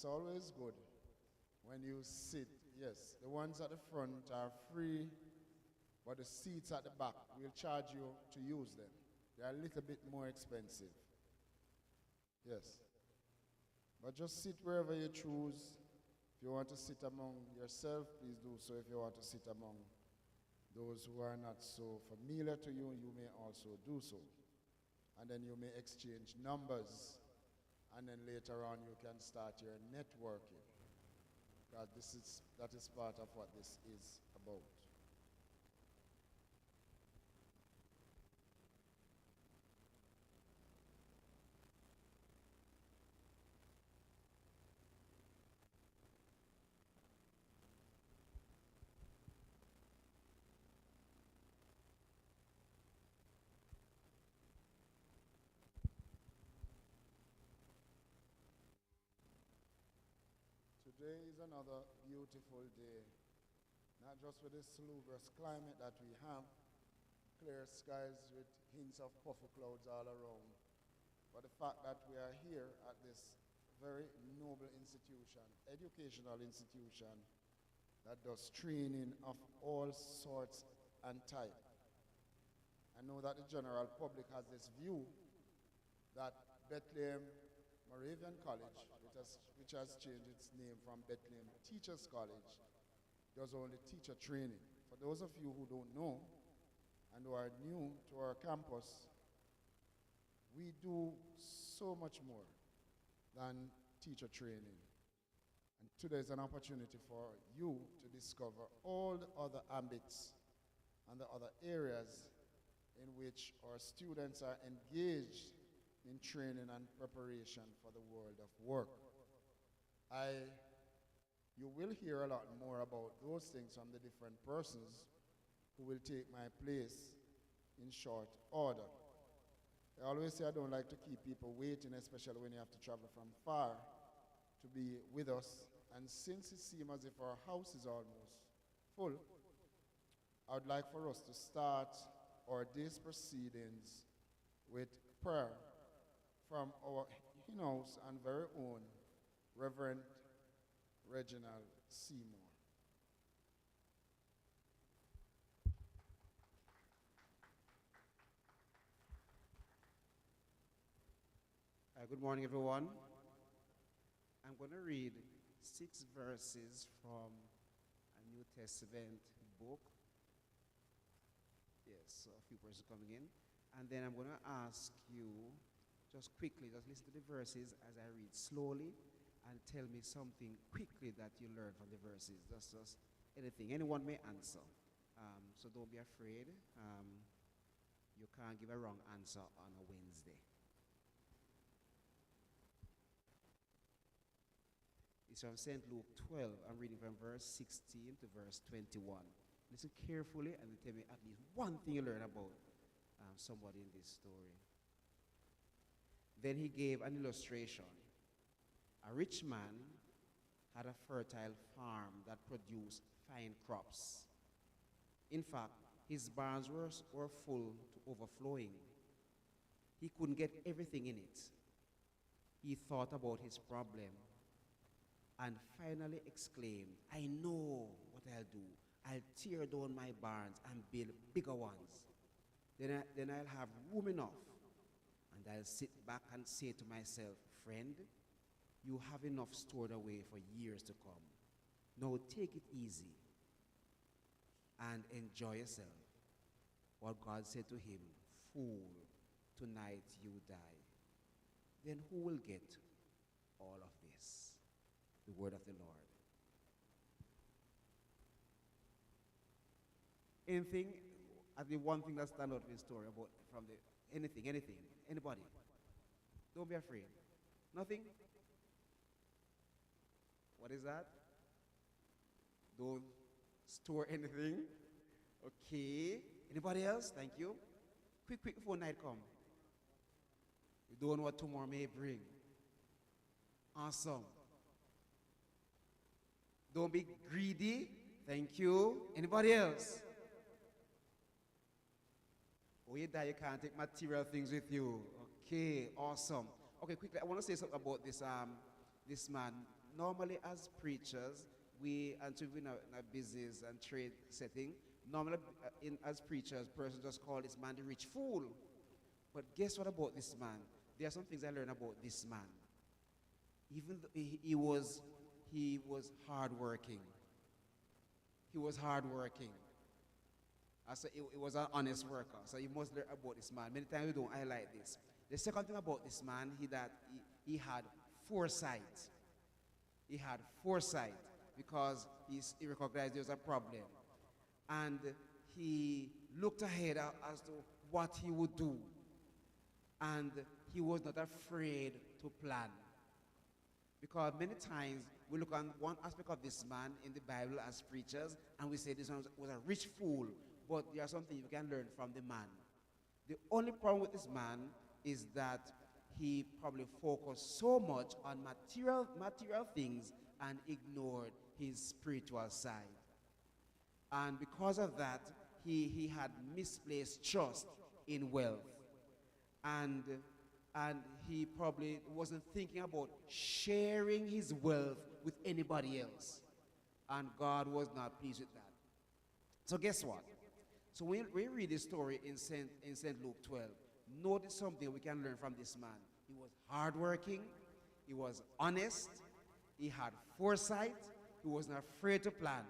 it's always good when you sit. Yes, the ones at the front are free, but the seats at the back, we'll charge you to use them. They're a little bit more expensive. Yes. But just sit wherever you choose. If you want to sit among yourself, please do so. If you want to sit among those who are not so familiar to you, you may also do so. And then you may exchange numbers. And then later on you can start your networking. Because that is part of what this is about. Today is another beautiful day, not just with the salubrious climate that we have, clear skies with hints of puffy clouds all around, but the fact that we are here at this very noble institution, educational institution, that does training of all sorts and type. I know that the general public has this view that Bethlehem Moravian College, which has changed its name from Bethlehem Teachers College, does only teacher training. For those of you who don't know and who are new to our campus, we do so much more than teacher training. And today is an opportunity for you to discover all the other ambits and the other areas in which our students are engaged in training and preparation for the world of work. You will hear a lot more about those things from the different persons who will take my place in short order. I always say I don't like to keep people waiting, especially when you have to travel from far to be with us. And since it seems as if our house is almost full, I would like for us to start our day's proceedings with prayer from our in-house and very own Reverend Reginald Seymour. Good morning, everyone. I'm going to read 6 verses from a New Testament book. Yes, so a few persons coming in. And then I'm going to ask you, just quickly, just listen to the verses as I read slowly and tell me something quickly that you learned from the verses. Just anything. Anyone may answer. So don't be afraid. You can't give a wrong answer on a Wednesday. It's from St. Luke 12. I'm reading from verse 16 to verse 21. Listen carefully and tell me at least one thing you learn about somebody in this story. Then he gave an illustration. A rich man had a fertile farm that produced fine crops. In fact, his barns were full to overflowing. He couldn't get everything in it. He thought about his problem and finally exclaimed, "I know what I'll do. I'll tear down my barns and build bigger ones. Then I'll have room enough. And I'll sit back and say to myself, friend, you have enough stored away for years to come. Now take it easy and enjoy yourself." But God said to him, "Fool, tonight you die. Then who will get all of this?" The word of the Lord. Anything, the one thing that stands out in the story about from the anything, anybody? Don't be afraid. Nothing? What is that? Don't store anything. Okay. Anybody else? Thank you. Quick before night come. You don't know what tomorrow may bring. Awesome. Don't be greedy. Thank you. Anybody else? Oh, you die, you can't take material things with you. Okay, awesome. Okay, quickly, I want to say something about this man normally as preachers, we, until we're in a business and trade setting, normally as preachers, person just call this man the rich fool. But guess what about this man? There are some things I learned about this man. Even though he was hardworking. He was hardworking. I said he was an honest worker. So you must learn about this man. Many times we don't highlight this. The second thing about this man, he had foresight. He had foresight because he recognized there was a problem. And he looked ahead as to what he would do. And he was not afraid to plan. Because many times we look on one aspect of this man in the Bible as preachers, and we say this one was a rich fool. But there are some things you can learn from the man. The only problem with this man is that he probably focused so much on material things and ignored his spiritual side. And because of that, he had misplaced trust in wealth. And he probably wasn't thinking about sharing his wealth with anybody else. And God was not pleased with that. So guess what? So when we read this story in St. Luke 12, notice something we can learn from this man. He was hardworking, he was honest, he had foresight, he wasn't afraid to plan.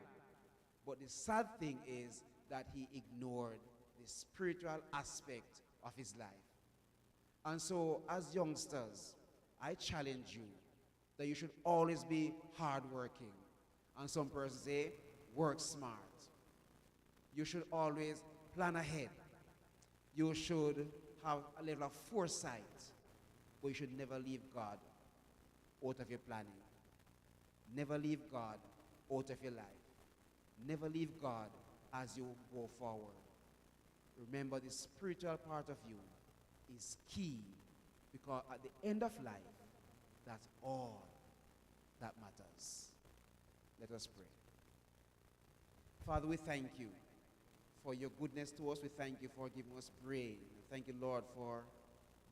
But the sad thing is that he ignored the spiritual aspect of his life. And so, as youngsters, I challenge you that you should always be hardworking. And some persons say, work smart. You should always plan ahead. You should have a level of foresight, but you should never leave God out of your planning. Never leave God out of your life. Never leave God as you go forward. Remember, the spiritual part of you is key, because at the end of life, that's all that matters. Let us pray. Father, we thank you for your goodness to us. We thank you for giving us brain. Thank you, Lord, for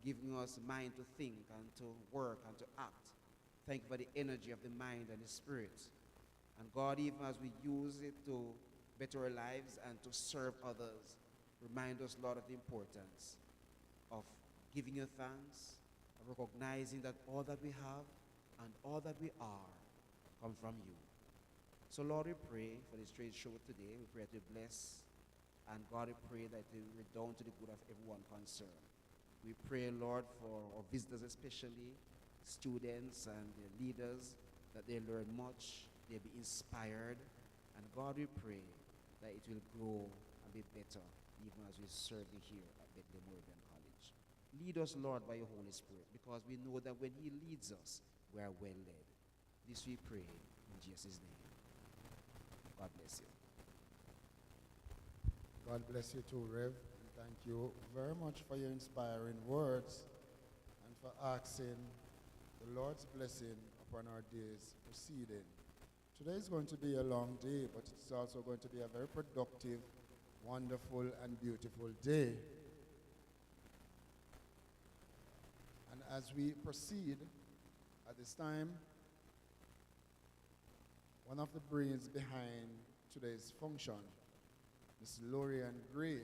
giving us mind to think and to work and to act. Thank you for the energy of the mind and the spirit. And God, even as we use it to better our lives and to serve others, remind us, Lord, of the importance of giving you thanks, of recognizing that all that we have and all that we are come from you. So, Lord, we pray for this trade show today. We pray that you bless. And God, we pray that you redound to the good of everyone concerned. We pray, Lord, for our visitors especially, students and the leaders, that they learn much, they be inspired. And God, we pray that it will grow and be better, even as we serve you here at Bethlehem Moravian College. Lead us, Lord, by your Holy Spirit, because we know that when he leads us, we are well led. This we pray in Jesus' name. God bless you. God bless you too, Rev. And thank you very much for your inspiring words and for asking the Lord's blessing upon our days proceeding. Today is going to be a long day, but it's also going to be a very productive, wonderful, and beautiful day. And as we proceed at this time, one of the brains behind today's function, Ms. Lorian Gray,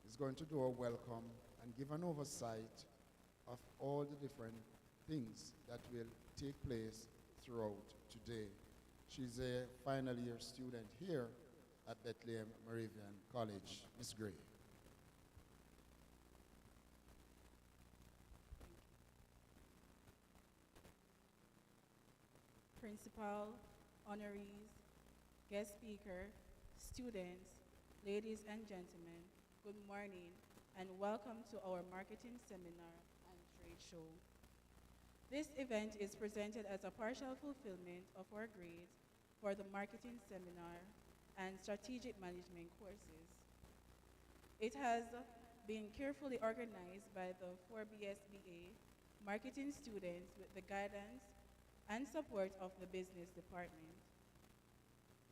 is going to do a welcome and give an oversight of all the different things that will take place throughout today. She's a final year student here at Bethlehem Moravian College. Ms. Gray. Principal, honorees, guest speaker, students, ladies and gentlemen, good morning and welcome to our marketing seminar and trade show. This event is presented as a partial fulfillment of our grades for the marketing seminar and strategic management courses. It has been carefully organized by the 4BSBA marketing students with the guidance and support of the business department.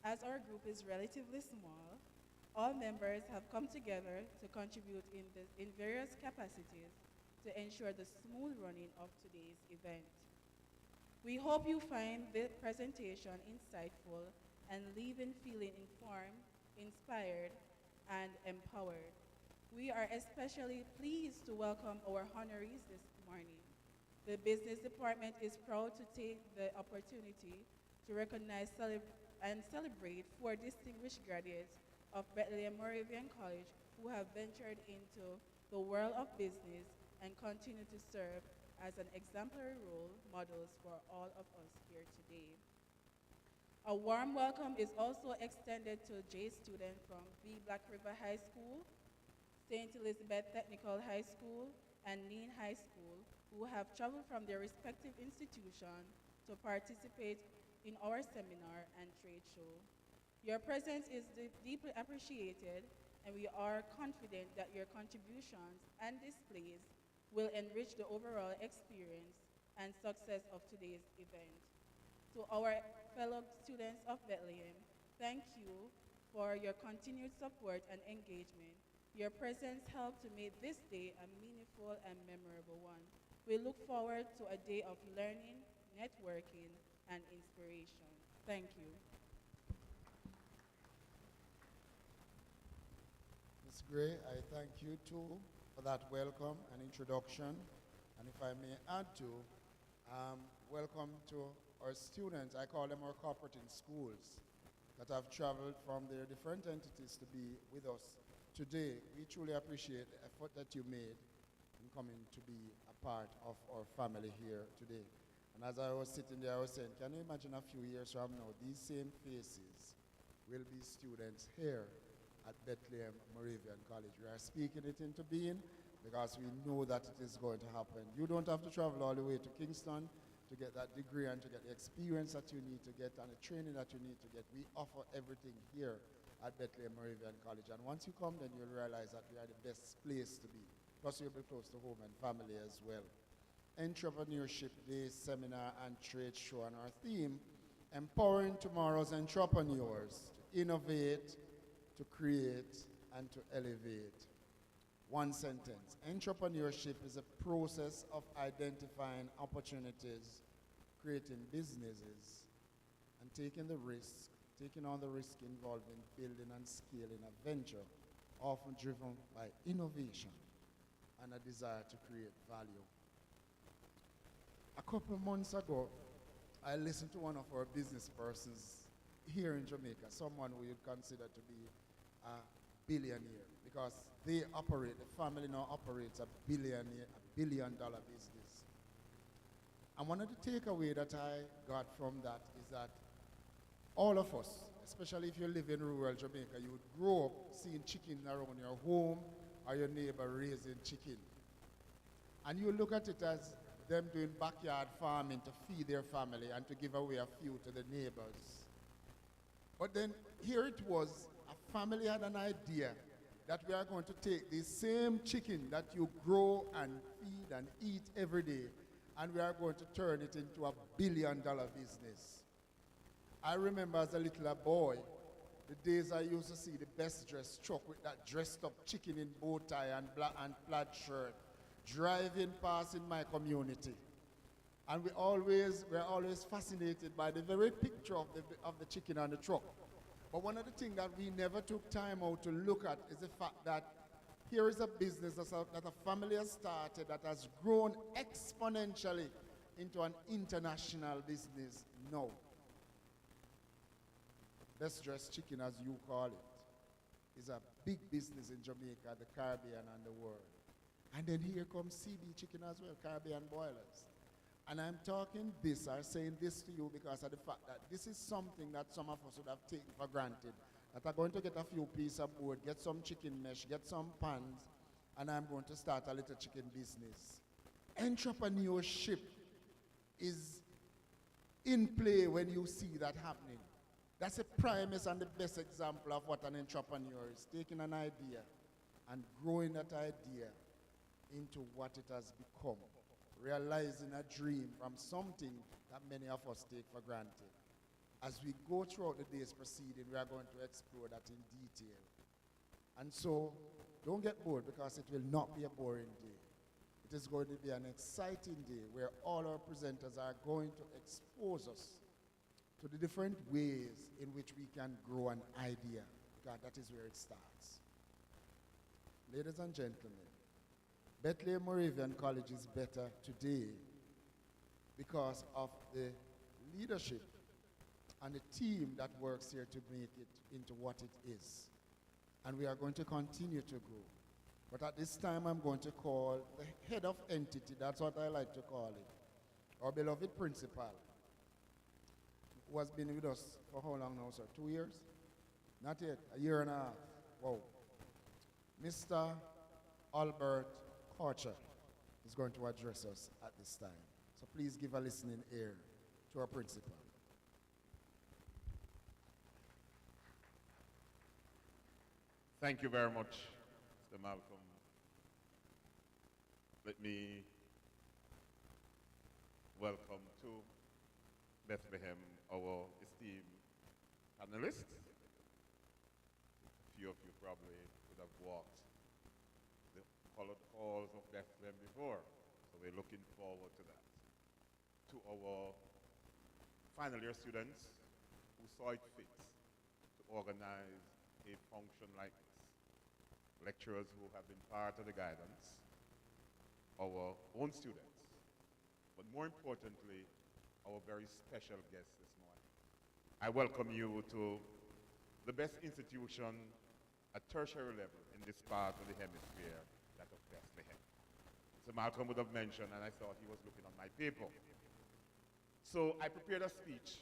As our group is relatively small, all members have come together to contribute in various capacities to ensure the smooth running of today's event. We hope you find the presentation insightful and leaving feeling informed, inspired, and empowered. We are especially pleased to welcome our honorees this morning. The Business Department is proud to take the opportunity to recognize and celebrate four distinguished graduates of Bethlehem Moravian College who have ventured into the world of business and continue to serve as an exemplary role models for all of us here today. A warm welcome is also extended to J student from B Black River High School, St. Elizabeth Technical High School, and Nean High School, who have traveled from their respective institutions to participate in our seminar and trade show. Your presence is deeply appreciated, and we are confident that your contributions and displays will enrich the overall experience and success of today's event. To our fellow students of Bethlehem, thank you for your continued support and engagement. Your presence helped to make this day a meaningful and memorable one. We look forward to a day of learning, networking, and inspiration. Thank you. Ms. Gray, I thank you too for that welcome and introduction. And if I may add to, welcome to our students. I call them our corporate in schools that have traveled from their different entities to be with us today. We truly appreciate the effort that you made in coming to be a part of our family here today. And as I was sitting there, I was saying, can you imagine a few years from now, these same faces will be students here at Bethlehem Moravian College. We are speaking it into being because we know that it is going to happen. You don't have to travel all the way to Kingston to get that degree and to get the experience that you need to get and the training that you need to get. We offer everything here at Bethlehem Moravian College. And once you come, then you'll realize that we are the best place to be. Plus, you'll be close to home and family as well. Entrepreneurship Day seminar and trade show, and our theme, empowering tomorrow's entrepreneurs to innovate, to create, and to elevate. One sentence. Entrepreneurship is a process of identifying opportunities, creating businesses, and taking on the risk involved in building and scaling a venture, often driven by innovation and a desire to create value. A couple of months ago, I listened to one of our business persons here in Jamaica, someone we would consider to be a billionaire, because the family now operates a billion-dollar business. And one of the takeaways that I got from that is that all of us, especially if you live in rural Jamaica, you would grow up seeing chicken around your home or your neighbor raising chicken. And you look at it as them doing backyard farming to feed their family and to give away a few to the neighbors. But then here it was, a family had an idea that we are going to take the same chicken that you grow and feed and eat every day, and we are going to turn it into a billion-dollar business. I remember as a little boy, the days I used to see the best dressed truck with that dressed up chicken in bow tie and plaid shirt, driving past in my community. And we're always fascinated by the very picture of the chicken on the truck. But one of the things that we never took time out to look at is the fact that here is a business that a family has started that has grown exponentially into an international business now. Best dressed chicken, as you call it, is a big business in Jamaica, the Caribbean, and the world. And then here comes CB chicken as well, Caribbean boilers. And I'm saying this to you because of the fact that this is something that some of us would have taken for granted. That I'm going to get a few pieces of board, get some chicken mesh, get some pans, and I'm going to start a little chicken business. Entrepreneurship is in play when you see that happening. That's a premise and the best example of what an entrepreneur is, taking an idea and growing that idea into what it has become, realizing a dream from something that many of us take for granted. As we go throughout the day's proceeding, we are going to explore that in detail. And so, don't get bored because it will not be a boring day. It is going to be an exciting day where all our presenters are going to expose us to the different ways in which we can grow an idea, because that is where it starts. Ladies and gentlemen, Bethlehem Moravian College is better today because of the leadership and the team that works here to make it into what it is. And we are going to continue to grow. But at this time, I'm going to call the head of entity, that's what I like to call it, our beloved principal, who has been with us for how long now, sir? 2 years? Not yet, a year and a half. Wow. Mr. Albert Korcher is going to address us at this time. So please give a listening ear to our principal. Thank you very much, Mr. Malcolm. Let me welcome to Bethlehem our esteemed panelists. A few of you probably would have walked the colored halls of Bethlehem before, so we're looking forward to that. To our final year students who saw it fit to organize a function like this, lecturers who have been part of the guidance, our own students, but more importantly, our very special guest this morning. I welcome you to the best institution at tertiary level in this part of the hemisphere, that of Bethlehem. So Malcolm would have mentioned, and I thought he was looking on my paper. So I prepared a speech,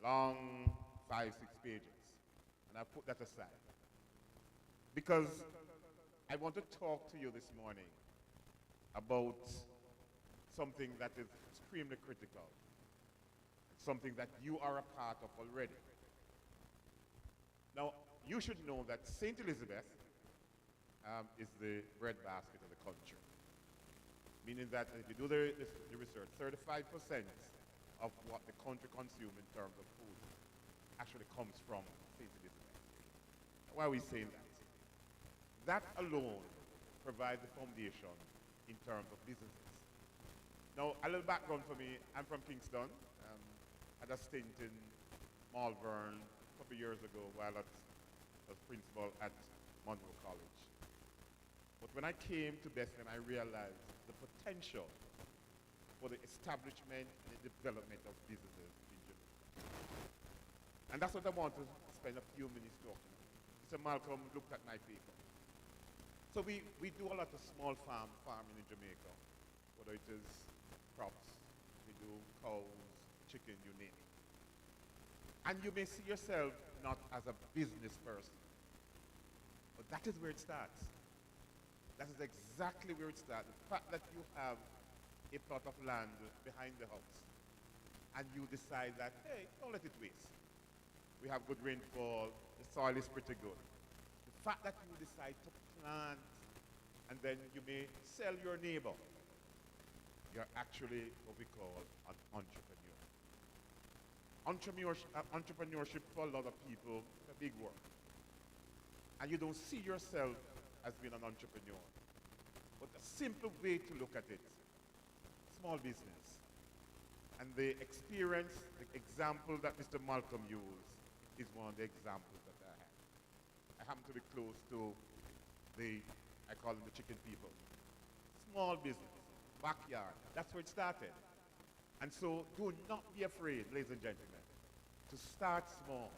long 5, 6 pages, and I put that aside. Because I want to talk to you this morning about something that is extremely critical, something that you are a part of already. Now, you should know that St. Elizabeth is the breadbasket of the country, meaning that if you do the research, 35% of what the country consumes in terms of food actually comes from St. Elizabeth. Why are we saying that? That alone provides the foundation in terms of businesses. Now, a little background for me. I'm from Kingston. Had a stint in Malvern a couple of years ago while I was principal at Monroe College. But when I came to Bethlehem, I realized the potential for the establishment and the development of businesses in Jamaica. And that's what I want to spend a few minutes talking about. Mr. Malcolm looked at my paper. So we do a lot of small farming in Jamaica, whether it is crops, we do cows, chicken, you name it. And you may see yourself not as a business person, but that is where it starts. That is exactly where it starts. The fact that you have a plot of land behind the house, and you decide that, hey, don't let it waste. We have good rainfall, the soil is pretty good. The fact that you decide to plant, and then you may sell your neighbor, you're actually what we call an entrepreneur. Entrepreneurship for a lot of people is a big word. And you don't see yourself as being an entrepreneur. But a simple way to look at it, small business. And the experience, the example that Mr. Malcolm used is one of the examples that I have. I happen to be close to I call them the chicken people. Small business, backyard, that's where it started. And so do not be afraid, ladies and gentlemen, to start small.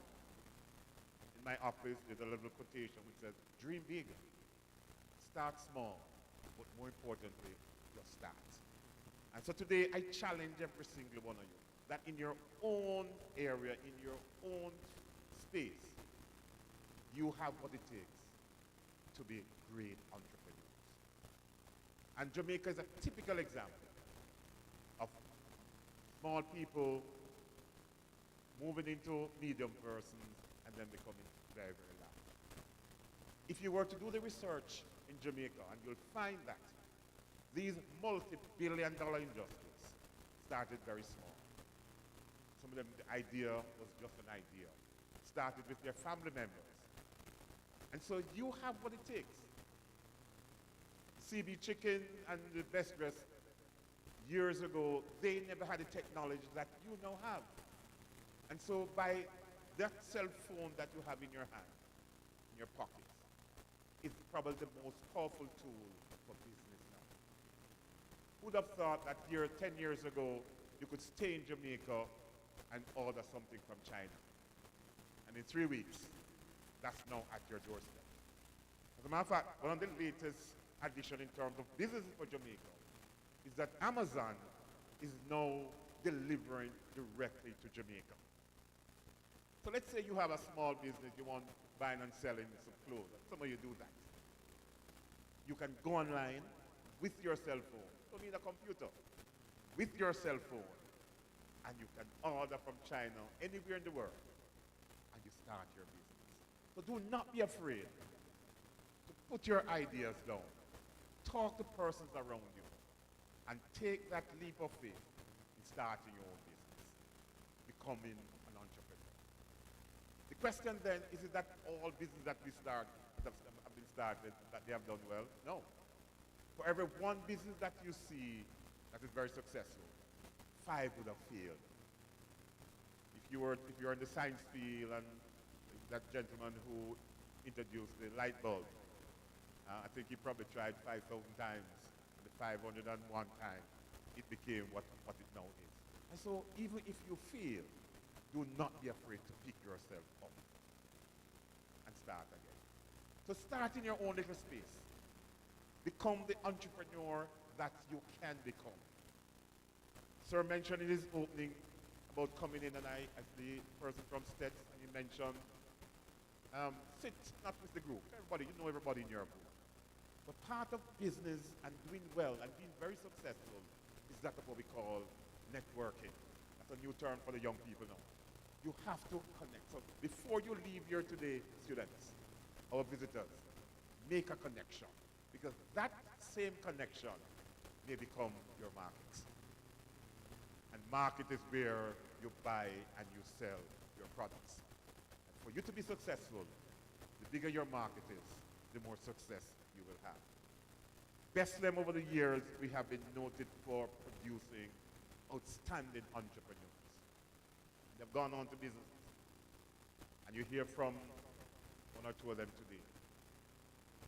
In my office, there's a little quotation which says, dream big, start small, but more importantly, just start. And so today, I challenge every single one of you that in your own area, in your own space, you have what it takes to be great entrepreneurs. And Jamaica is a typical example of small people moving into medium persons and then becoming very, very large. If you were to do the research in Jamaica, and you'll find that these multi-billion-dollar industries started very small. Some of them, the idea was just an idea. Started with their family members. And so you have what it takes. CB Chicken and the Best Dress years ago, they never had the technology that you now have. And so by that cell phone that you have in your hand, in your pocket, is probably the most powerful tool for business now. Who would have thought that 10 years ago, you could stay in Jamaica and order something from China? And in 3 weeks, that's now at your doorstep. As a matter of fact, one of the latest additions in terms of business for Jamaica is that Amazon is now delivering directly to Jamaica. So let's say you have a small business, you want buying and selling some clothes. Some of you do that. You can go online with your cell phone. Don't need a computer. With your cell phone. And you can order from China, anywhere in the world. And you start your business. So do not be afraid to put your ideas down. Talk to persons around you. And take that leap of faith in starting your own business. Becoming an entrepreneur. The question then, is it that all business that we start, that have been started, that they have done well? No. For every one business that you see that is very successful, 5 would have failed. If you're in the science field and that gentleman who introduced the light bulb, I think he probably tried 5,000 times. The 501 time, it became what it now is. And so even if you fail, do not be afraid to pick yourself up and start again. So start in your own little space. Become the entrepreneur that you can become. Sir mentioned in his opening about coming in, and as the person from Stets, and he mentioned, sit not with the group. Everybody, you know everybody in your group. But part of business and doing well and being very successful is that of what we call networking. That's a new term for the young people now. You have to connect. So before you leave here today, students, our visitors, make a connection. Because that same connection may become your market. And market is where you buy and you sell your products. And for you to be successful, the bigger your market is, the more success you will have. Bethlehem, over the years, we have been noted for producing outstanding entrepreneurs. They've gone on to business. And you hear from one or two of them today.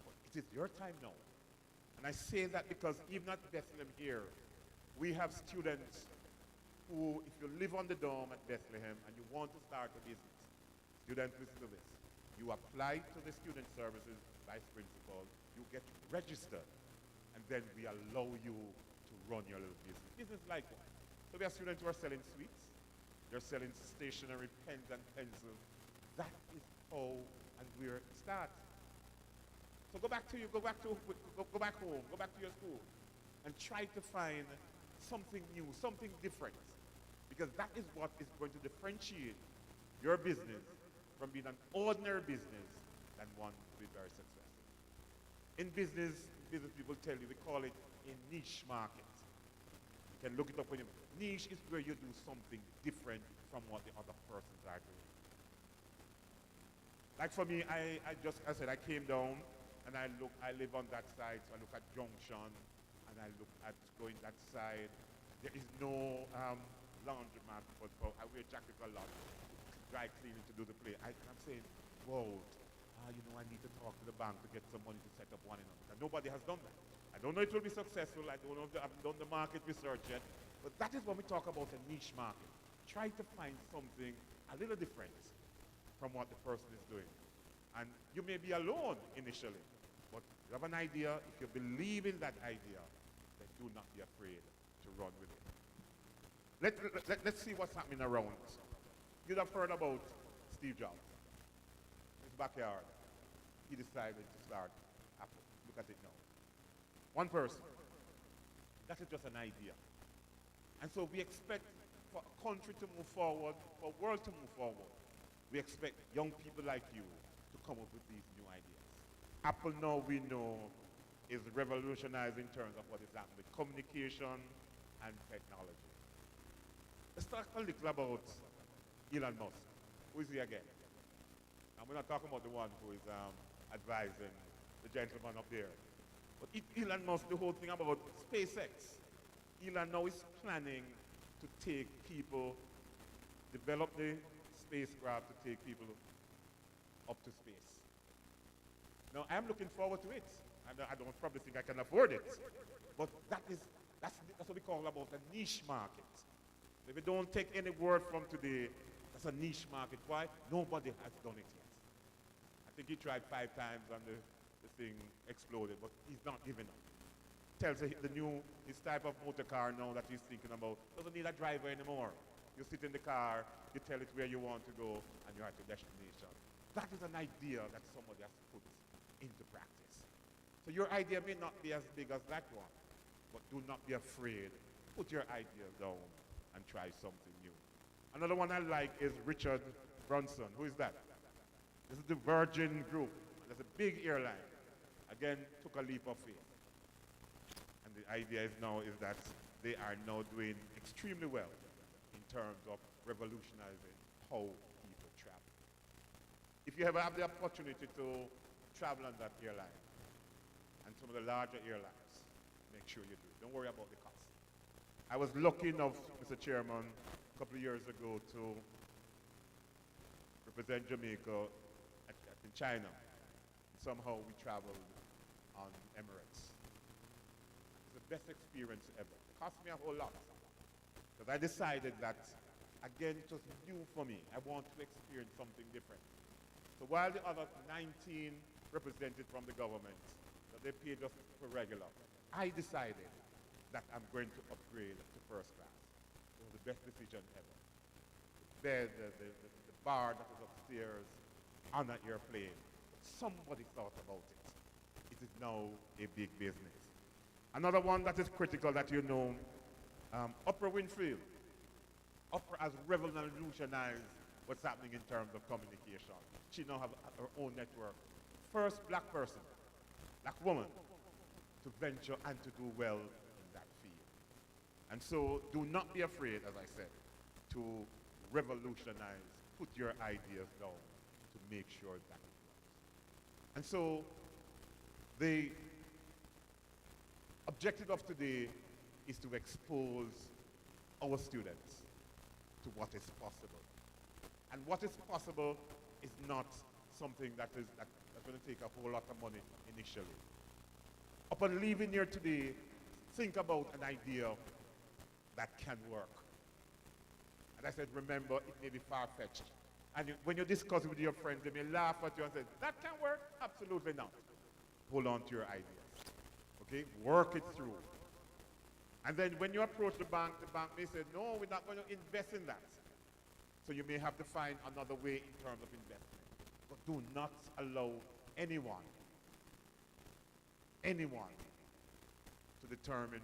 But it is your time now. And I say that because even at Bethlehem here, we have students who, if you live on the dorm at Bethlehem and you want to start a business, students, listen to this. You apply to the student services vice principal, you get registered, and then we allow you to run your little business. Business like what? So we have students who are selling sweets, they're selling stationery, pens and pencils. That is how and where it starts. So go back home, go back to your school, and try to find something new, something different, because that is what is going to differentiate your business from being an ordinary business than one to be very successful. In business people tell you, we call it a niche market. You can look it up when you, niche is where you do something different from what the other persons are doing. Like for me, I said, I came down and I live on that side, so I look at Junction and I look at going that side. There is no laundromat, but I wear jacket a lot, dry cleaning to do the play. I'm saying, whoa, I need to talk to the bank to get some money to set up one and another. And nobody has done that. I don't know if it will be successful. I don't know if I haven't done the market research yet. But that is when we talk about a niche market. Try to find something a little different from what the person is doing. And you may be alone initially, but you have an idea. If you believe in that idea, then do not be afraid to run with it. Let's see what's happening around us. You'd have heard about Steve Jobs. His backyard. He decided to start Apple. Look at it now. One person. That is just an idea. And so we expect for a country to move forward, for a world to move forward, we expect young people like you to come up with these new ideas. Apple now, we know, is revolutionizing in terms of what is happening with communication and technology. Let's talk a little about Elon Musk. Who is he again? And we're not talking about the one who is advising the gentleman up there. But Elon Musk, the whole thing about SpaceX, Elon now is planning to take people, develop the spacecraft to take people up to space. Now, I'm looking forward to it. I don't probably think I can afford it. But that's what we call about a niche market. If we don't take any word from today, that's a niche market. Why? Nobody has done it yet. I think he tried 5 times and the thing exploded, but he's not giving up. Tells his type of motor car now that he's thinking about doesn't need a driver anymore. You sit in the car, you tell it where you want to go, and you're at your destination. That is an idea that somebody has put into practice. So your idea may not be as big as that one, but do not be afraid. Put your idea down and try something new. Another one I like is Richard Branson. Who is that? This is the Virgin Group. That's a big airline. Again, took a leap of faith. And the idea is that they are now doing extremely well in terms of revolutionizing how people travel. If you ever have the opportunity to travel on that airline and some of the larger airlines, make sure you do it. Don't worry about the cost. I was lucky enough, Mr. Chairman, a couple of years ago to represent Jamaica in China. Somehow we traveled on Emirates. It's the best experience ever. It cost me a whole lot. Because I decided that, again, it was new for me. I want to experience something different. So while the other 19 represented from the government, that they paid us for regular, I decided that I'm going to upgrade to first class. It was the best decision ever. The bed, the bar that was upstairs on an airplane. Somebody thought about it. It is now a big business. Another one that is critical that you know, Oprah Winfrey. Oprah has revolutionized what's happening in terms of communication. She now has her own network. First black person, black woman, to venture and to do well in that field. And so do not be afraid, as I said, to revolutionize, put your ideas down to make sure that it works. And so the objective of today is to expose our students to what is possible. And what is possible is not something that's going to take a whole lot of money initially. Upon leaving here today, think about an idea that can work. And I said, remember, it may be far-fetched. And when you discuss it with your friends, they may laugh at you and say, that can work? Absolutely not. Hold on to your ideas. Okay? Work it through. And then when you approach the bank may say, no, we're not going to invest in that. So you may have to find another way in terms of investment. But do not allow anyone to determine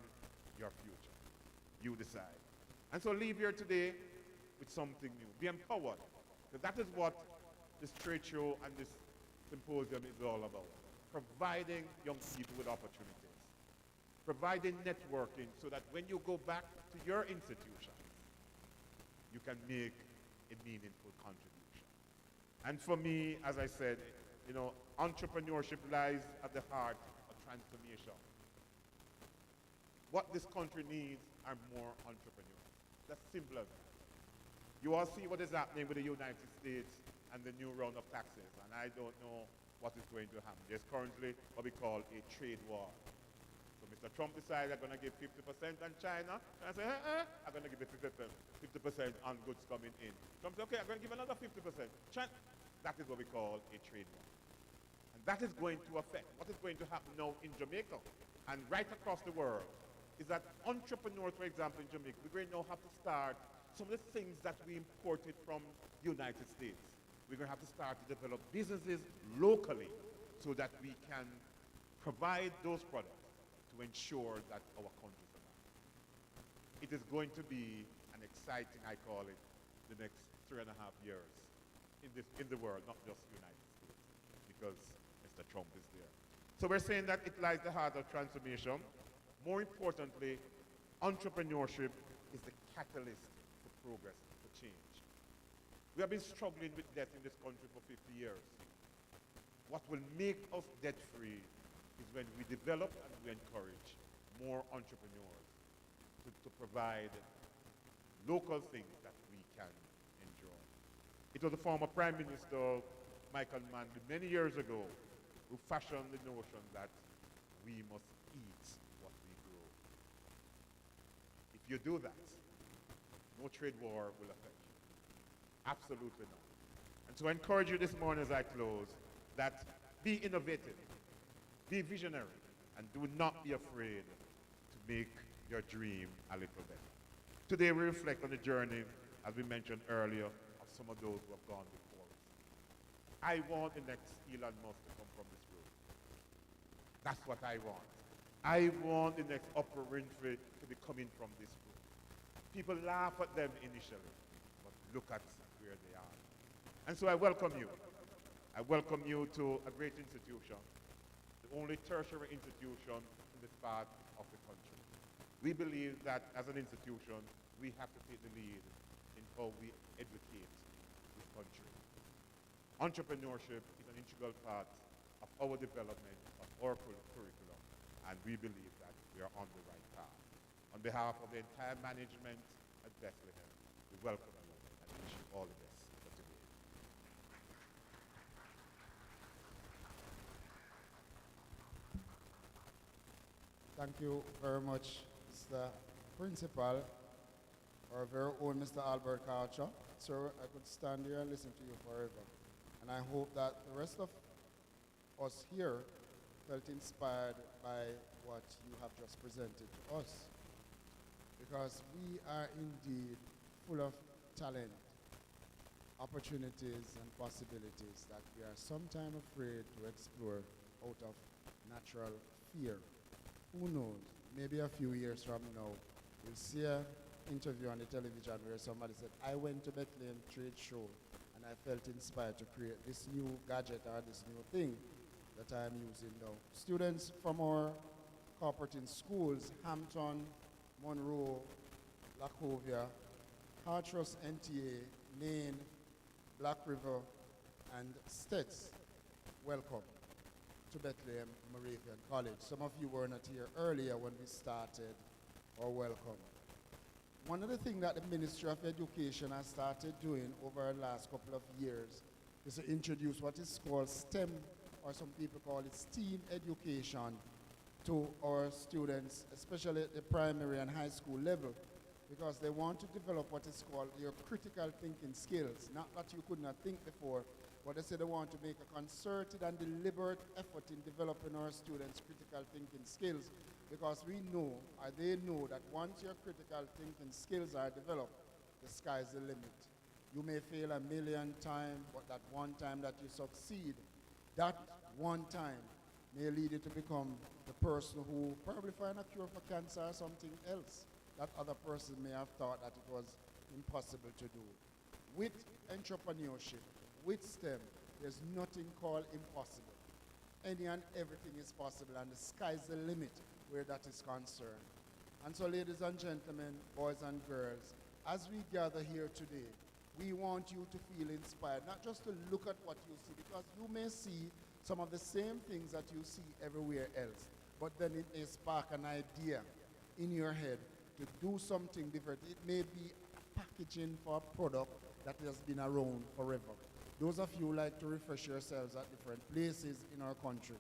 your future. You decide. And so leave here today with something new. Be empowered. Because that is what this trade show and this symposium is all about. Providing young people with opportunities. Providing networking so that when you go back to your institution, you can make a meaningful contribution. And for me, as I said, you know, entrepreneurship lies at the heart of transformation. What this country needs are more entrepreneurs. That's simple as that. You all see what is happening with the United States and the new round of taxes, and I don't know what is going to happen. There's currently what we call a trade war. So Mr. Trump decided I'm going to give 50% on China, and I say, I'm going to give it 50% on goods coming in. Trump said, okay, I'm going to give another 50%. China. That is what we call a trade war. And that is going to affect what is going to happen now in Jamaica and right across the world is that entrepreneurs, for example, in Jamaica, we're going to now have to start some of the things that we imported from the United States. We're going to have to start to develop businesses locally so that we can provide those products to ensure that our country survives. It is going to be an exciting, I call it, the next 3.5 years in the world, not just the United States, because Mr. Trump is there. So we're saying that it lies the heart of transformation. More importantly, entrepreneurship is the catalyst for progress, for change. We have been struggling with debt in this country for 50 years. What will make us debt-free is when we develop and we encourage more entrepreneurs to provide local things that we can enjoy. It was the former Prime Minister, Michael Manley, many years ago, who fashioned the notion that we must eat what we grow. If you do that, no trade war will affect you. Absolutely not. And so I encourage you this morning as I close that be innovative, be visionary, and do not be afraid to make your dream a little better. Today we reflect on the journey, as we mentioned earlier, of some of those who have gone before us. I want the next Elon Musk to come from this room. That's what I want. I want the next Oprah Winfrey to be coming from this room. People laugh at them initially, but look at where they are. And so I welcome you. I welcome you to a great institution, the only tertiary institution in this part of the country. We believe that as an institution, we have to take the lead in how we educate this country. Entrepreneurship is an integral part of our development, of our curriculum, and we believe that we are on the right path. On behalf of the entire management at Bethlehem, we welcome you and wish you all the best for today. Thank you very much, Mr. Principal, our very own Mr. Albert Karcher. Sir, I could stand here and listen to you forever. And I hope that the rest of us here felt inspired by what you have just presented to us. Because we are indeed full of talent, opportunities, and possibilities that we are sometimes afraid to explore out of natural fear. Who knows? Maybe a few years from now, we'll see an interview on the television where somebody said, I went to Bethlehem Trade Show and I felt inspired to create this new gadget or this new thing that I'm using now. Students from our cooperative schools, Hampton, Monroe, Lacovia, Hartros NTA, Maine, Black River, and Stets, welcome to Bethlehem Moravian College. Some of you were not here earlier when we started our welcome. One of the things that the Ministry of Education has started doing over the last couple of years is to introduce what is called STEM, or some people call it STEAM education, to our students, especially at the primary and high school level, because they want to develop what is called your critical thinking skills, not that you could not think before, but they say they want to make a concerted and deliberate effort in developing our students' critical thinking skills, because we know, or they know, that once your critical thinking skills are developed, the sky's the limit. You may fail a million times, but that one time that you succeed, that one time may lead you to become the person who probably find a cure for cancer or something else that other person may have thought that it was impossible to do. With entrepreneurship, with STEM, there's nothing called impossible. Any and everything is possible, and the sky's the limit where that is concerned. And so, ladies and gentlemen, boys and girls, as we gather here today, we want you to feel inspired, not just to look at what you see, because you may see some of the same things that you see everywhere else, but then it may spark an idea in your head to do something different. It may be packaging for a product that has been around forever. Those of you who like to refresh yourselves at different places in our country,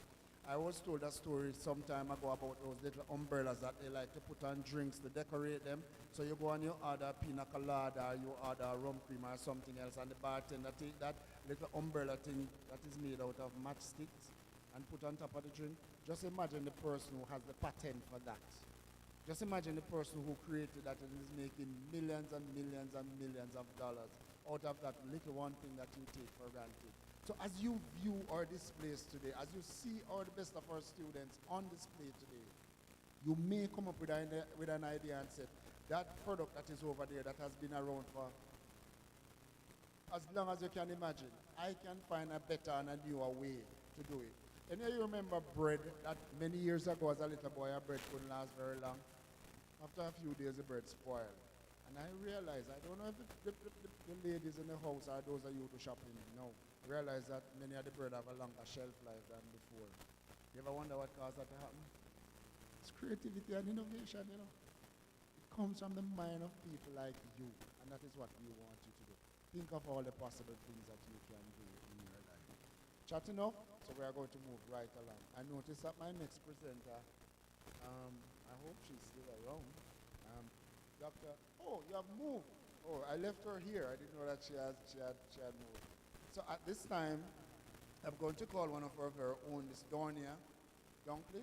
I was told a story some time ago about those little umbrellas that they like to put on drinks to decorate them. So you go and you order pina colada, you order rum cream or something else, and the bartender take that little umbrella thing that is made out of matchsticks and put on top of the drink. Just imagine the person who has the patent for that. Just imagine the person who created that and is making millions and millions and millions of dollars out of that little one thing that you take for granted. So as you view our displays today, as you see all the best of our students on display today, you may come up with an idea and say, that product that is over there that has been around for as long as you can imagine, I can find a better and a newer way to do it. And you remember bread that many years ago as a little boy, a bread couldn't last very long. After a few days, the bread spoiled. And I realized, I don't know if the ladies in the house or those of you who shopping now, realize that many of the bread have a longer shelf life than before. You ever wonder what caused that to happen? It's creativity and innovation, you know. It comes from the mind of people like you, and that is what we want you to do. Think of all the possible things that you can do in your life. Chat enough, so we are going to move right along. I noticed that my next presenter, I hope she's still around. Oh, you have moved. Oh, I left her here. I didn't know that she had moved. So at this time, I'm going to call one of our very own, Miss Dornia Dunkley,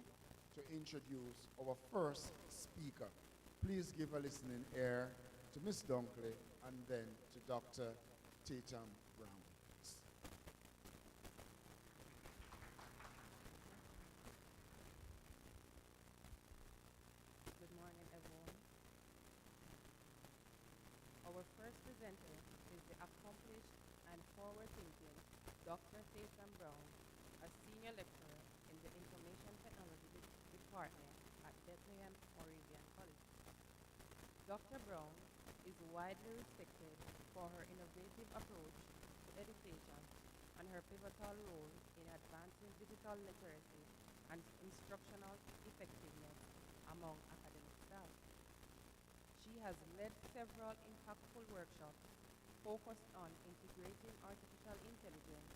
to introduce our first speaker. Please give a listening ear to Miss Dunkley and then to Dr. Tatum Brown. Good morning, everyone. Our first presenter is the accomplished and forward-thinking Dr. Tatum Brown, a senior lecturer in the Information Technology Department at Bethlehem Moravian College. Dr. Brown is widely respected for her innovative approach to education and her pivotal role in advancing digital literacy and instructional effectiveness among academic staff. She has led several impactful workshops focused on integrating artificial intelligence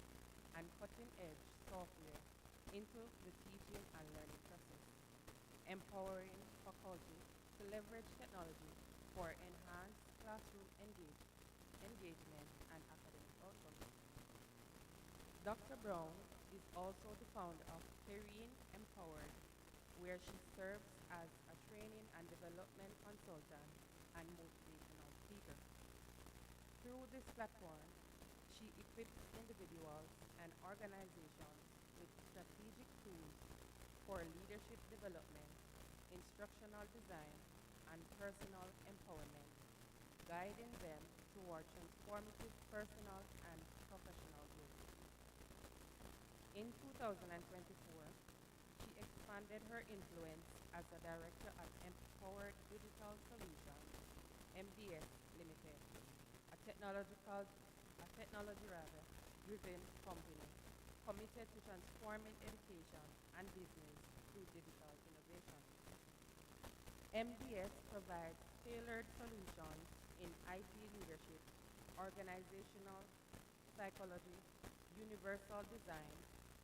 and cutting-edge software into the teaching and learning process, empowering faculty to leverage technology for enhanced classroom engagement and academic outcomes. Dr. Brown is also the founder of Career Empowered, where she serves as a training and development consultant and motivational speaker. Through this platform, she equips individuals and organizations with strategic tools for leadership development, instructional design, and personal empowerment, guiding them toward transformative personal and professional growth. In 2024, she expanded her influence as a director at Empowered Digital Solutions, MDS Limited, a technology-driven company committed to transforming education and business through digital innovation. MDS provides tailored solutions in IT leadership, organizational psychology, universal design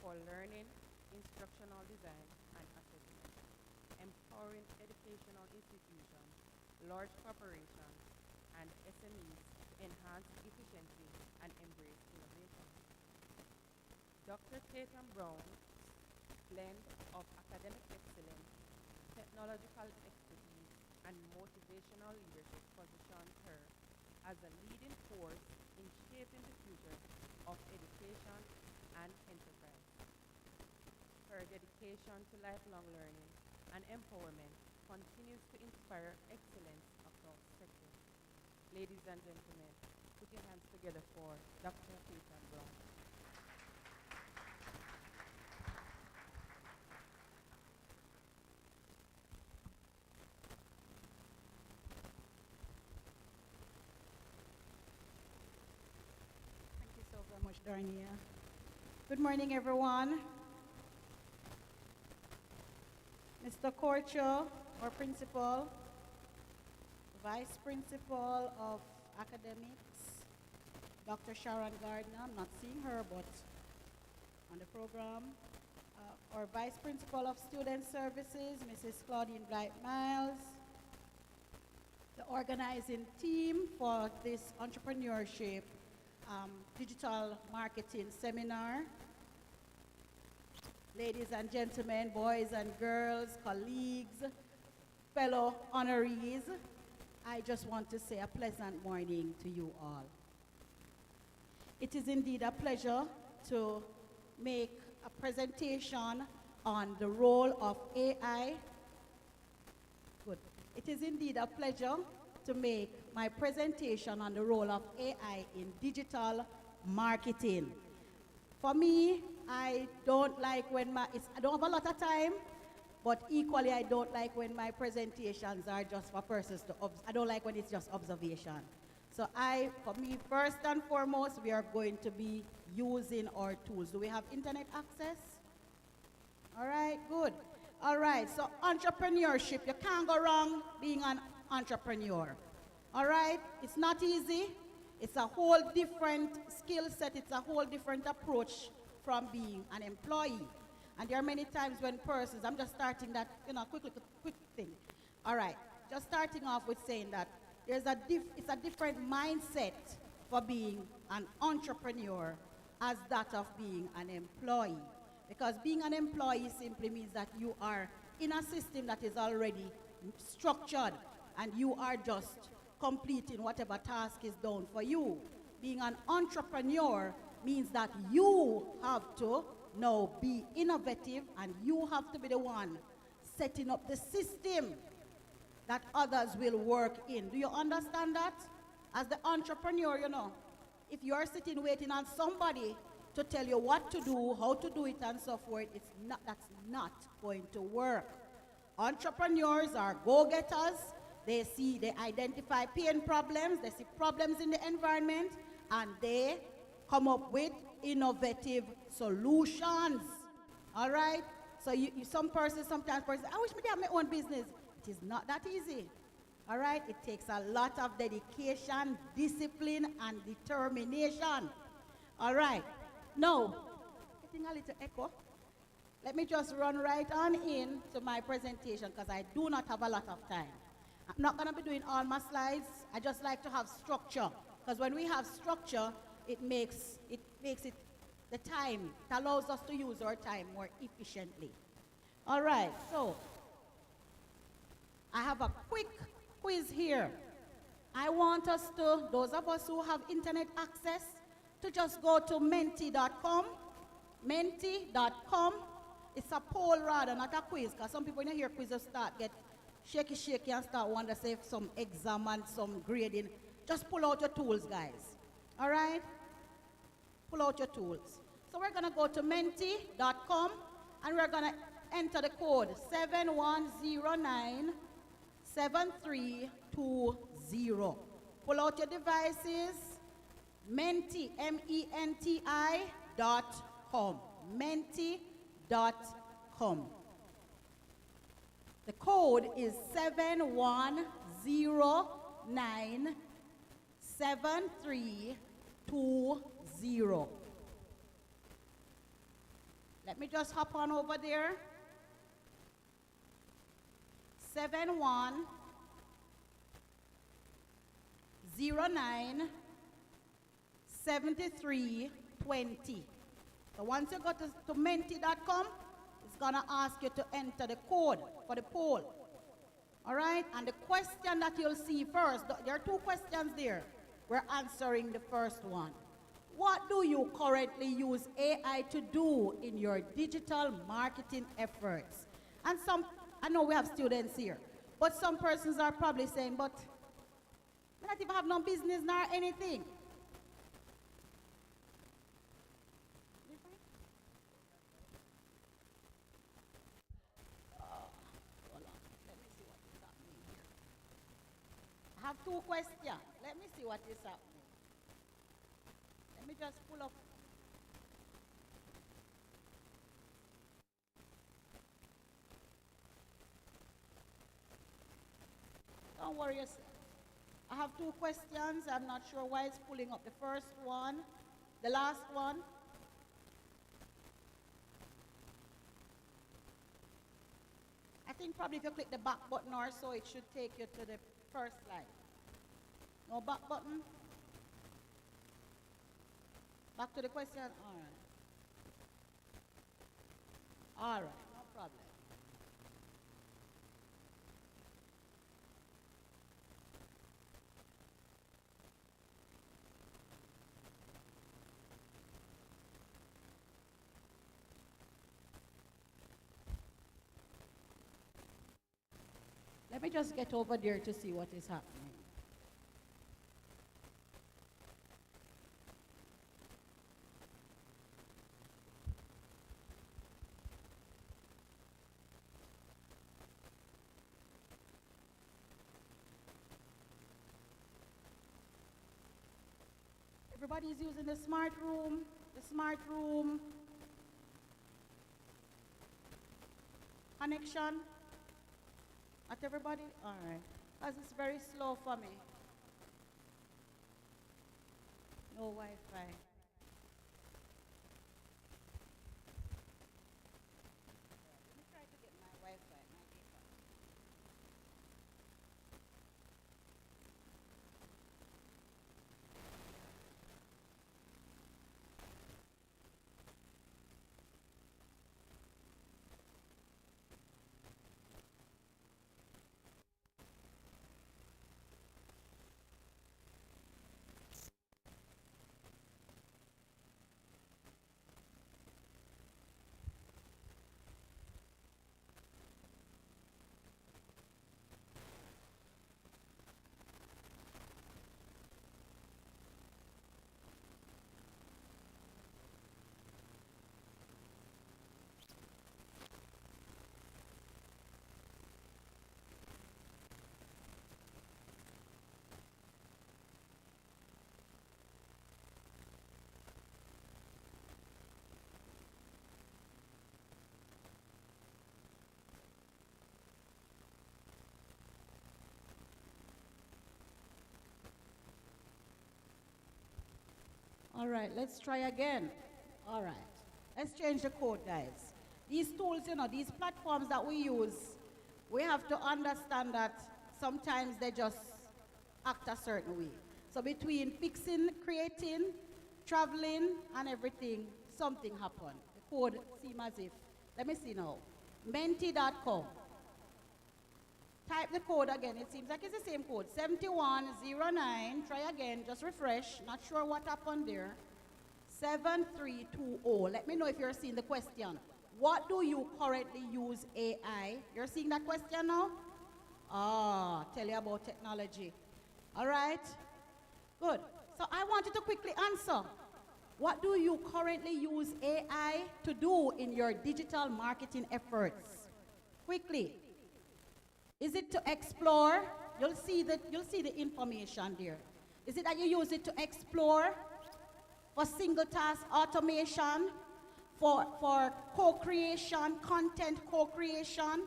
for learning, instructional design, and assessment, empowering educational institutions, large corporations, and SMEs to enhance efficiency and embrace innovation. Dr. Tatum Brown's blend of academic excellence, technological expertise, and motivational leadership positions her as a leading force in shaping the future of education and enterprise. Her dedication to lifelong learning and empowerment continues to inspire excellence across sectors. Ladies and gentlemen, put your hands together for Dr. Tatum Brown. Thank you so very much, Darnia. Good morning, everyone. Mr. Corcho, our principal, vice principal of academics, Dr. Sharon Gardner, I'm not seeing her, but on the program. Our vice principal of student services, Mrs. Claudine Blight-Miles, the organizing team for this entrepreneurship digital marketing seminar. Ladies and gentlemen, boys and girls, colleagues, fellow honorees, I just want to say a pleasant morning to you all. It is indeed a pleasure to make a presentation on the role of AI. Good. It is indeed a pleasure to make my presentation on the role of AI in digital marketing. For me, I don't like when I don't have a lot of time, but equally I don't like when my presentations are just for persons to I don't like when it's just observation. So for me, first and foremost, we are going to be using our tools. Do we have internet access? All right, good. All right, so entrepreneurship, you can't go wrong being an entrepreneur. All right, it's not easy. It's a whole different skill set. It's a whole different approach from being an employee. And there are many times when persons, I'm just starting that, quick thing. All right, just starting off with saying that it's a different mindset for being an entrepreneur as that of being an employee. Because being an employee simply means that you are in a system that is already structured and you are just completing whatever task is done for you. Being an entrepreneur means that you have to now be innovative and you have to be the one setting up the system that others will work in. Do you understand that? As the entrepreneur, if you are sitting waiting on somebody to tell you what to do, how to do it, and so forth, that's not going to work. Entrepreneurs are go-getters. They identify pain problems, they see problems in the environment, and they come up with innovative solutions. All right? So sometimes persons, I wish me had my own business. It is not that easy. All right? It takes a lot of dedication, discipline, and determination. All right. Now, getting a little echo. Let me just run right on in to my presentation because I do not have a lot of time. I'm not going to be doing all my slides. I just like to have structure because when we have structure, it makes it the time. It allows us to use our time more efficiently. All right, so I have a quick quiz here. I want us to, those of us who have internet access, to just go to menti.com. Menti.com. It's a poll rather, not a quiz, because some people when you hear quizzes start get shaky and start wonder if some exam and some grading. Just pull out your tools, guys. All right? Pull out your tools. So we're going to go to menti.com and we're going to enter the code 71097320. Pull out your devices. Menti, MENTI.com. Menti.com. The code is 71097320. Let me just hop on over there. 71097320. So once you go to menti.com, it's going to ask you to enter the code for the poll. All right? And the question that you'll see first, there are two questions there. We're answering the first one. What do you currently use AI to do in your digital marketing efforts? And I know we have students here, but some persons are probably saying, but I don't even have no business nor anything. I have two questions. Let me see what is happening. Let me just pull up. Don't worry yourself. I have two questions. I'm not sure why it's pulling up the first one. The last one. I think probably if you click the back button or so, it should take you to the first slide. No back button? Back to the question? All right. All right, no problem. Let me just get over there to see what is happening. Everybody is using the smart room. The smart room. connection? Not everybody? All right. Because it's very slow for me. No Wi-Fi. Let me try to get my Wi-Fi, my data. All right, let's try again. All right, let's change the code, guys. These tools, these platforms that we use, we have to understand that sometimes they just act a certain way. So between fixing, creating, traveling, and everything, something happened. The code seems as if, let me see now, menti.com. Type the code again. It seems like it's the same code. 7109. Try again. Just refresh. Not sure what happened there. 7320. Let me know if you're seeing the question. What do you currently use AI? You're seeing that question now? Tell you about technology. All right? Good. So I want you to quickly answer. What do you currently use AI to do in your digital marketing efforts? Quickly. Is it to explore? You'll see the information there. Is it that you use it to explore, for single task automation, for co-creation, content co-creation?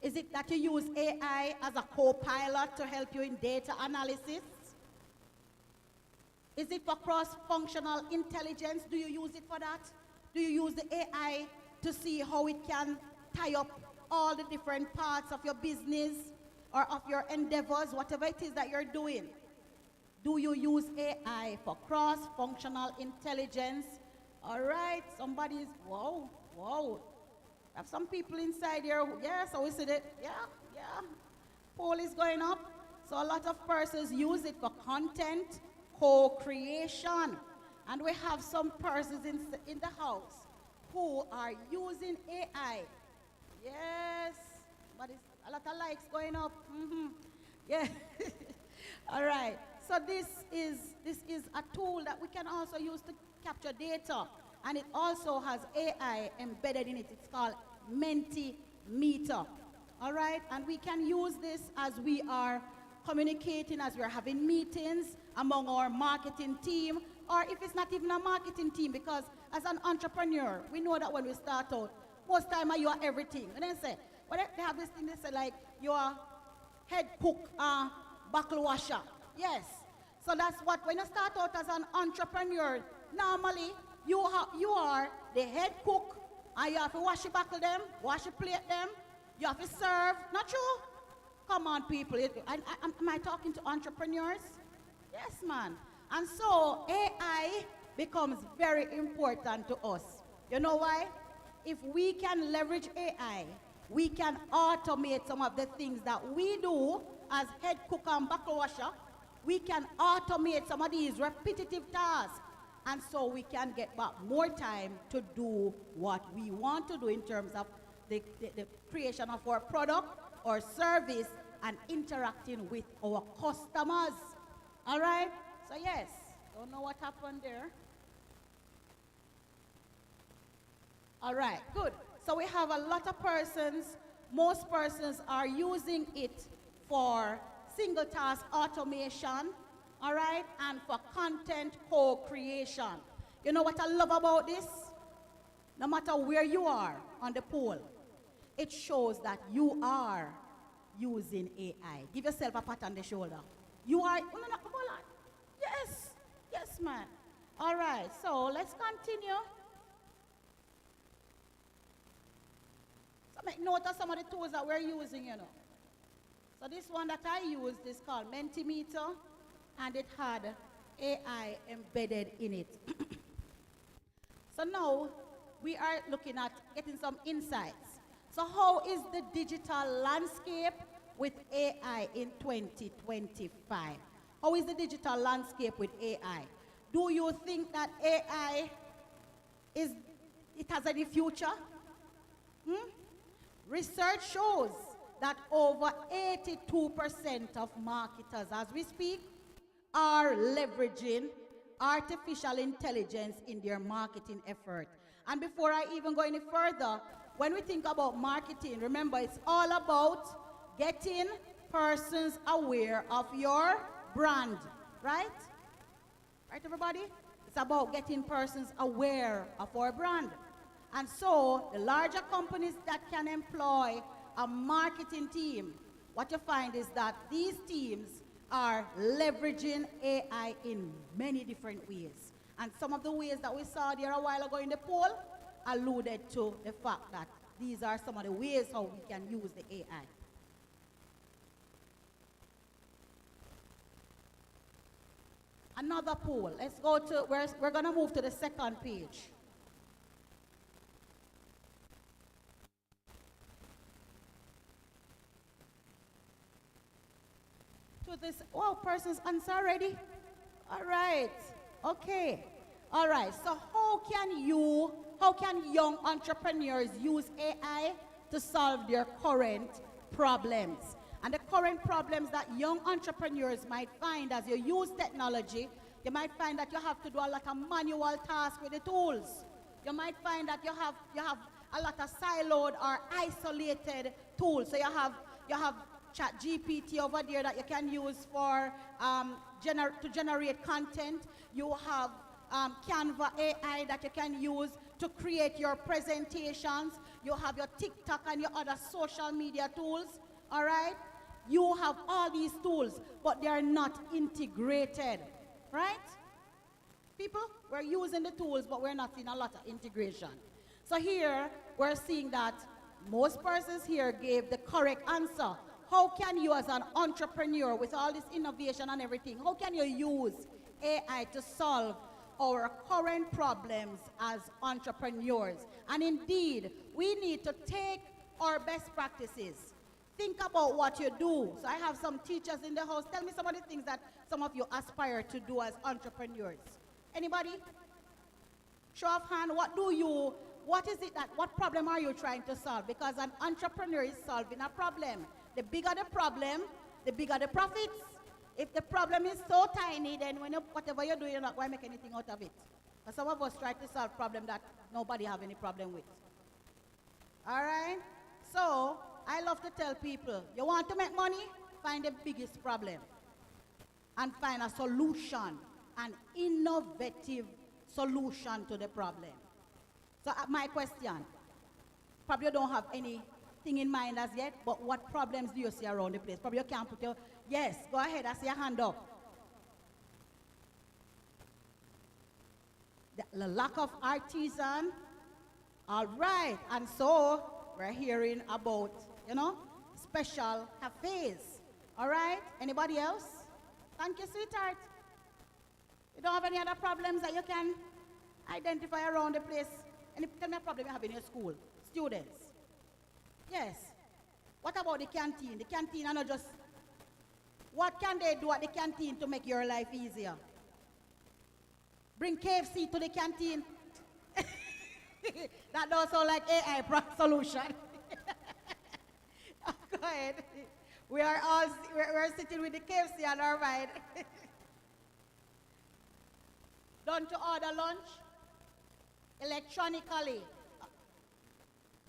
Is it that you use AI as a co-pilot to help you in data analysis? Is it for cross-functional intelligence? Do you use it for that? Do you use the AI to see how it can tie up all the different parts of your business or of your endeavors, whatever it is that you're doing? Do you use AI for cross-functional intelligence? All right, somebody's, whoa. Have some people inside here, yeah, so we see that, yeah. Poll is going up. So a lot of persons use it for content co-creation. And we have some persons in the house who are using AI. Yes, but it's a lot of likes going up. Yeah. All right. So this is a tool that we can also use to capture data, and it also has AI embedded in it. It's called Mentimeter. All right, and we can use this as we are communicating, as we're having meetings among our marketing team, or if it's not even a marketing team, because as an entrepreneur, we know that when we start out, most time you are everything. And then say, well, they have this thing, they say like, you are head cook, buckle washer. Yes. So that's what, when you start out as an entrepreneur, normally you are the head cook, and you have to wash your buckle them, wash your plate them, you have to serve. Not true? Come on, people. Am I talking to entrepreneurs? Yes, man. And so AI becomes very important to us. You know why? If we can leverage AI, we can automate some of the things that we do as head cook and buckle washer. We can automate some of these repetitive tasks. And so we can get back more time to do what we want to do in terms of the creation of our product or service and interacting with our customers. All right? So yes, don't know what happened there. All right, good. So we have a lot of persons, most persons are using it for single task automation, all right, and for content co-creation. You know what I love about this? No matter where you are on the poll, it shows that you are using AI. Give yourself a pat on the shoulder. You are, oh, no, no, come on. Yes, yes, man. All right, so let's continue. So make note of some of the tools that we're using, you know. So this one that I used is called Mentimeter, and it had AI embedded in it. So now we are looking at getting some insights. So how is the digital landscape with AI in 2025? How is the digital landscape with AI? Do you think that AI has any future? Research shows that over 82% of marketers, as we speak, are leveraging artificial intelligence in their marketing effort. And before I even go any further, when we think about marketing, remember it's all about getting persons aware of your brand, right? Right, everybody? It's about getting persons aware of our brand. And so, the larger companies that can employ a marketing team, what you find is that these teams are leveraging AI in many different ways. And some of the ways that we saw there a while ago in the poll alluded to the fact that these are some of the ways how we can use the AI. Another poll. Let's go to, we're going to move to the second page. To this, oh, person's answer already? All right. Okay. All right. So how can young entrepreneurs use AI to solve their current problems? And the current problems that young entrepreneurs might find as you use technology, you might find that you have to do a lot of manual tasks with the tools. You might find that you have a lot of siloed or isolated tools. So you have ChatGPT over there that you can use for to generate content. You have Canva AI that you can use to create your presentations. You have your TikTok and your other social media tools. All right? You have all these tools, but they are not integrated, right? People, we're using the tools, but we're not seeing a lot of integration. So here, we're seeing that most persons here gave the correct answer. How can you as an entrepreneur with all this innovation and everything, how can you use AI to solve our current problems as entrepreneurs? And indeed, we need to take our best practices. Think about what you do. So I have some teachers in the house. Tell me some of the things that some of you aspire to do as entrepreneurs. Anybody? Show of hand, what problem are you trying to solve? Because an entrepreneur is solving a problem. The bigger the problem, the bigger the profits. If the problem is so tiny, then whatever you do, you're not going to make anything out of it. But some of us try to solve problems that nobody have any problem with. All right? So, I love to tell people, you want to make money? Find the biggest problem. And find a solution, an innovative solution to the problem. So, my question, probably you don't have anything in mind as yet, but what problems do you see around the place? Probably you can't put your, yes, go ahead, I see your hand up. The lack of artisan, all right, and so we're hearing about, special cafes, all right? Anybody else? Thank you, sweetheart. You don't have any other problems that you can identify around the place? Tell me a problem you have in your school, students. Yes. What about the canteen? The canteen are not just, what can they do at the canteen to make your life easier? Bring KFC to the canteen. That does sound like AI solution. Go ahead. We're sitting with the KFC on our right. Done to order lunch electronically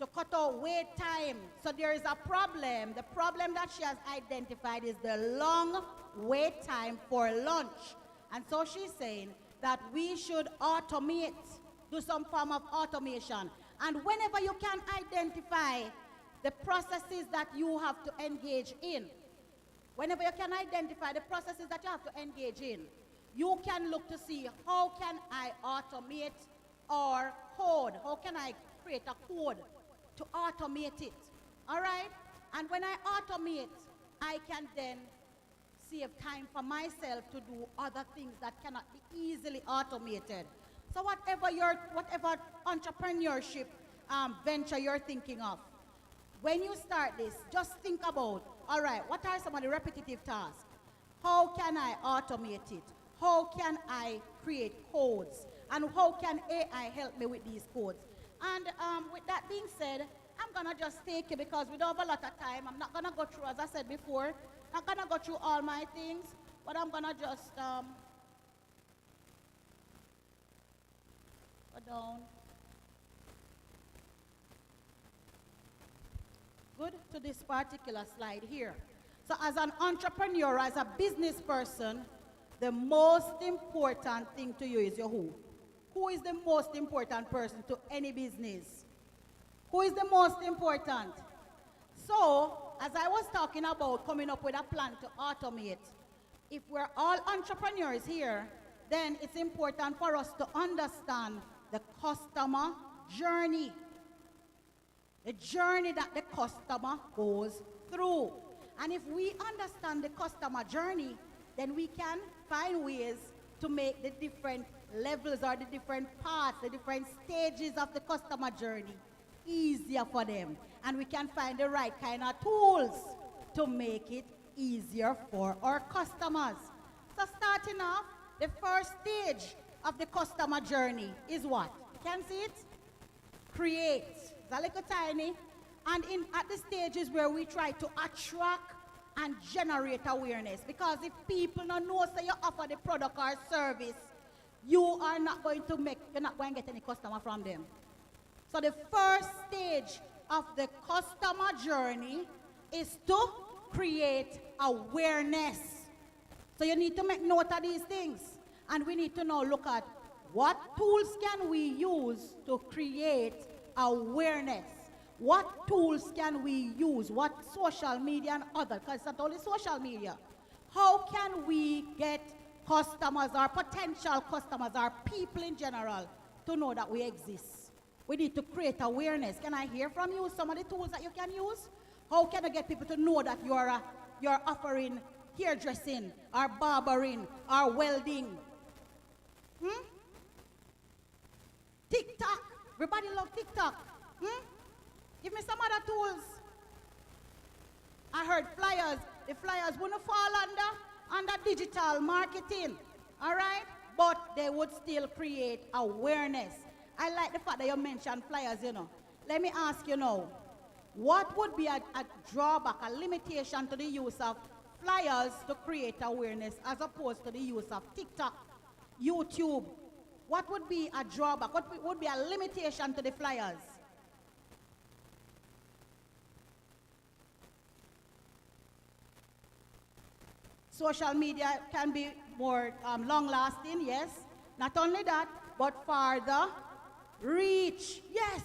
to cut out wait time. So there is a problem. The problem that she has identified is the long wait time for lunch. And so she's saying that we should automate, do some form of automation. And whenever you can identify the processes that you have to engage in. Whenever you can identify the processes that you have to engage in, you can look to see how can I automate or code, how can I create a code to automate it, all right? And when I automate, I can then save time for myself to do other things that cannot be easily automated. So whatever entrepreneurship venture you're thinking of, when you start this, just think about, all right, what are some of the repetitive tasks? How can I automate it? How can I create codes? And how can AI help me with these codes? And with that being said, I'm going to just take it because we don't have a lot of time. I'm not going to go through, as I said before, not going to go through all my things, but I'm going to just go down. Good, to this particular slide here. So as an entrepreneur, as a business person, the most important thing to you is your who. Who is the most important person to any business? Who is the most important? So, as I was talking about coming up with a plan to automate, if we're all entrepreneurs here, then it's important for us to understand the customer journey. The journey that the customer goes through. And if we understand the customer journey, then we can find ways to make the different levels or the different parts, the different stages of the customer journey easier for them. And we can find the right kind of tools to make it easier for our customers. So starting off, the first stage of the customer journey is what? You can see it? Create. It's a little tiny. And at the stages where we try to attract and generate awareness. Because if people don't know so you offer the product or service, you are not going to you're not going to get any customer from them. So the first stage of the customer journey is to create awareness. So you need to make note of these things. And we need to now look at what tools can we use to create awareness. What tools can we use? What social media and other, because it's not only social media. How can we get customers or potential customers or people in general to know that we exist? We need to create awareness. Can I hear from you some of the tools that you can use? How can I get people to know that you're offering hairdressing or barbering or welding? TikTok. Everybody love TikTok. Give me some other tools. I heard flyers. The flyers wouldn't fall under digital marketing. All right? But they would still create awareness. I like the fact that you mentioned flyers, you know. Let me ask you now, what would be a drawback, a limitation to the use of flyers to create awareness as opposed to the use of TikTok, YouTube? What would be a drawback? What would be a limitation to the flyers? Social media can be more long-lasting, yes. Not only that, but farther reach, yes.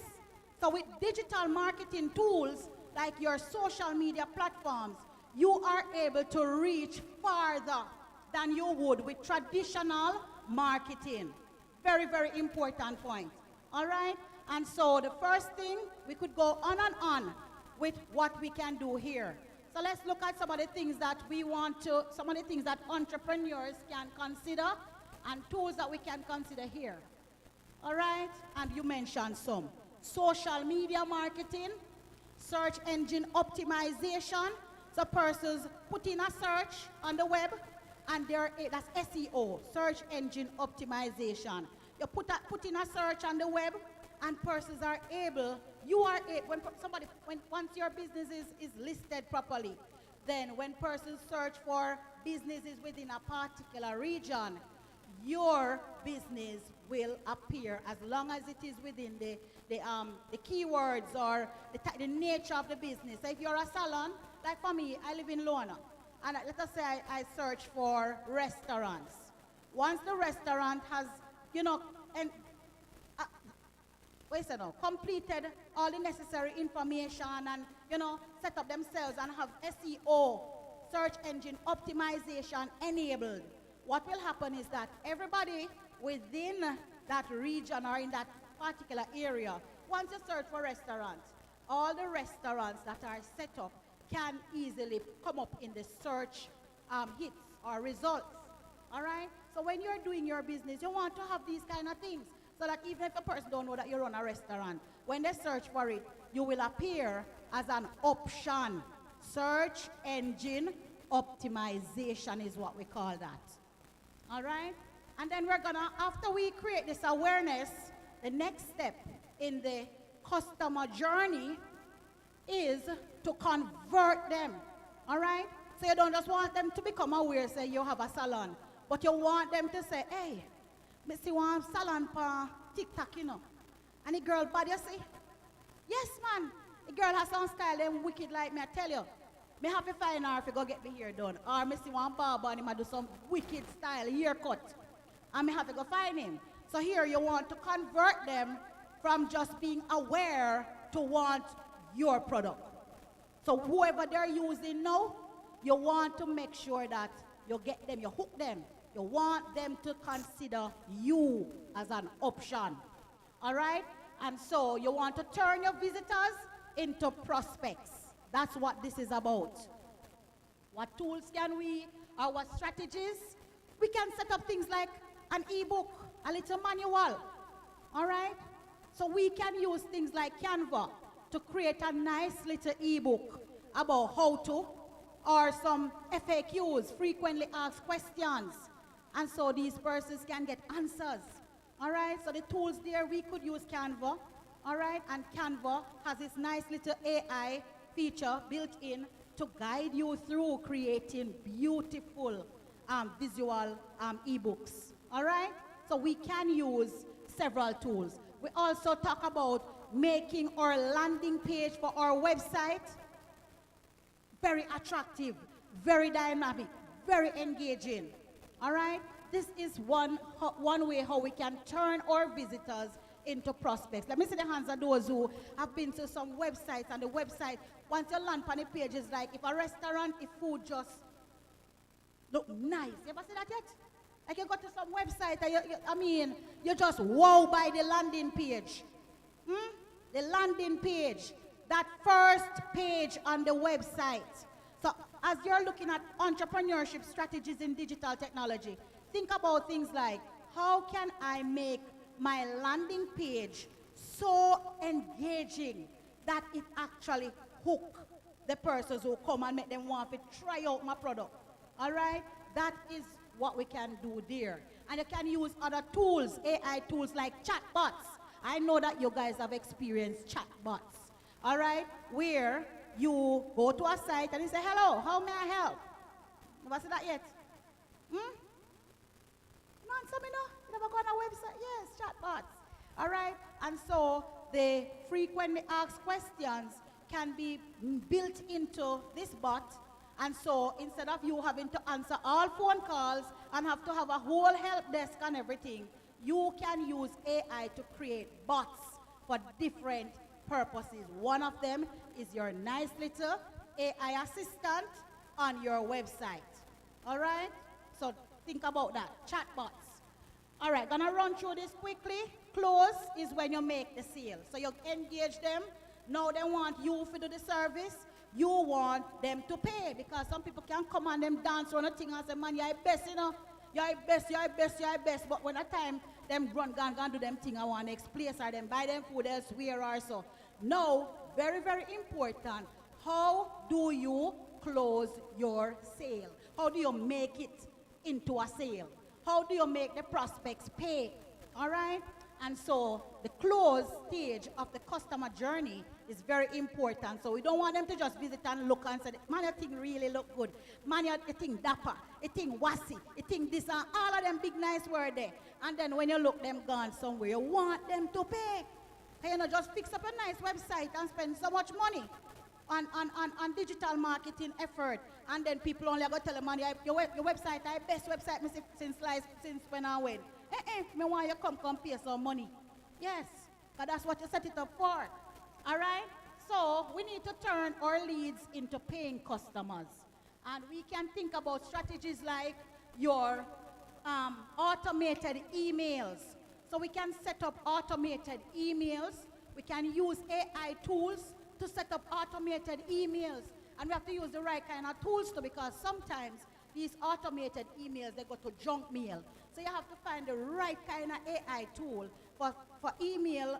So with digital marketing tools like your social media platforms, you are able to reach farther than you would with traditional marketing. Very, very important point. All right? And so the first thing, we could go on and on with what we can do here. So let's look at some of the things that some of the things that entrepreneurs can consider and tools that we can consider here. All right? And you mentioned some. Social media marketing, search engine optimization. So persons put in a search on the web, and that's SEO, search engine optimization. You put in a search on the web, and persons are able, once your business is listed properly, then when persons search for businesses within a particular region, your business will appear as long as it is within the keywords or the nature of the business. So if you're a salon, like for me, I live in Lona, and let us say I search for restaurants. Once the restaurant has, what is it now, completed all the necessary information and, set up themselves and have SEO, search engine optimization enabled, what will happen is that everybody within that region or in that particular area, once you search for restaurants, all the restaurants that are set up can easily come up in the search hits or results. All right? So when you're doing your business, you want to have these kind of things so that even if a person don't know that you run a restaurant, when they search for it, you will appear as an option. Search engine optimization is what we call that. All right? And then we're gonna, after we create this awareness, the next step in the customer journey is to convert them. All right? So you don't just want them to become aware, say you have a salon, but you want them to say, hey, me see one salon for TikTok, And the girl bad, you see? Yes, man. The girl has some style, them wicked like me, I tell you. Me have to find her if you go get me hair done. Or me see one barber and he might do some wicked style haircut. And me have to go find him. So here you want to convert them from just being aware to want your product. So whoever they're using now, you want to make sure that you get them, you hook them. You want them to consider you as an option. All right? And so you want to turn your visitors into prospects. That's what this is about. What tools can we, or what strategies? We can set up things like an ebook, a little manual. All right? So we can use things like Canva to create a nice little ebook about how to, or some FAQs, frequently asked questions. And so these persons can get answers. All right? So the tools there, we could use Canva. All right? And Canva has this nice little AI feature built in to guide you through creating beautiful visual ebooks. All right? So we can use several tools. We also talk about making our landing page for our website very attractive, very dynamic, very engaging. All right? This is one way how we can turn our visitors into prospects. Let me see the hands of those who have been to some websites, and the website, once you land on the page, is like if a restaurant, if food just look nice. You ever see that yet? Like you go to some website, and you just wow by the landing page. The landing page, that first page on the website. So as you're looking at entrepreneurship strategies in digital technology, think about things like, how can I make my landing page so engaging that it actually hook the persons who come and make them want to try out my product. All right? That is what we can do there. And you can use other tools, AI tools like chatbots. I know that you guys have experienced chatbots. All right? Where you go to a site and you say, hello, how may I help? Never see that yet? No answer me no? You never go on a website? Yes, chatbots. All right? And so the frequently asked questions can be built into this bot. And so instead of you having to answer all phone calls and have to have a whole help desk and everything, you can use AI to create bots for different purposes. One of them is your nice little AI assistant on your website. All right? So think about that. Chatbots. All right, gonna run through this quickly. Close is when you make the sale. So you engage them. Now they want you to do the service. You want them to pay, because some people can come and them dance on a thing and say, man, you're best, you're best, you're best, you're best. But when the time them run, do them thing, I want next place or them buy them food elsewhere or so. Now, very, very important. How do you close your sale? How do you make it into a sale? How do you make the prospects pay? All right? And so the close stage of the customer journey is very important. So we don't want them to just visit and look and say, man, your thing really look good. Man, your thing dapper. Your thing wassy. Your thing this and all of them big nice word there. And then when you look them gone somewhere, you want them to pay. And just fix up a nice website and spend so much money on digital marketing effort. And then people only go tell them, man, your website, the best website since when I went. Me want you come pay some money. Yes. Because that's what you set it up for. All right? So we need to turn our leads into paying customers. And we can think about strategies like your automated emails. So we can set up automated emails. We can use AI tools to set up automated emails. And we have to use the right kind of tools too, because sometimes these automated emails, they go to junk mail. So you have to find the right kind of AI tool for email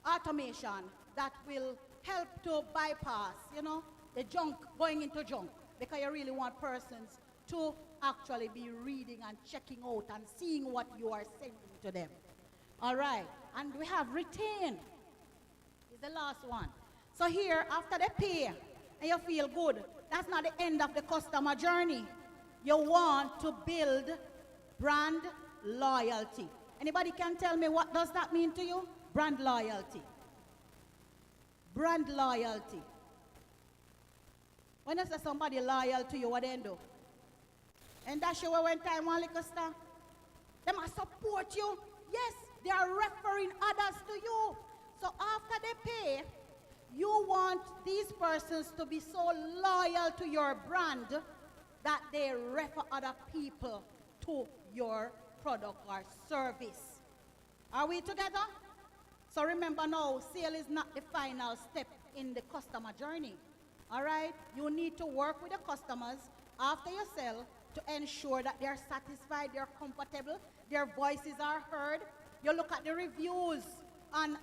automation that will help to bypass, the junk, going into junk, because you really want persons to actually be reading and checking out and seeing what you are sending to them. All right, and we have retain. Is the last one. So here, after they pay and you feel good, that's not the end of the customer journey. You want to build brand loyalty. Anybody can tell me what does that mean to you? Brand loyalty. Brand loyalty. When you say somebody loyal to you, what they do? And that's you when time one little star. They must support you. Yes, they are referring others to you. So after they pay, you want these persons to be so loyal to your brand that they refer other people to your product or service. Are we together? So remember now, sale is not the final step in the customer journey. All right? You need to work with the customers after you sell to ensure that they're satisfied, they're comfortable, their voices are heard. You look at the reviews on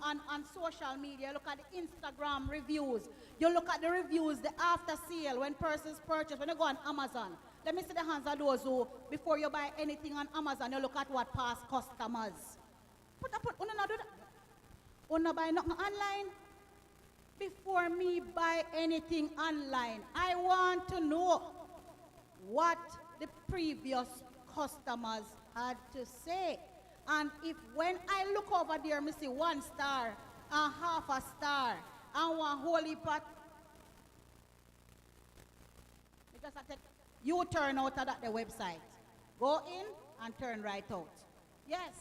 social media, look at the Instagram reviews. You look at the reviews, the after sale, when persons purchase, when you go on Amazon. Let me see the hands of those who, before you buy anything on Amazon, you look at what past customers. Una buy nothing online. Before me buy anything online, I want to know what the previous customers had to say. And if when I look over there, me see 1 star, and half a star, and one holy pot, because I take, you turn out of that the website. Go in and turn right out. Yes,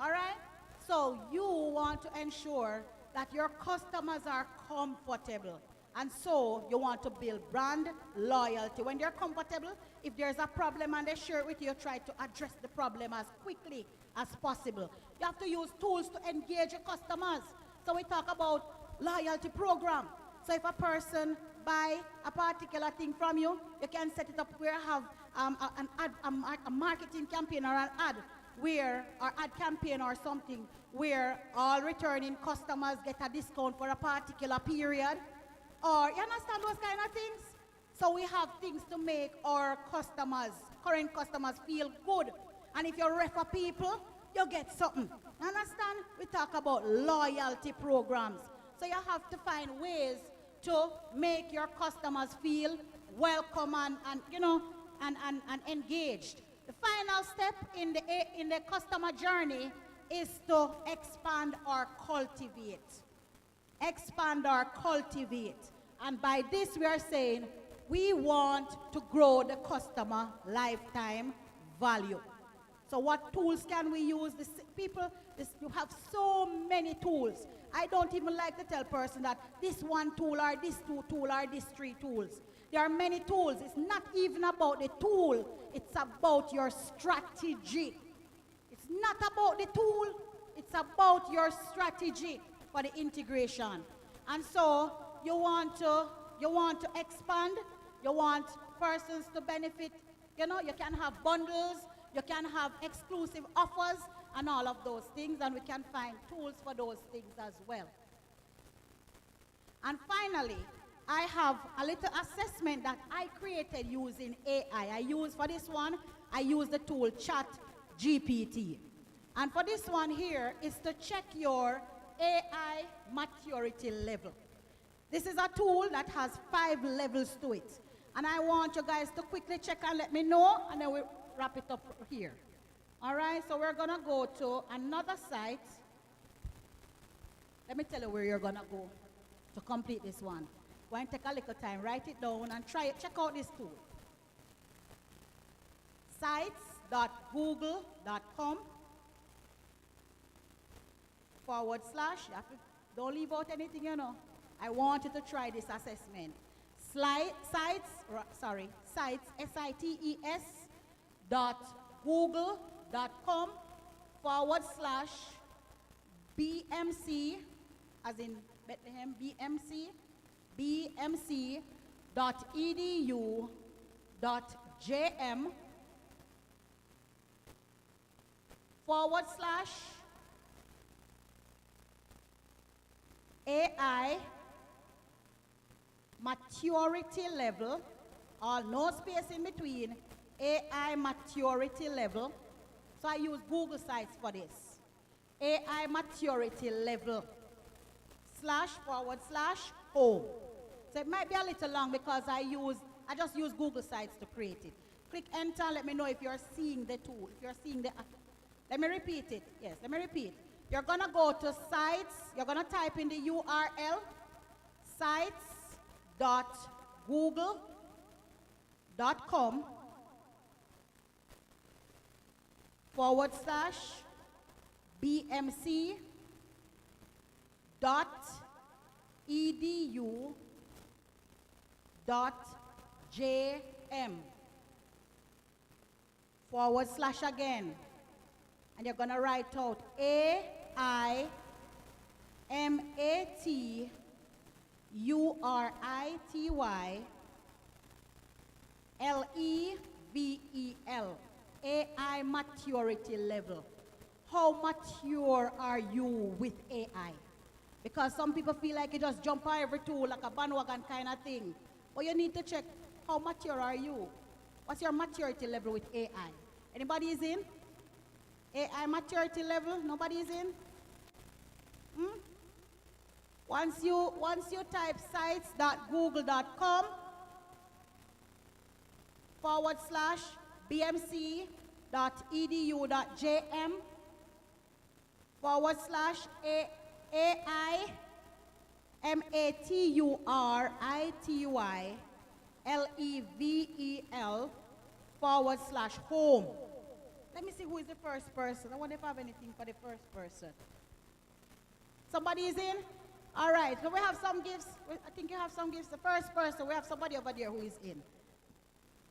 all right? So you want to ensure that your customers are comfortable. And so you want to build brand loyalty. When they're comfortable, if there's a problem and they share it with you, try to address the problem as quickly as possible. You have to use tools to engage your customers. So we talk about loyalty program. So if a person buy a particular thing from you, you can set it up where you have an ad, a marketing campaign or an ad where, or ad campaign or something, where all returning customers get a discount for a particular period. Or, you understand those kind of things? So we have things to make our customers, current customers, feel good. And if you refer people, you get something. You understand? We talk about loyalty programs. So you have to find ways to make your customers feel welcome and engaged. The final step in the customer journey is to expand or cultivate. Expand or cultivate. And by this we are saying we want to grow the customer lifetime value. So what tools can we use? You have so many tools. I don't even like to tell person that this one tool or this two tool or these 3 tools. There are many tools. It's not even about the tool. It's about your strategy. It's not about the tool. It's about your strategy for the integration. And so you want to expand. You want persons to benefit. You can have bundles. You can have exclusive offers and all of those things. And we can find tools for those things as well. And finally, I have a little assessment that I created using AI. I use the tool Chat GPT. And for this one here is to check your AI maturity level. This is a tool that has 5 levels to it. And I want you guys to quickly check and let me know, and then we'll wrap it up here. All right, so we're going to go to another site. Let me tell you where you're going to go to complete this one. Go and take a little time, write it down, and try it. Check out this tool. Sites.google.com. forward slash, you have to, don't leave out anything, you know. I want you to try this assessment. Sites, S-I-T-E-S .google.com forward slash BMC, as in Bethlehem, BMC dot edu dot jm forward slash AI maturity level, or no space in between, AI maturity level. So I use Google Sites for this. AI maturity level // home. So it might be a little long because I just use Google Sites to create it. Click enter, let me know if you're seeing the tool, if you're seeing the, let me repeat it. Yes, let me repeat. You're gonna go to sites, you're gonna type in the URL, sites.google.com / BMC .edu .jm / again, and you're going to write out AIMATURITY LEVEL, AI maturity level. How mature are you with AI? Because some people feel like you just jump on every tool like a bandwagon kind of thing. But you need to check, how mature are you? What's your maturity level with AI? Anybody is in? AI maturity level? Nobody is in? Once you type sites.google.com / BMC.edu.jm /AIMATURITY LEVEL home. Let me see who is the first person. I wonder if I have anything for the first person. Somebody is in? All right, so we have some gifts. I think you have some gifts. The first person, we have somebody over there who is in.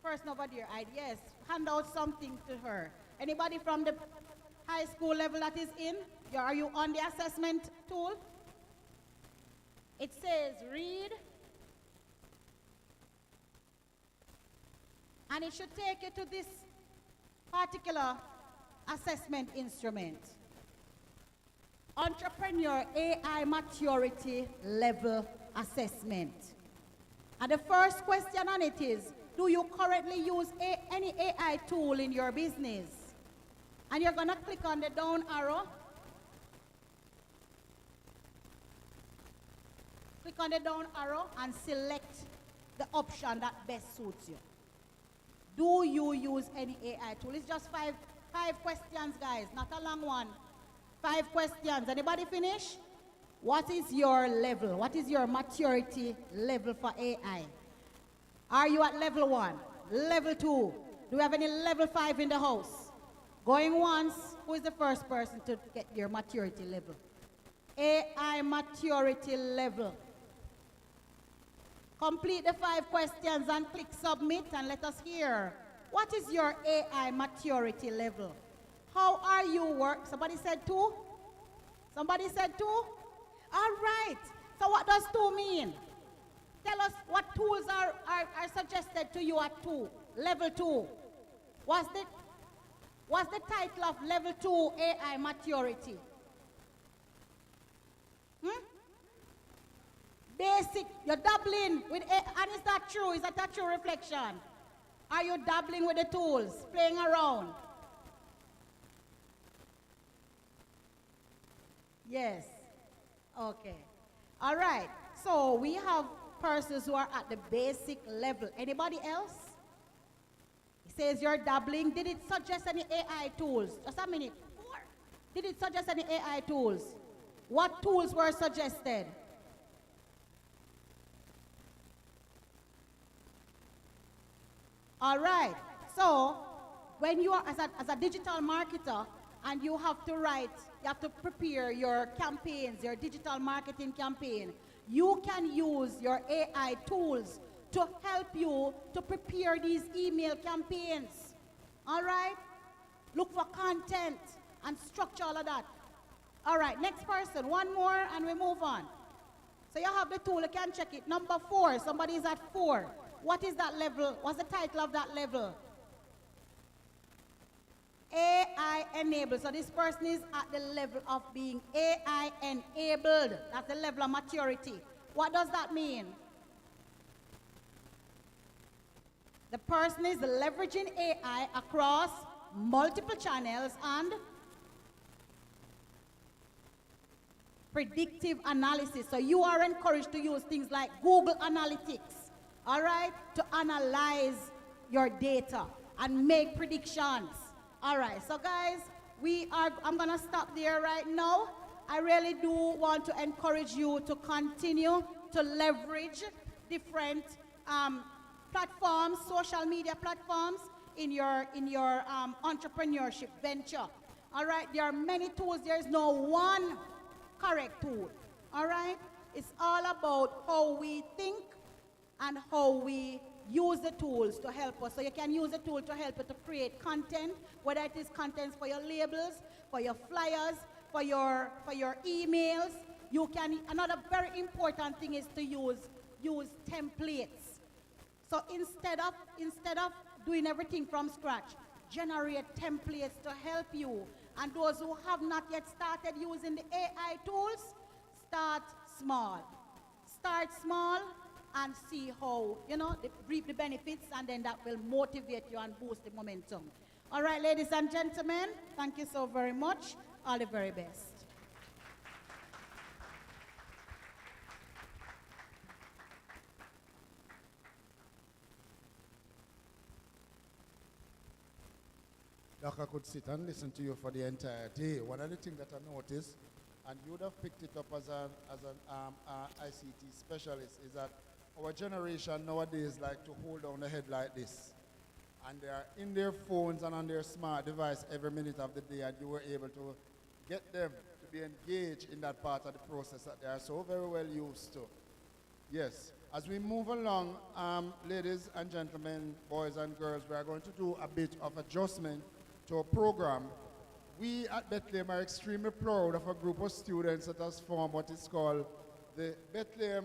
Person over there, yes, hand out something to her. Anybody from the high school level that is in? Are you on the assessment tool? It says read. And it should take you to this particular assessment instrument. Entrepreneur AI maturity level assessment. And the first question on it is, do you currently use any AI tool in your business? And you're going to click on the down arrow. Click on the down arrow and select the option that best suits you. Do you use any AI tool? It's just five questions, guys, not a long one. 5 questions. Anybody finish? What is your level? What is your maturity level for AI? Are you at level 1? Level 2? Do we have any level 5 in the house? Going once, who is the first person to get your maturity level? AI maturity level. Complete the 5 questions and click submit and let us hear. What is your AI maturity level? How are you Somebody said 2? Somebody said 2? All right. So what does 2 mean? Tell us what tools are suggested to you at 2, level 2. What's the title of level 2 AI maturity? Basic, you're dabbling with AI, and is that true? Is that a true reflection? Are you dabbling with the tools, playing around? Yes. Okay. All right. So we have persons who are at the basic level. Anybody else? It says you're dabbling. Did it suggest any AI tools? Just a minute. Did it suggest any AI tools? What tools were suggested? All right. So when you are as a digital marketer, and you have to write, you have to prepare your campaigns, your digital marketing campaign, you can use your AI tools to help you to prepare these email campaigns. All right? Look for content and structure all of that. All right, next person, one more and we move on. So you have the tool, you can check it. Number 4, somebody is at 4. What is that level? What's the title of that level? AI enabled. So this person is at the level of being AI enabled. That's the level of maturity. What does that mean? The person is leveraging AI across multiple channels and predictive analysis. So you are encouraged to use things like Google Analytics, all right, to analyze your data and make predictions. All right, so guys, I'm gonna stop there right now. I really do want to encourage you to continue to leverage different platforms, social media platforms in your entrepreneurship venture. All right, there are many tools. There is no one correct tool. All right, it's all about how we think and how we use the tools to help us. So you can use the tool to help you to create content, whether it is content for your labels, for your flyers, for your emails. You can. Another very important thing is to use templates. So instead of doing everything from scratch, generate templates to help you. And those who have not yet started using the AI tools, start small. Start small and see how, reap the benefits, and then that will motivate you and boost the momentum. All right, ladies and gentlemen, thank you so very much. All the very best. Doc, I could sit and listen to you for the entire day. One of the things that I noticed, and you would have picked it up as an ICT specialist, is that our generation nowadays like to hold down the head like this. And they are in their phones and on their smart device every minute of the day, and you were able to get them to be engaged in that part of the process that they are so very well used to. Yes. As we move along, ladies and gentlemen, boys and girls, we are going to do a bit of adjustment to our program. We at Bethlehem are extremely proud of a group of students that has formed what is called the Bethlehem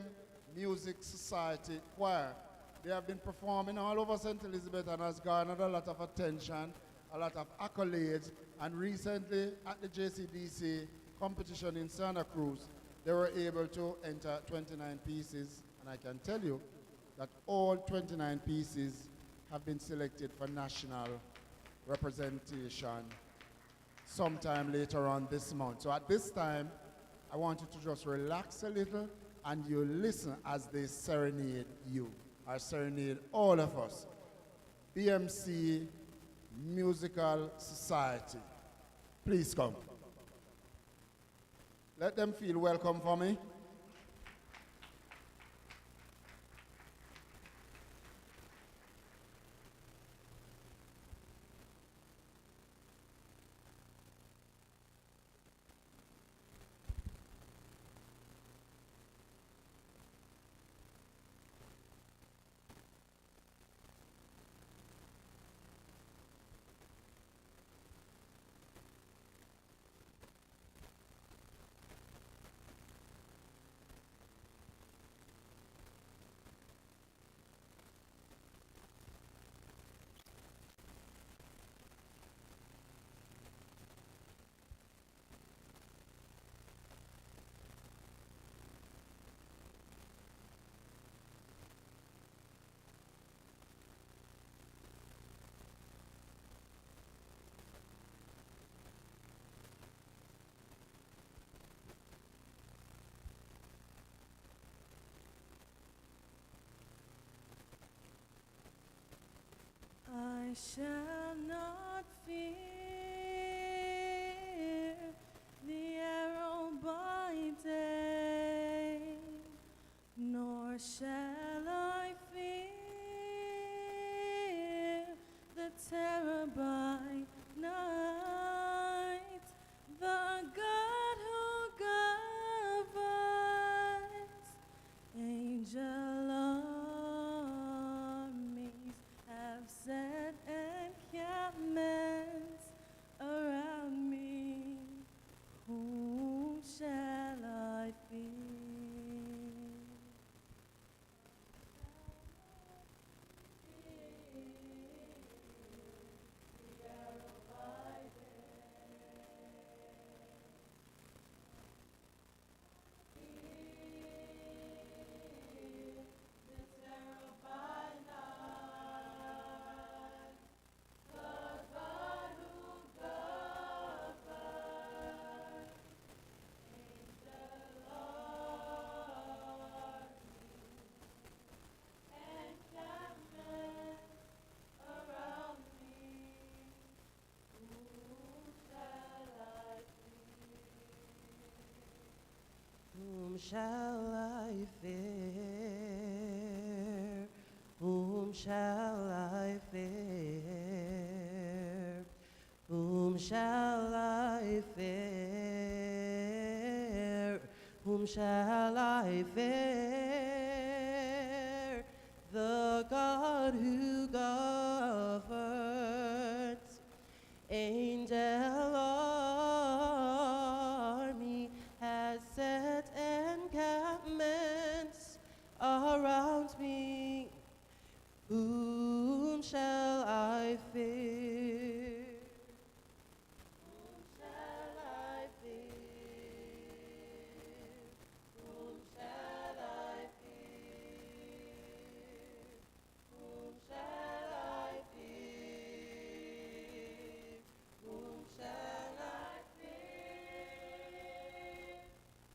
Music Society Choir. They have been performing all over St. Elizabeth and has garnered a lot of attention, a lot of accolades, and recently at the JCDC competition in Santa Cruz, they were able to enter 29 pieces, and I can tell you that all 29 pieces have been selected for national representation sometime later on this month. So at this time, I want you to just relax a little and you listen as they serenade you, or serenade all of us. BMC Musical Society, please come. Let them feel welcome for me. I shall not fear the arrow by day, nor shall I fear the terror by night. shall I fear? Whom shall I fear? Whom shall I fear? Whom shall I fear? The God who governs, angel army has set encampments around me. Whom shall I fear? Whom shall I fear? Whom shall I fear? Whom shall I fear? Whom shall I fear?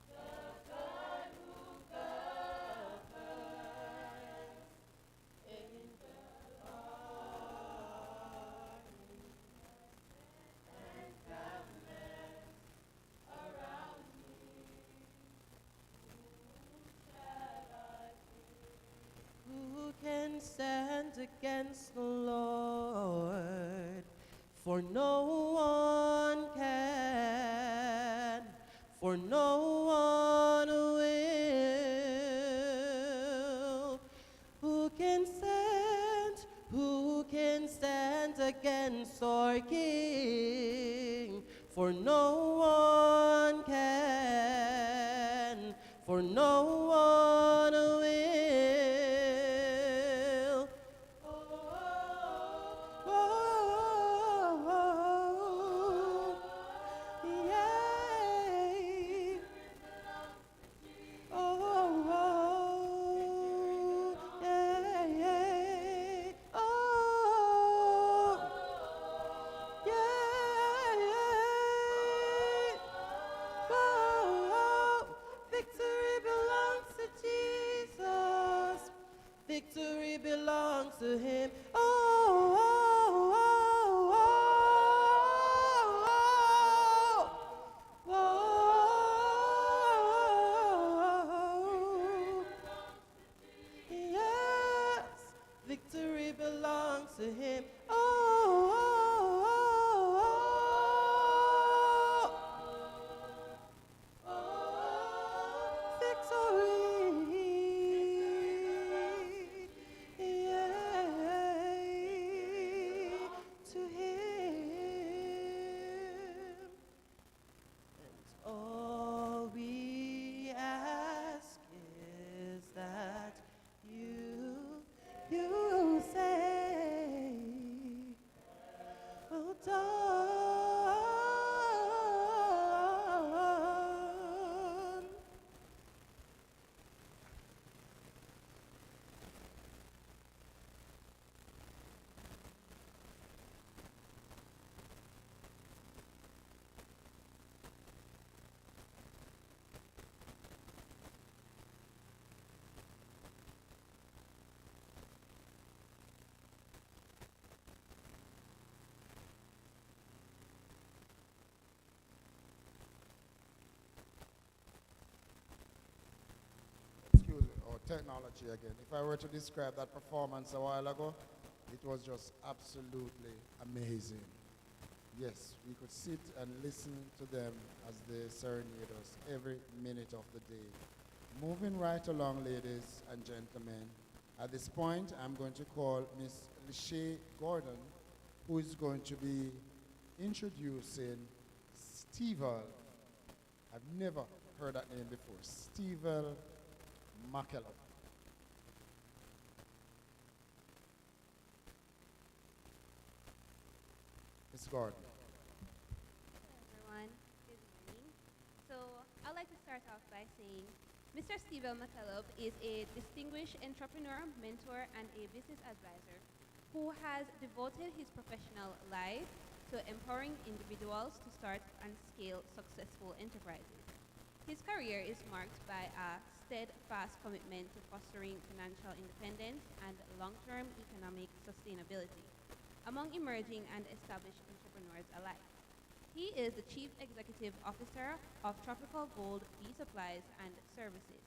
The God who governs, angel army and government around me. Who can stand against the Lord? For no one can, for no one will. Who can stand? Who can stand against our King? For no one can, for no one will. Oh, yay. Victory belongs to Jesus. Victory belongs to him. Yes, victory belongs to him. Victory, yea, to him. And all we ask is that you say, well done. Excuse me, or technology again. If I were to describe that performance a while ago, it was just absolutely amazing. Yes, we could sit and listen to them as they serenade us every minute of the day. Moving right along, ladies and gentlemen, at this point, I'm going to call Miss Lishay Gordon, who is going to be introducing Stevel. I've never heard that name before. Stevel McKellar. Miss Gordon. Hello, everyone. Good morning. So, I'd like to start off by saying Mr. Stewart is a distinguished entrepreneur, mentor, and a business advisor who has devoted his professional life to empowering individuals to start and scale successful enterprises. His career is marked by a steadfast commitment to fostering financial independence and long-term economic sustainability among emerging and established entrepreneurs alike. He is the Chief Executive Officer of Tropical Gold Bee Supplies and Services,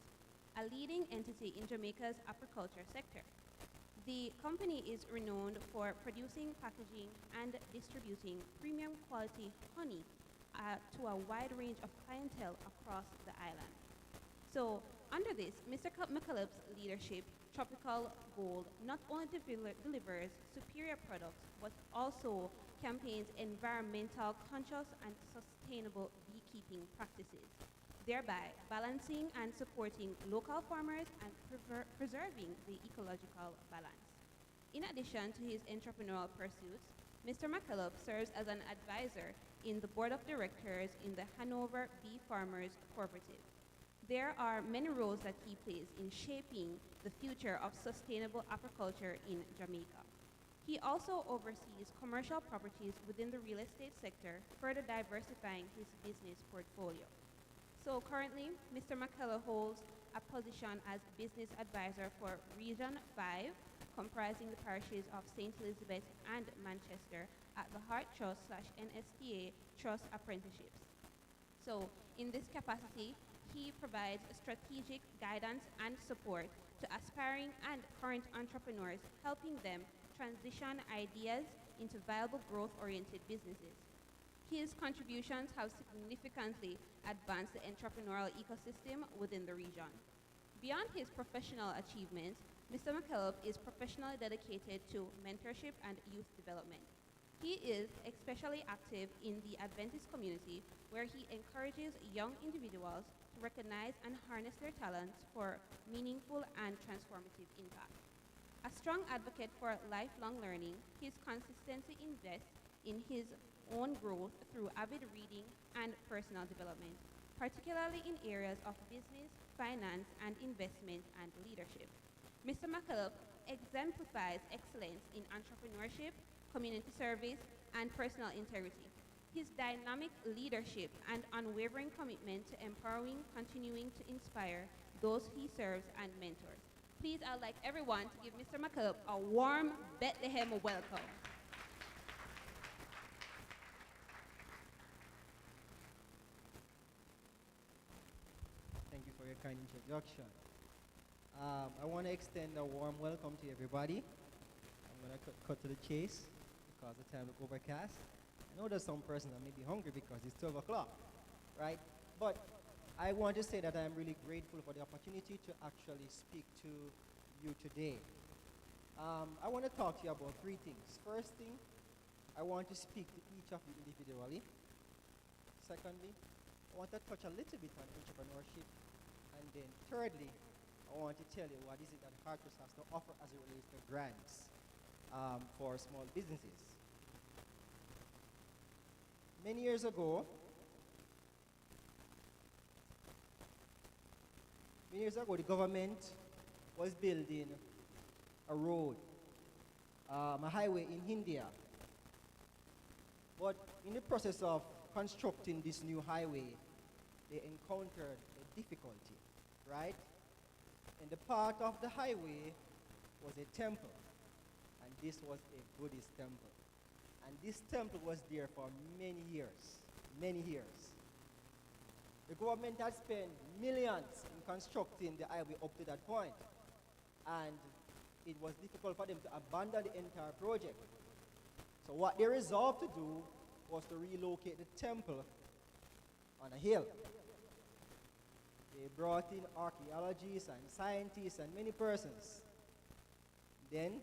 a leading entity in Jamaica's aquaculture sector. The company is renowned for producing, packaging, and distributing premium quality honey to a wide range of clientele across the island. So, under this, Mr. McCulloch's leadership, Tropical Gold not only delivers superior products, but also campaigns environmental conscious and sustainable beekeeping practices, thereby balancing and supporting local farmers and preserving the ecological balance. In addition to his entrepreneurial pursuits, Mr. McCulloch serves as an advisor in the board of directors in the Hanover Bee Farmers Cooperative. There are many roles that he plays in shaping the future of sustainable aquaculture in Jamaica. He also oversees commercial properties within the real estate sector, further diversifying his business portfolio. So currently, Mr. McCulloch holds a position as business advisor for Region 5, comprising the parishes of St. Elizabeth and Manchester at the Heart Trust/NSTA Trust Apprenticeships. So in this capacity, he provides strategic guidance and support to aspiring and current entrepreneurs, helping them transition ideas into viable growth-oriented businesses. His contributions have significantly advanced the entrepreneurial ecosystem within the region. Beyond his professional achievements, Mr. McCulloch is professionally dedicated to mentorship and youth development. He is especially active in the Adventist community, where he encourages young individuals to recognize and harness their talents for meaningful and transformative impact. A strong advocate for lifelong learning, his consistently invests in his own growth through avid reading and personal development, particularly in areas of business, finance, and investment and leadership. Mr. McCulloch exemplifies excellence in entrepreneurship, community service, and personal integrity. His dynamic leadership and unwavering commitment to empowering, continuing to inspire those he serves and mentors. Please, I'd like everyone to give Mr. McCulloch a warm Bethlehem welcome. Thank you for your kind introduction. I want to extend a warm welcome to everybody. I'm going to cut to the chase because the time is overcast. I know there's some persons that may be hungry because it's 12 o'clock, right? But I want to say that I'm really grateful for the opportunity to actually speak to you today. I want to talk to you about three things. First thing, I want to speak to each of you individually. Secondly, I want to touch a little bit on entrepreneurship. And then thirdly, I want to tell you what is it that Hartress has to offer as it relates to grants for small businesses. Many years ago, the government was building a road, a highway in India. But in the process of constructing this new highway, they encountered a difficulty, right? And the part of the highway was a temple, and this was a Buddhist temple. And this temple was there for many years, many years. The government had spent millions in constructing the highway up to that point, and it was difficult for them to abandon the entire project. So what they resolved to do was to relocate the temple on a hill. They brought in archaeologists and scientists and many persons. Then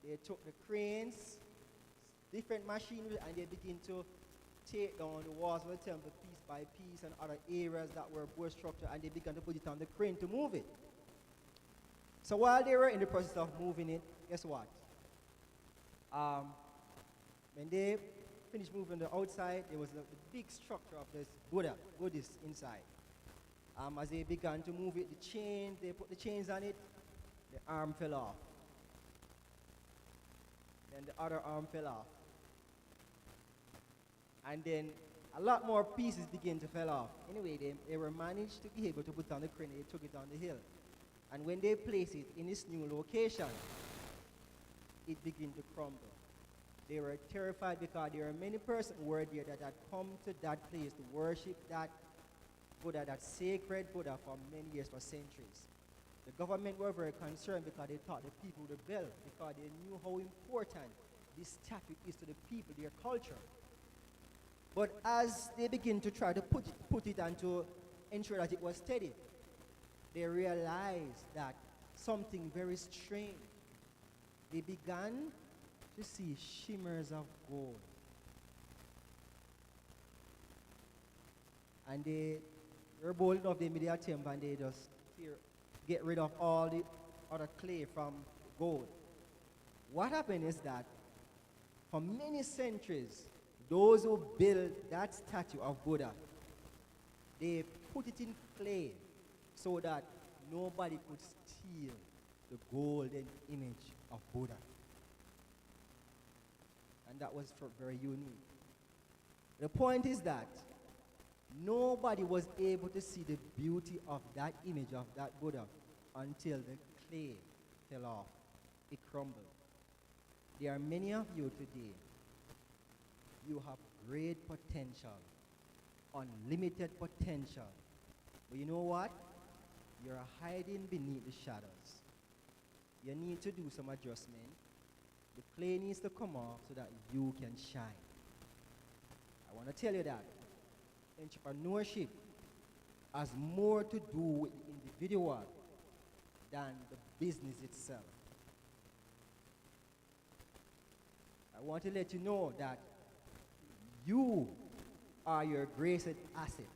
they took the cranes, different machinery, and they began to take down the walls of the temple piece by piece and other areas that were poor structure, and they began to put it on the crane to move it. So while they were in the process of moving it, guess what? When they finished moving the outside, there was a big structure of this Buddhist inside. As they began to move it, they put the chains on it, the arm fell off. Then the other arm fell off. And then a lot more pieces began to fall off. Anyway, they were managed to be able to put on the crane, they took it down the hill. And when they placed it in this new location, it began to crumble. They were terrified because there are many persons who were there that had come to that place to worship that Buddha, that sacred Buddha, for many years, for centuries. The government were very concerned because they thought the people would rebel, because they knew how important this statue is to the people, their culture. But as they begin to try to put it and to ensure that it was steady, they realized that something very strange. They began to see shimmers of gold. And they were bold enough, they made their attempt and they just get rid of all the other clay from gold. What happened is that for many centuries, those who built that statue of Buddha, they put it in clay so that nobody could steal the golden image of Buddha. And that was very unique. The point is that nobody was able to see the beauty of that image of that Buddha until the clay fell off. It crumbled. There are many of you today. You have great potential, unlimited potential. But you know what? You're hiding beneath the shadows. You need to do some adjustment. The clay needs to come off so that you can shine. I want to tell you that entrepreneurship has more to do with the individual than the business itself. I want to let you know that you are your greatest asset.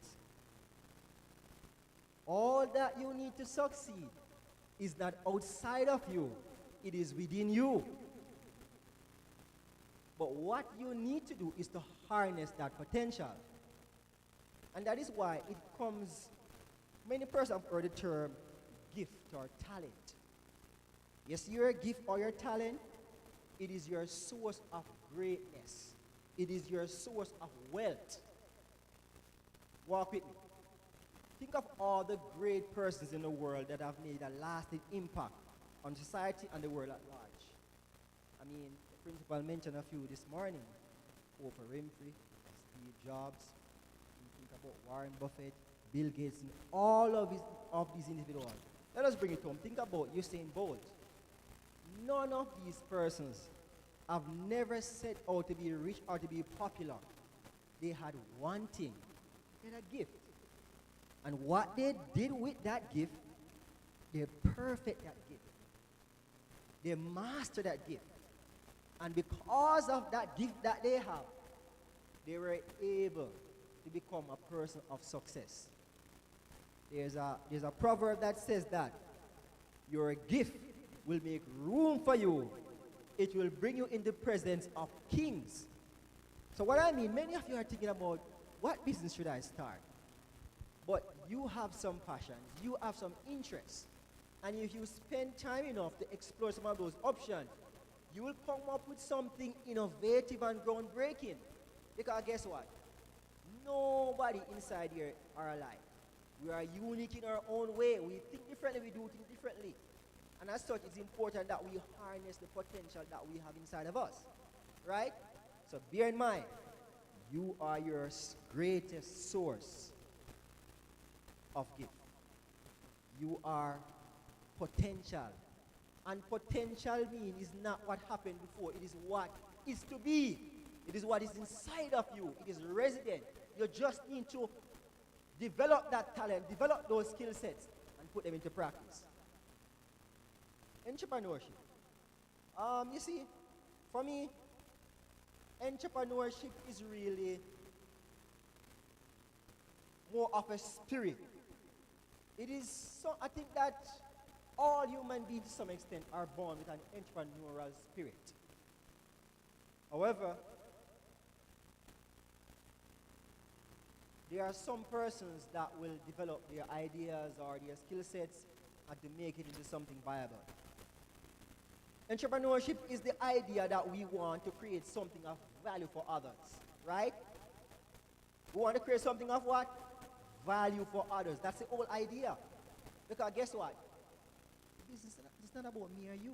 All that you need to succeed is not outside of you, it is within you. But what you need to do is to harness that potential. And that is why it comes, many persons have heard the term gift or talent. Yes, your gift or your talent, it is your source of greatness. It is your source of wealth. Walk with me. Think of all the great persons in the world that have made a lasting impact on society and the world at large. I mean, the principal mentioned a few this morning. Oprah Winfrey, Steve Jobs, you think about Warren Buffett, Bill Gates, and all of these individuals. Let us bring it home. Think about Usain Bolt. None of these persons have never set out to be rich or to be popular. They had one thing. They had a gift. And what they did with that gift, they perfect that gift. They master that gift. And because of that gift that they have, they were able to become a person of success. There's a proverb that says that your gift will make room for you. It will bring you in the presence of kings. So what I mean, many of you are thinking about, what business should I start? But you have some passions, you have some interests. And if you spend time enough to explore some of those options, you will come up with something innovative and groundbreaking. Because guess what? Nobody inside here are alike. We are unique in our own way. We think differently, we do things differently. And as such, it's important that we harness the potential that we have inside of us. Right? So bear in mind, you are your greatest source of gift. You are potential. And potential means is not what happened before. It is what is to be. It is what is inside of you. It is resident. You just need to develop that talent, develop those skill sets, and put them into practice. Entrepreneurship. You see, for me, entrepreneurship is really more of a spirit. It is so, I think that all human beings to some extent are born with an entrepreneurial spirit. However, there are some persons that will develop their ideas or their skill sets and to make it into something viable. Entrepreneurship is the idea that we want to create something of value for others, right? We want to create something of what? Value for others. That's the whole idea. Because guess what? This is not about me or you.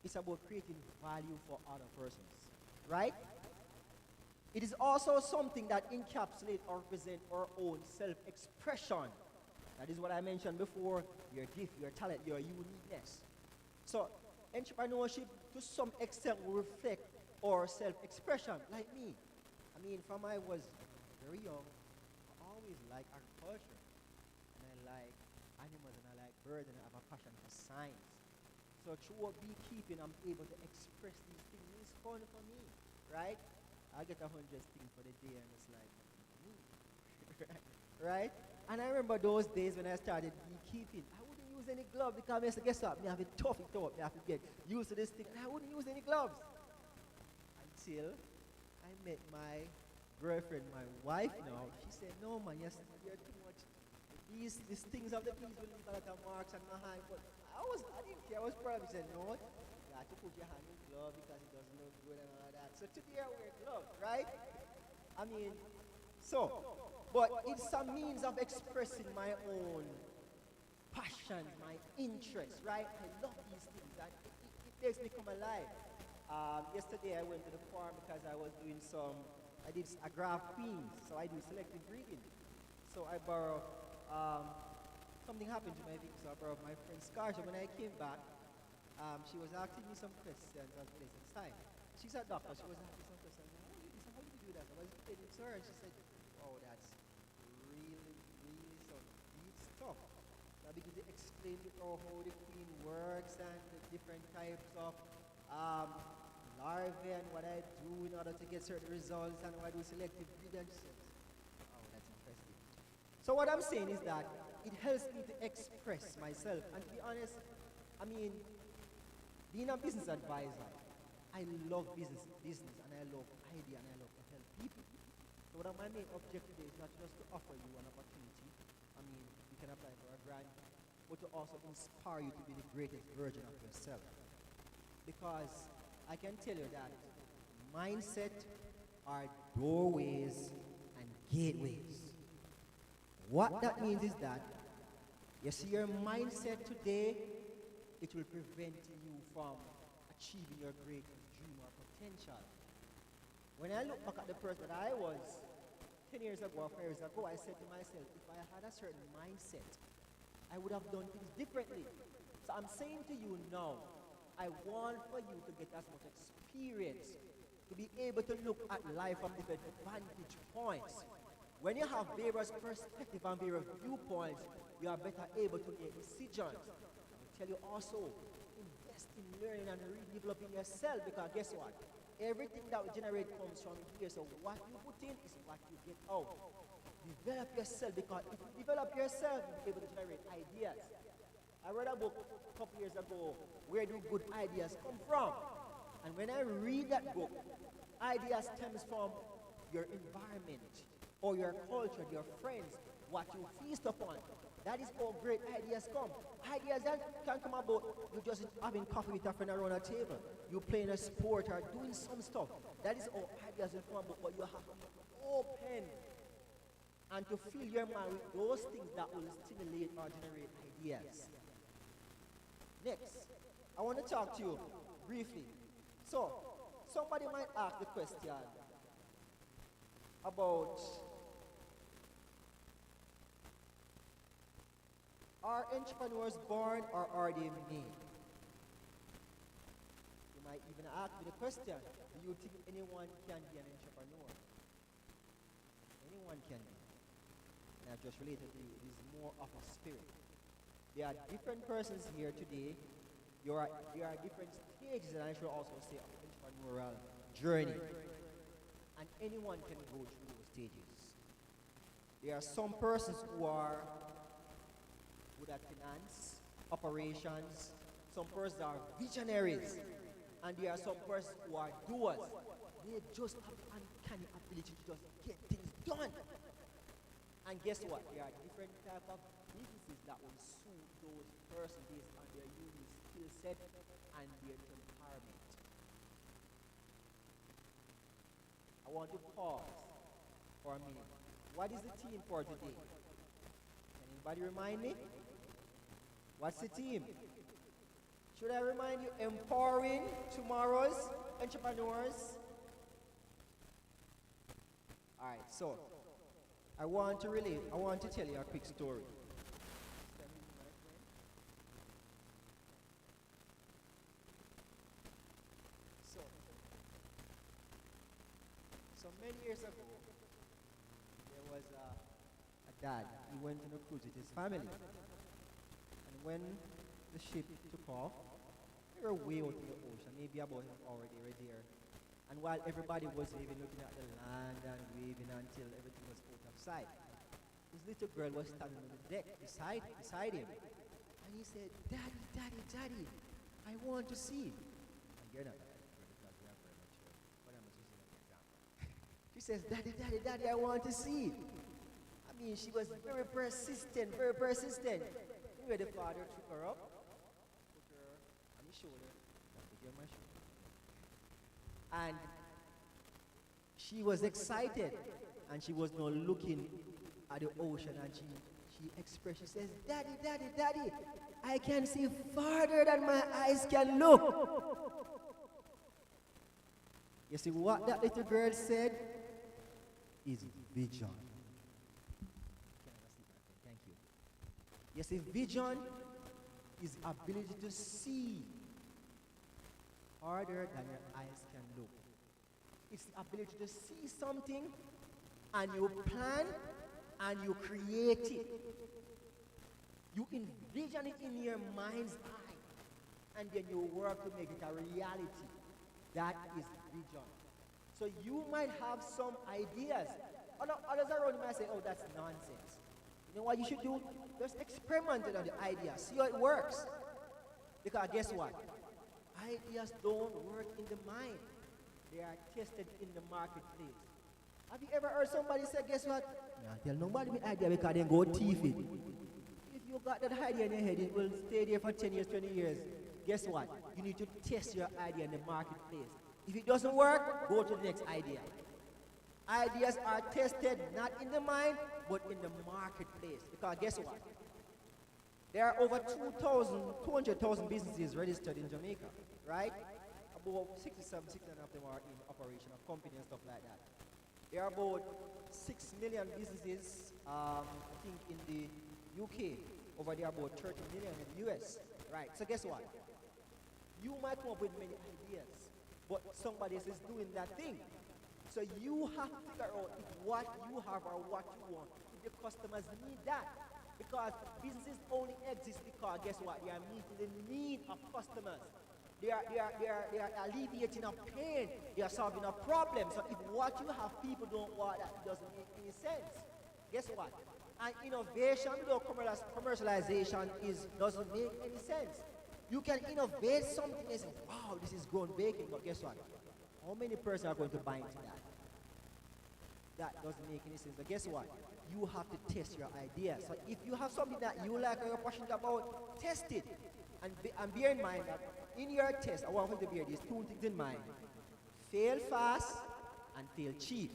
It's about creating value for other persons. right? It is also something that encapsulates or represents our own self-expression. That is what I mentioned before, your gift, your talent, your uniqueness. So entrepreneurship to some extent will reflect our self-expression, like me. I mean, from I was very young, I always liked agriculture. And I like animals and I like birds and I have a passion for science. So through beekeeping, I'm able to express these things. It's fun for me, right? I get 100 things for the day and it's like, me, right? And I remember those days when I started beekeeping. I wouldn't use any gloves because I said, guess what? I have to tough it up. I have to get used to this thing. And I wouldn't use any gloves. Until I met my girlfriend, my wife now. She said, no man, you're too much. These things of the bees will leave a lot of marks on my hand. But I didn't care. I was proud. She said, no, you have to put your hand in glove because it doesn't look good and all that. So today I wear gloves, right? I mean, but it's a means of expressing my own passion, my interest, right? I love these things. And it makes me come alive. Yesterday I went to the farm because I was doing I did agraf queens, so I do selective breeding. So I borrowed, something happened to my vehicle, so I borrowed my friend's car. So when I came back, she was asking me some questions as pleasant time. She's a doctor, she was asking some questions. How do you do that? I was explaining to her and she said, oh, that's really some deep stuff. So I began to explain to her how the queen works and the different types of larvae and what I do in order to get certain results and what I do selective breeding. She said, oh, that's interesting. So what I'm saying is that it helps me to express myself. And to be honest, I mean, being a business advisor, I love business and I love idea and I love to help people. So one of my main objectives is not just to offer you an opportunity. I mean, you can apply for a grant, but to also inspire you to be the greatest version of yourself. Because I can tell you that mindset are doorways and gateways. What that means is that you see your mindset today, it will prevent you from achieving your greatest dream or potential. When I look back at the person that I was 10 years ago or 5 years ago, I said to myself, if I had a certain mindset, I would have done things differently. So I'm saying to you now, I want for you to get as much experience, to be able to look at life from different vantage points. When you have various perspectives and various viewpoints, you are better able to make decisions. I will tell you also, invest in learning and redeveloping yourself, because guess what? Everything that we generate comes from here. So what you put in is what you get out. Develop yourself, because if you develop yourself, you'll be able to generate ideas. I read a book a couple years ago, Where Do Good Ideas Come From? And when I read that book, ideas stems from your environment, or your culture, your friends, what you feast upon. That is how great ideas come. Ideas that can come about you just having coffee with a friend around a table, you playing a sport or doing some stuff. That is how ideas will come about, but you have to be open and to fill your mind with those things that will stimulate or generate ideas. Next, I want to talk to you briefly. So, somebody might ask the question about, are entrepreneurs born or are they made? You might even ask me the question, do you think anyone can be an entrepreneur? Anyone can be. And I've just related to you, it is more of a spirit. There are different persons here today. There are different stages, and I should also say, of entrepreneurial journey. And anyone can go through those stages. There are some persons who are good at finance, operations. Some persons are visionaries. And there are some persons who are doers. They just have the uncanny ability to just get things done. And guess what? There are different types of businesses that will suit those persons based on their unique skill set and their empowerment. I want to pause for a minute. What is the theme for today? Can anybody remind me? What's the theme? Should I remind you? Empowering tomorrow's entrepreneurs right, so I want to tell you a quick story. So, so many years ago, there was a dad. He went on a cruise with his family. And when the ship took off, they were way out in the ocean, maybe about an hour they were there. And while everybody was even looking at the land and waving until everything was out of sight, this little girl was standing on the deck beside him. And he said, "Daddy, Daddy, Daddy, I want to see." And you're not because we are very mature, but I'm just using an example. She says, "Daddy, Daddy, Daddy, I want to see." I mean, she was very persistent, very persistent. Anyway, the father took her up, put her on his shoulder, and put her on my shoulder. And she was excited, and she was now looking at the ocean, and she expressed, she says, "Daddy, Daddy, Daddy, I can see farther than my eyes can look." You see, what that little girl said is vision. Thank you. You see, vision is ability to see harder than your eyes can look. It's the ability to see something and you plan and you create it. You envision it in your mind's eye and then you work to make it a reality. That is vision. So you might have some ideas. Others around you might say, "Oh, that's nonsense." You know what you should do? Just experiment on the idea. See how it works. Because guess what? Ideas don't work in the mind. They are tested in the marketplace. Have you ever heard somebody say, "Guess what? Nah, tell nobody my idea because then go thief it." If you got that idea in your head, it will stay there for 10 years, 20 years. Guess what? You need to test your idea in the marketplace. If it doesn't work, go to the next idea. Ideas are tested not in the mind, but in the marketplace. Because guess what? There are over 200,000 businesses registered in Jamaica, right? About 67% of them are in operation, of company and stuff like that. There are about 6 million businesses, I think, in the UK. Over there, about 30 million in the US. Right, so guess what? You might come up with many ideas, but somebody else is doing that thing. So you have to figure out if what you have or what you want, if the customers need that. Because businesses only exist because, guess what? They are meeting the need of customers. They are alleviating a pain. They are solving a problem. So if what you have people don't want, that it doesn't make any sense. Guess what? And innovation without commercialization doesn't make any sense. You can innovate something and say, "Wow, this is grown baking," but guess what? How many persons are going to buy into that? That doesn't make any sense. But guess what? You have to test your ideas. So if you have something that you like or you're passionate about, test it. And bear in mind that in your test, I want you to bear these two things in mind. Fail fast and fail cheap.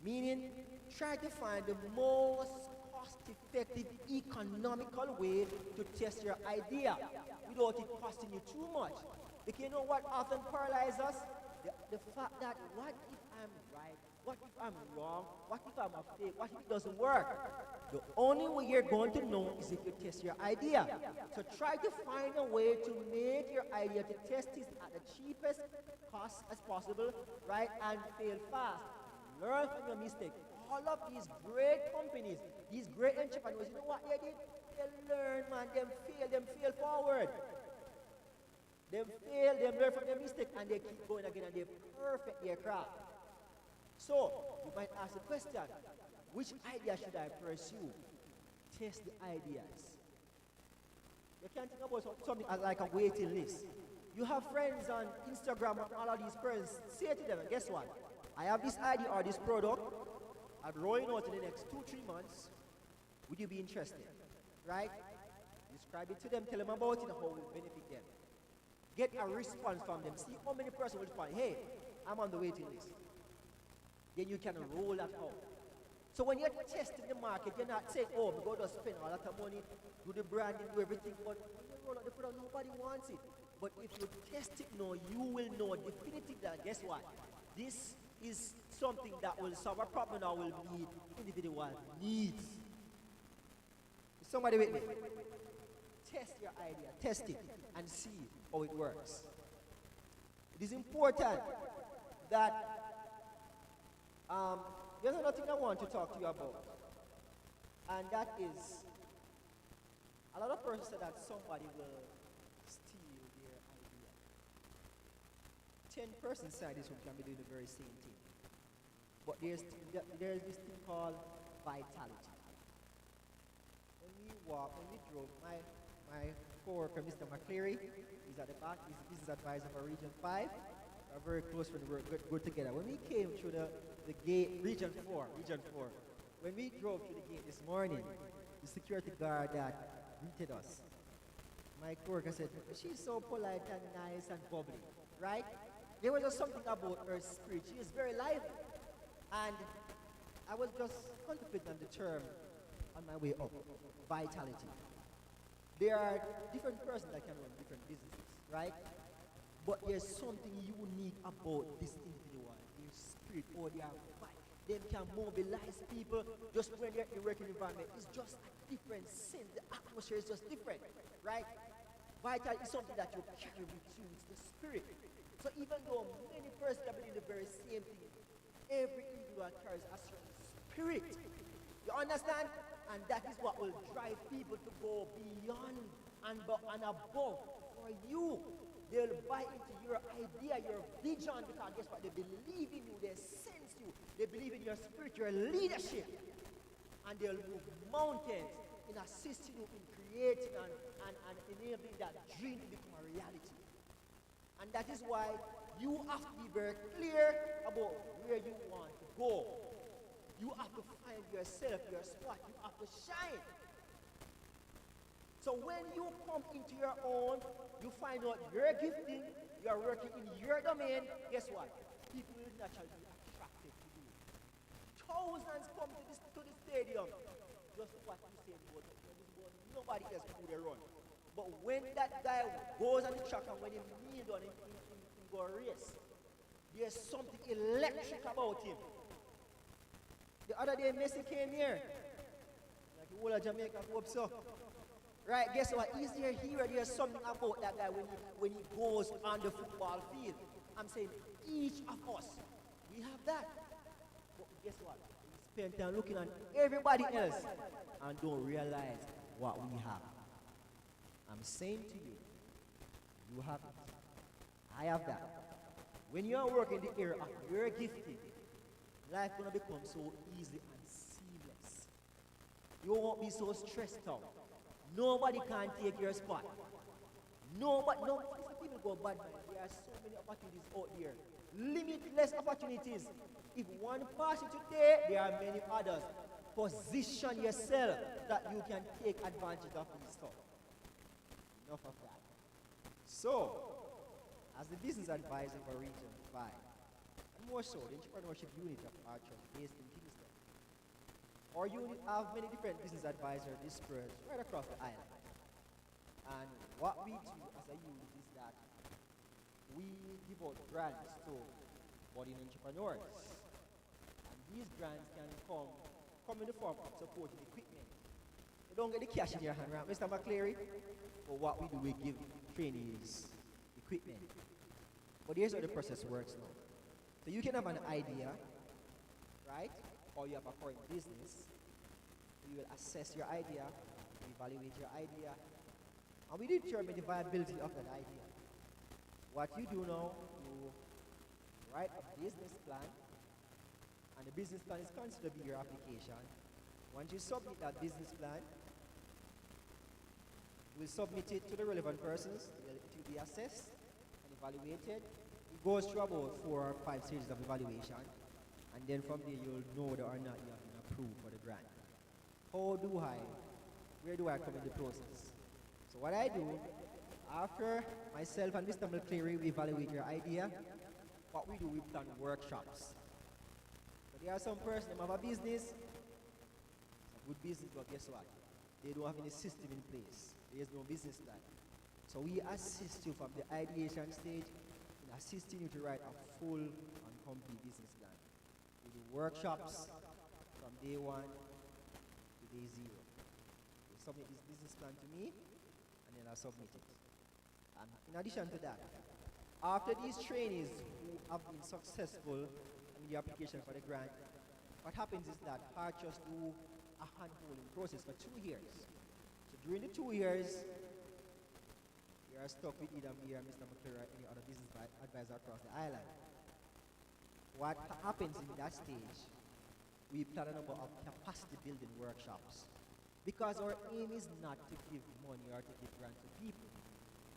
Meaning, try to find the most cost-effective, economical way to test your idea without it costing you too much. Because you know what often paralyzes us? The fact that what if I'm right? What if I'm wrong? What if I'm a fake? What if it doesn't work? The only way you're going to know is if you test your idea. So try to find a way to make your idea to test it at the cheapest cost as possible, right? And fail fast. Learn from your mistake. All of these great companies, these great entrepreneurs, you know what they did? They learn, man, them fail forward. Them fail, them learn from their mistake, and they keep going again, and they perfect their craft. So, you might ask the question, which idea should I pursue? Test the ideas. You can think about something as like a waiting list. You have friends on Instagram and all of these friends. Say to them, guess what? I have this idea or this product. I'm rolling out in the next 2-3 months. Would you be interested? Right? Describe it to them, tell them about it, and how it will benefit them. Get a response from them. See how many persons will respond. "Hey, I'm on the waiting list." Then you can roll that out. So when you're testing the market, you're not saying, "Oh, we're going to spend all that money, do the branding, do everything," but when you roll out the product, nobody wants it. But if you test it now, you will know definitively that, guess what? This is something that will solve a problem or will meet individual needs. Is somebody with me? Test your idea, test it, and see how it works. It is important that there's another thing I want to talk to you about, and that is a lot of persons say that somebody will steal their idea. 10 persons inside this room can be doing the very same thing. But there's this thing called vitality. When we drove, my co-worker, Mr. McCleary, he's at the back, he's the business advisor for Region 5. We're very close friends, we're good together. When we came through the gate, Region 4, when we drove through the gate this morning, the security guard that greeted us, my co-worker said, she's so polite and nice and bubbly, right? There was just something about her spirit. She is very lively. And I was just contemplating on the term on my way up, vitality. There are different persons that can run different businesses, right? But there's something unique about this individual, their spirit or their vibe. They can mobilize people just when they're in the working environment. It's just a different sense. The atmosphere is just different, right? Vitality is something that you carry with you. It's the spirit. So even though many persons are doing the very same thing, every individual carries a certain spirit. You understand? And that is what will drive people to go beyond and above for you. They'll buy into your idea, your vision, because guess what? They believe in you, they sense you, they believe in your spirit, your leadership. And they'll move mountains in assisting you in creating and enabling that dream to become a reality. And that is why you have to be very clear about where you want to go. You have to find yourself, your spot. You have to shine. So when you come into your own, you find out your gifting, you are working in your domain, guess what? People will naturally be attracted to you. Thousands come to the stadium just to watch you say, nobody else can do the run. But when that guy goes on the track and when he kneels on him, he go race, there's something electric about him. The other day, Messi came here. Like the whole of Jamaica hope so. Right, guess what? He's their hero. There's something about that guy when he goes on the football field. I'm saying each of us, we have that. But guess what? We spend time looking at everybody else and don't realize what we have. I'm saying to you, you have it. I have that. When you are working in the area of your gifting, life gonna become so easy and seamless. You won't be so stressed out. Nobody can take your spot. No, people go bad. There are so many opportunities out there. Limitless opportunities. If one passes today, there are many others. Position yourself that you can take advantage of this stuff. Enough of that. So, as the business advisor for Region 5, and more so, the entrepreneurship unit of our church based in Kingston, our unit have many different business advisors dispersed right across the island. And what we do as a unit is that we give out grants to budding entrepreneurs. And these grants can come in the form of supporting equipment. You don't get the cash in your hand, right, Mr. McCleary? But what we do, we give trainees equipment. But here's how the process works now. So you can have an idea, right? Or you have a current business. We will assess your idea, evaluate your idea, and we determine the viability of that idea. What you do now, you write a business plan, and the business plan is considered to be your application. Once you submit that business plan, we'll submit it to the relevant persons. It will be assessed and evaluated. It goes through about 4 or 5 stages of evaluation. And then from there, you'll know whether or not you have been approved for the grant. Where do I come in the process? So what I do, after myself and Mr. McCleary, we evaluate your idea, what we do, we plan workshops. So there are some persons who have a business, it's a good business, but guess what? They don't have any system in place. There is no business plan. So we assist you from the ideation stage in assisting you to write a full and complete business plan. workshops from day 1 to day 0. They submit this business plan to me, and then I submit it. And in addition to that, after these trainees who have been successful in the application for the grant, what happens is that Hartrust do a hand-holding process for 2 years. So during the 2 years, you are stuck with either me or Mr. McClure or any other business advisor across the island. What happens in that stage, we plan a number of capacity building workshops. Because our aim is not to give money or to give grants to people,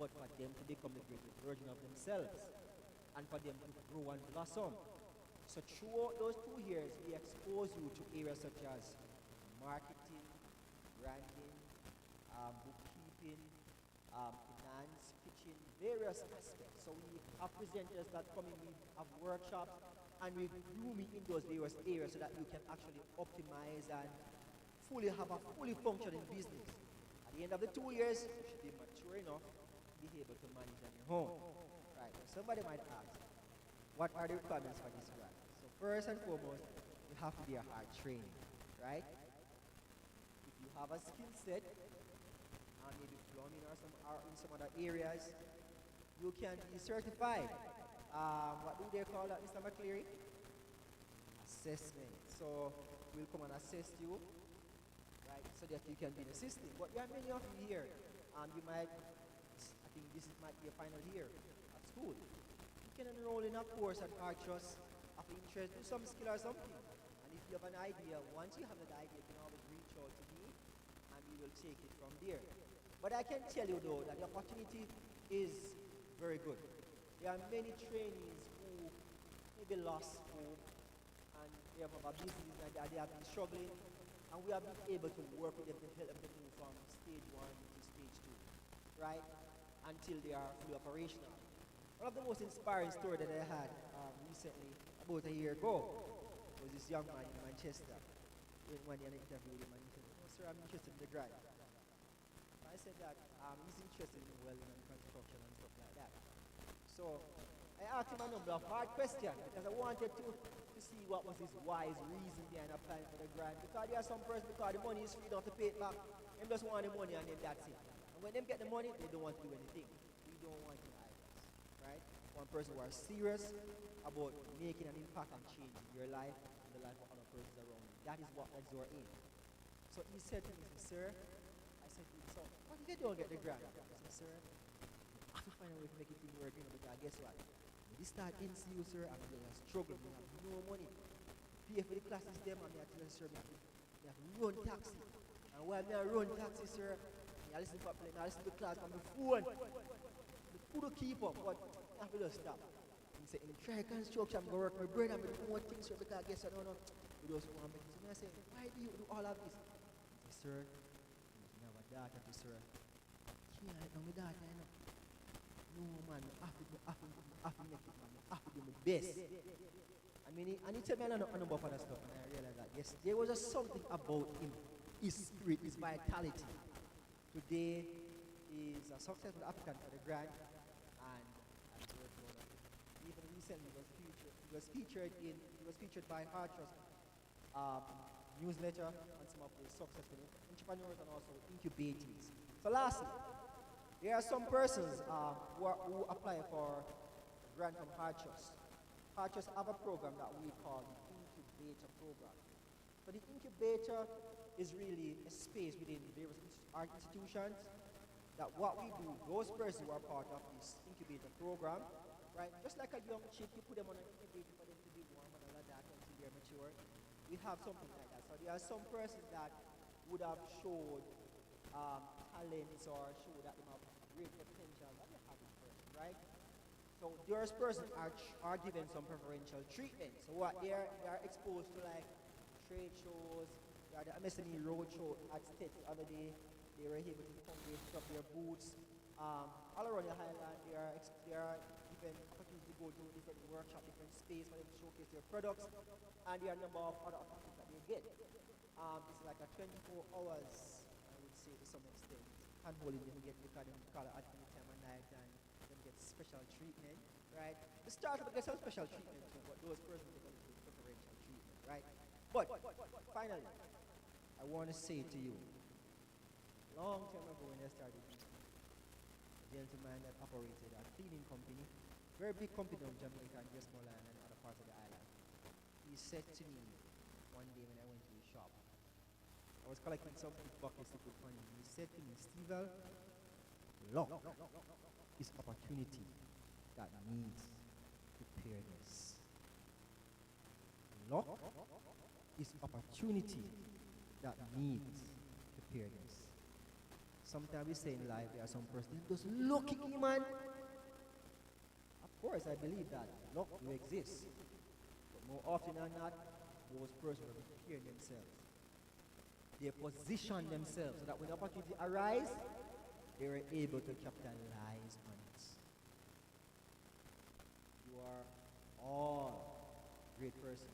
but for them to become the greatest version of themselves and for them to grow and blossom. So throughout those 2 years, we expose you to areas such as marketing, branding, bookkeeping, finance, pitching, various aspects. So we have presenters that come in, we have workshops, and we groom in those various areas so that you can actually optimize and have a fully functioning business. At the end of the 2 years, you should be mature enough to be able to manage on your own. Right, so somebody might ask, what are the requirements for this grant? So first and foremost, you have to be a hard trained, right? If you have a skill set, maybe plumbing or in some other areas, you can be certified. What do they call that, Mr. McCleary? Assessment. So we'll come and assess you, right, so that you can be assisting. But there are many of you here. You might, I think this might be a final year at school. You can enroll in a course at Hartrust of interest, do some skill or something. And if you have an idea, once you have that idea, you can always reach out to me and we will take it from there. But I can tell you though that the opportunity is very good. There are many trainees who maybe lost hope and they have a business and they have been struggling, and we have been able to work with them to help them to move from stage 1 to stage 2, right, until they are fully operational. One of the most inspiring stories that I had recently, about a year ago, was this young man in Manchester. When he had an interview with him, and he said, "Oh, sir, I'm interested in the grant." I said that he's interested in welding and construction and stuff like that. So I asked him a number of hard questions because I wanted to see what was his wise reason behind applying for the grant. Because there are some persons, because the money is free, don't have to pay it back. They just want the money and then that's it. And when they get the money, they don't want to do anything. We don't want any items, right? One person who are serious about making an impact and changing your life and the life of other persons around you. That is what is our aim. So he said to me, "Sir," I said to him, "So what if you don't get the grant?" I said, "Sir, I have to find a way to make it work, because guess what? When you start NCU, sir, I'm going to struggle. We have no money. Pay for the classes, them, and I tell them, sir, we have to run taxi. And while I run taxi, sir, I listen to class on my phone. I couldn't keep up, but I have to just stop." He said, "In try construction, I'm going to work my brain, I'm going to do more things, sir, because I guess I don't know. We just want to make it." So I say, "Why do you do all of this?" He said, "Sir, you have a daughter, sir. I can't know my daughter, you know. No, man, I have to make it, man. I have to do my best." I mean, and he told me a number of other stuff, and I realized that, yes, there was just something about him, his spirit, his vitality. Today, he's a successful applicant for the grant, and even recently he was featured by Hartrust newsletter and some of the successful entrepreneurs and also incubators. So lastly, there are some persons who apply for a grant from Hartrust. Hartrust have a program that we call the incubator program. So the incubator is really a space within various art institutions that what we do, those persons who are part of this incubator program, right, just like a young chick, you put them on an incubator for them to be warm and all of that until they're mature. We have something like that. So there are some persons that would have showed talents or show that they have great potential that they have in person, right? So those persons are given some preferential treatment. So what they are exposed to like trade shows, they are the MSME road show at State the other day. They were able to come and put up their booths. All around the highland, they are given opportunity to go to different workshops, different space for them to showcase their products, and there are a number of other opportunities that they get. It's like a 24 hours, I would say, to some extent. Handholding them get, because they call it at any time of night, and them get special treatment, right? The startup gets some special treatment too, but those persons get a little preferential treatment. right? But finally, I want to say to you, long time ago when I started, a gentleman that operated a cleaning company, very big company in Jamaica and Westmoreland and other parts of the island. He said to me one day when I went to his shop, I was collecting some big buckets to put money. He said to me, Steve, luck is opportunity that needs preparedness. Luck is opportunity that needs preparedness. Sometimes we say in life there are some persons just lucky, man. Of course, I believe that luck do exist. But more often than not, those persons are preparing themselves. They position themselves so that when opportunity arises, they are able to capitalize on it. You are all great persons.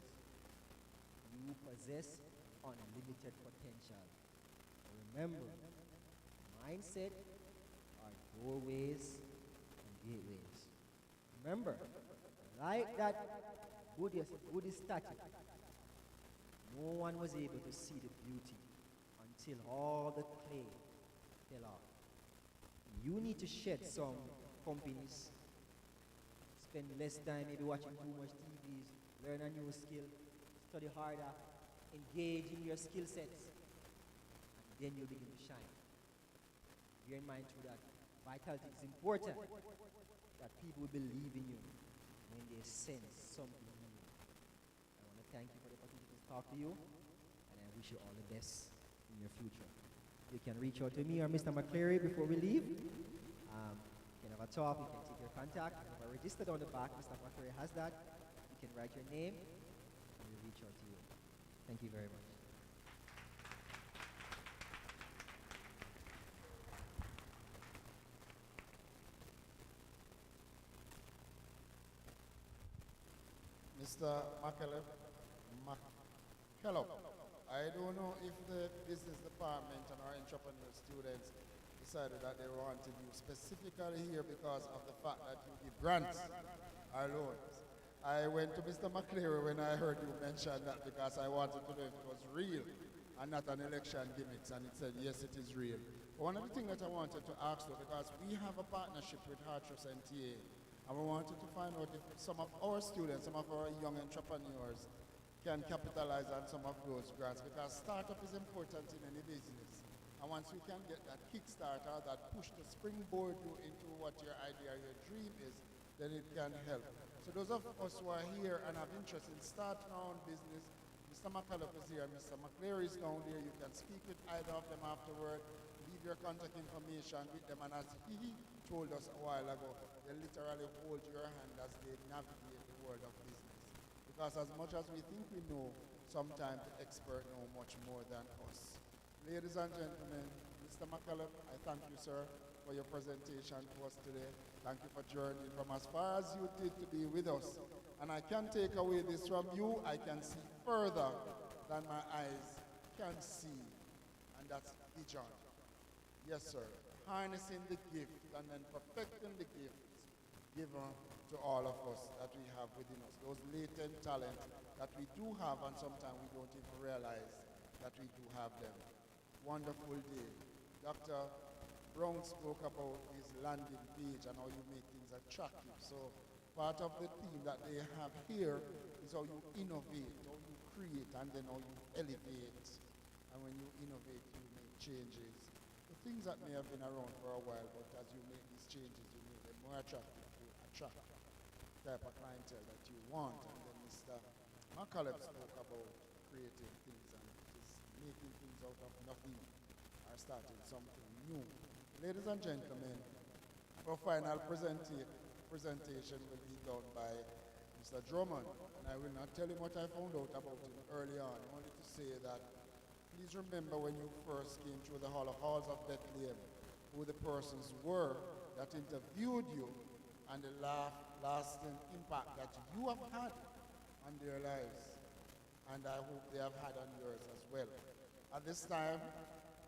You possess unlimited potential. Remember, mindset are doorways and gateways. Remember, like that Buddhist statue, no one was able to see the beauty until all the clay fell off. You need to shed some companies, spend less time maybe watching too much TVs, learn a new skill, study harder, engage in your skill sets, and then you begin to shine. Bear in mind too that vitality is important, that people believe in you when they sense something in you. I want to thank you for the opportunity to talk to you, and I wish you all the best in your future. You can reach out to me or Mr. McCleary before we leave. You can have a talk, you can take your contact. I have a registered on the back, Mr. McCleary has that. You can write your name, and we'll reach out to you. Thank you very much. Mr. McKellop, I don't know if the business department and our entrepreneur students decided that they wanted you specifically here because of the fact that you give grants or loans. I went to Mr. McCleary when I heard you mention that because I wanted to know if it was real and not an election gimmick, and it said, yes, it is real. But one of the things that I wanted to ask you, because we have a partnership with Hartress NTA, and we wanted to find out if some of our students, some of our young entrepreneurs can capitalize on some of those grants, because startup is important in any business. And once you can get that kickstarter, that push to springboard you into what your idea, your dream is, then it can help. So those of us who are here and have interest in starting our own business, Mr. McCullough is here, Mr. McCleary is down there. You can speak with either of them afterward, leave your contact information with them, and as he told us a while ago, they literally hold your hand as they navigate the world of business. Because as much as we think we know, sometimes the expert know much more than us. Ladies and gentlemen, Mr. McCullough, I thank you, sir, for your presentation to us today. Thank you for journeying from as far as you did to be with us. And I can take away this from you. I can see further than my eyes can see. And that's vision. Yes, sir. Harnessing the gift and then perfecting the gifts given to all of us that we have within us. Those latent talents that we do have, and sometimes we don't even realize that we do have them. Wonderful day. Dr. Brown spoke about his landing page and how you make things attractive. So part of the theme that they have here is how you innovate, how you create, and then how you elevate. And when you innovate, you make changes. The things that may have been around for a while, but as you make these changes, you make them more attractive to attract the type of clientele that you want. And then Mr. McCullough spoke about creating things and just making things out of nothing or starting something new. Ladies and gentlemen, our final presentation will be done by Mr. Drummond. And I will not tell him what I found out about him early on, only to say that please remember when you first came through the halls of Bethlehem, who the persons were that interviewed you and the lasting impact that you have had on their lives. And I hope they have had on yours as well. At this time,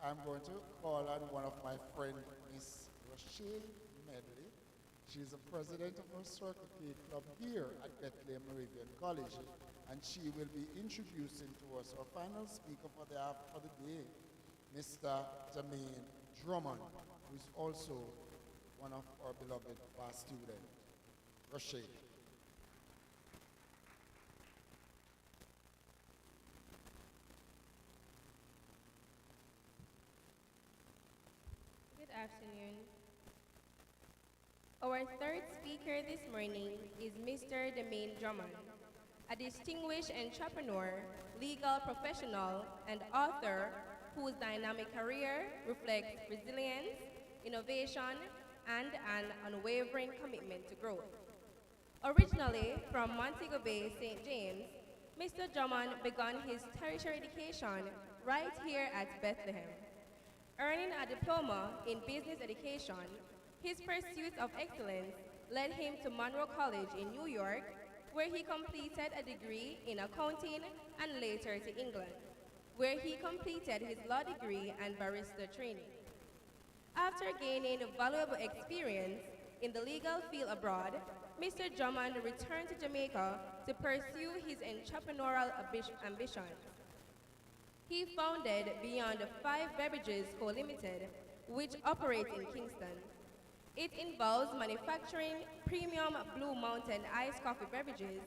I'm going to call on one of my friends, Miss Rochelle Medley. She's the president of our Circle K Club here at Bethlehem Moravian College. and she will be introducing to us our final speaker for the day, Mr. Jermaine Drummond, who is also one of our beloved past students. Rashid. Good afternoon. Our third speaker this morning is Mr. Jermaine Drummond, a distinguished entrepreneur, legal professional, and author whose dynamic career reflects resilience, innovation, and an unwavering commitment to growth. Originally from Montego Bay, St. James, Mr. Drummond began his tertiary education right here at Bethlehem. Earning a diploma in business education, his pursuit of excellence led him to Monroe College in New York, where he completed a degree in accounting, and later to England, where he completed his law degree and barrister training. After gaining valuable experience in the legal field abroad, Mr. Drummond returned to Jamaica to pursue his entrepreneurial ambitions. He founded Beyond 5 Beverages Co. Limited, which operates in Kingston. It involves manufacturing premium Blue Mountain iced coffee beverages,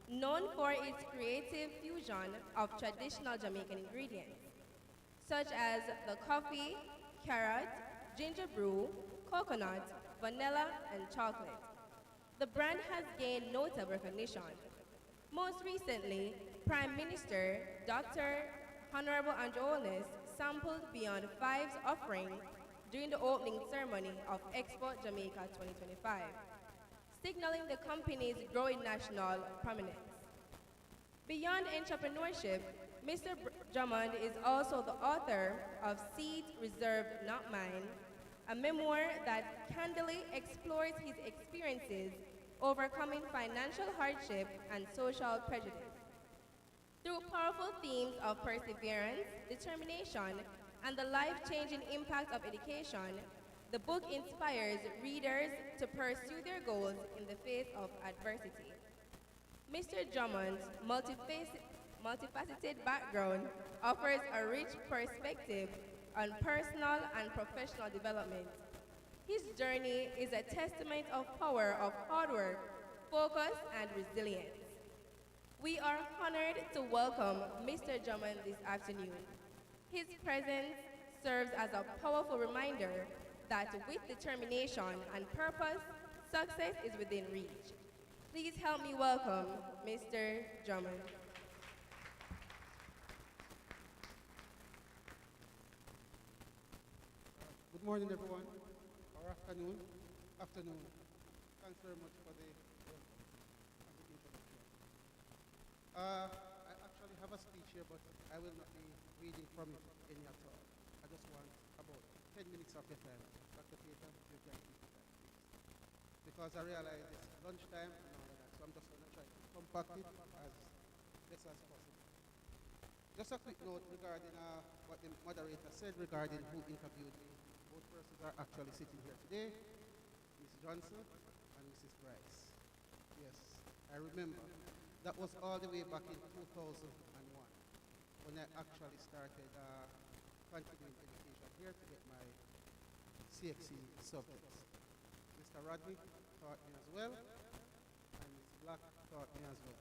known for its creative fusion of traditional Jamaican ingredients, such as the coffee, carrot, ginger brew, coconut, vanilla, and chocolate. The brand has gained notable recognition. Most recently, Prime Minister Dr. Honorable Andrew Holness sampled Beyond 5's offering during the opening ceremony of Expo Jamaica 2025, signaling the company's growing national prominence. Beyond entrepreneurship, Mr. Drummond is also the author of Seeds Reserved Not Mine, a memoir that candidly explores his experiences overcoming financial hardship and social prejudice. Through powerful themes of perseverance, determination, and the life-changing impact of education, the book inspires readers to pursue their goals in the face of adversity. Mr. Drummond's multifaceted background offers a rich perspective on personal and professional development. His journey is a testament of power of hard work, focus, and resilience. We are honored to welcome Mr. Drummond this afternoon. His presence serves as a powerful reminder that with determination and purpose, success is within reach. Please help me welcome Mr. Drummond. Good morning, everyone, or afternoon. Afternoon. Thanks very much for the introduction. I actually have a speech here, but I will not be reading from it any at all. I just want about 10 minutes of your time. Dr. Peter, you can keep it that, please. Because I realize it's lunchtime and all of that, so I'm just going to try to compact it as best as possible. Just a quick note regarding what the moderator said regarding who interviewed me. Both persons are actually sitting here today, Ms. Johnson and Mrs. Price. Yes, I remember. That was all the way back in 2001 when I actually started continuing education here to get my CXC subjects. Mr. Rodney taught me as well, and Ms. Black taught me as well.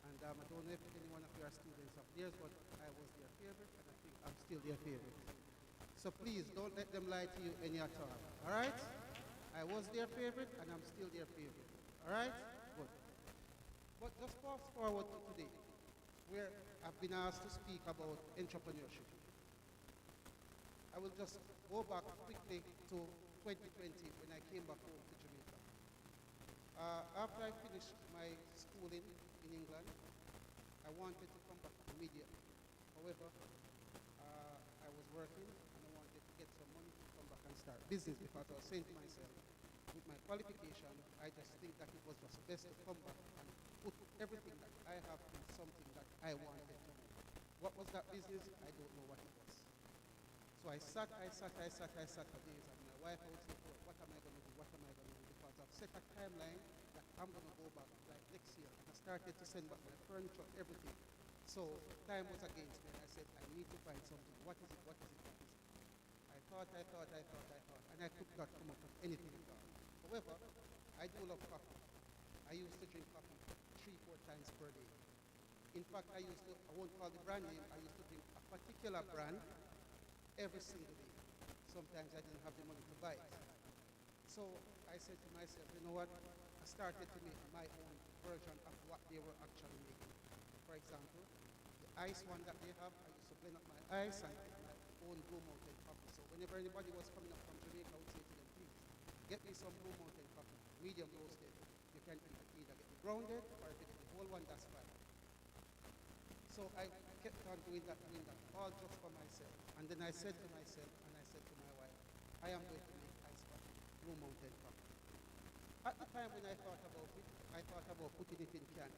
And I don't know if any one of you are students of theirs, but I was their favorite, and I think I'm still their favorite. So please, don't let them lie to you any at all. All right? I was their favorite, and I'm still their favorite. All right? Good. But just fast forward to today, where I've been asked to speak about entrepreneurship. I will just go back quickly to 2020 when I came back home to Jamaica. After I finished my schooling in England, I wanted to come back immediately. However, I was working and I wanted to get some money to come back and start business because I was saying to myself, with my qualification, I just think that it was just best to come back and put everything that I have in something that I wanted to do. What was that business? I don't know what it was. So I sat for days, and my wife would say, what am I going to do? What am I going to do? Because I've set a timeline that I'm going to go back like next year. And I started to send back my furniture, everything. So time was against me. And I said, I need to find something. What is it? What is it? What is it? I thought. And I could not come up with anything at all. However, I do love coffee. I used to drink coffee 3-4 times per day. In fact, I won't call the brand name, I used to drink a particular brand every single day. Sometimes I didn't have the money to buy it. So I said to myself, you know what? I started to make my own version of what they were actually making. For example, the ice one that they have, I used to blend up my ice and make my own Blue Mountain coffee. So whenever anybody was coming up from Jamaica, I would say to them, please, get me some Blue Mountain coffee, medium roasted. You can either get it grounded or if you get the whole one, that's fine. So I kept on doing that, all just for myself. And then I said to myself, and I said to my wife, I am going to make ice coffee, Blue Mountain coffee. At the time when I thought about it, I thought about putting it in can.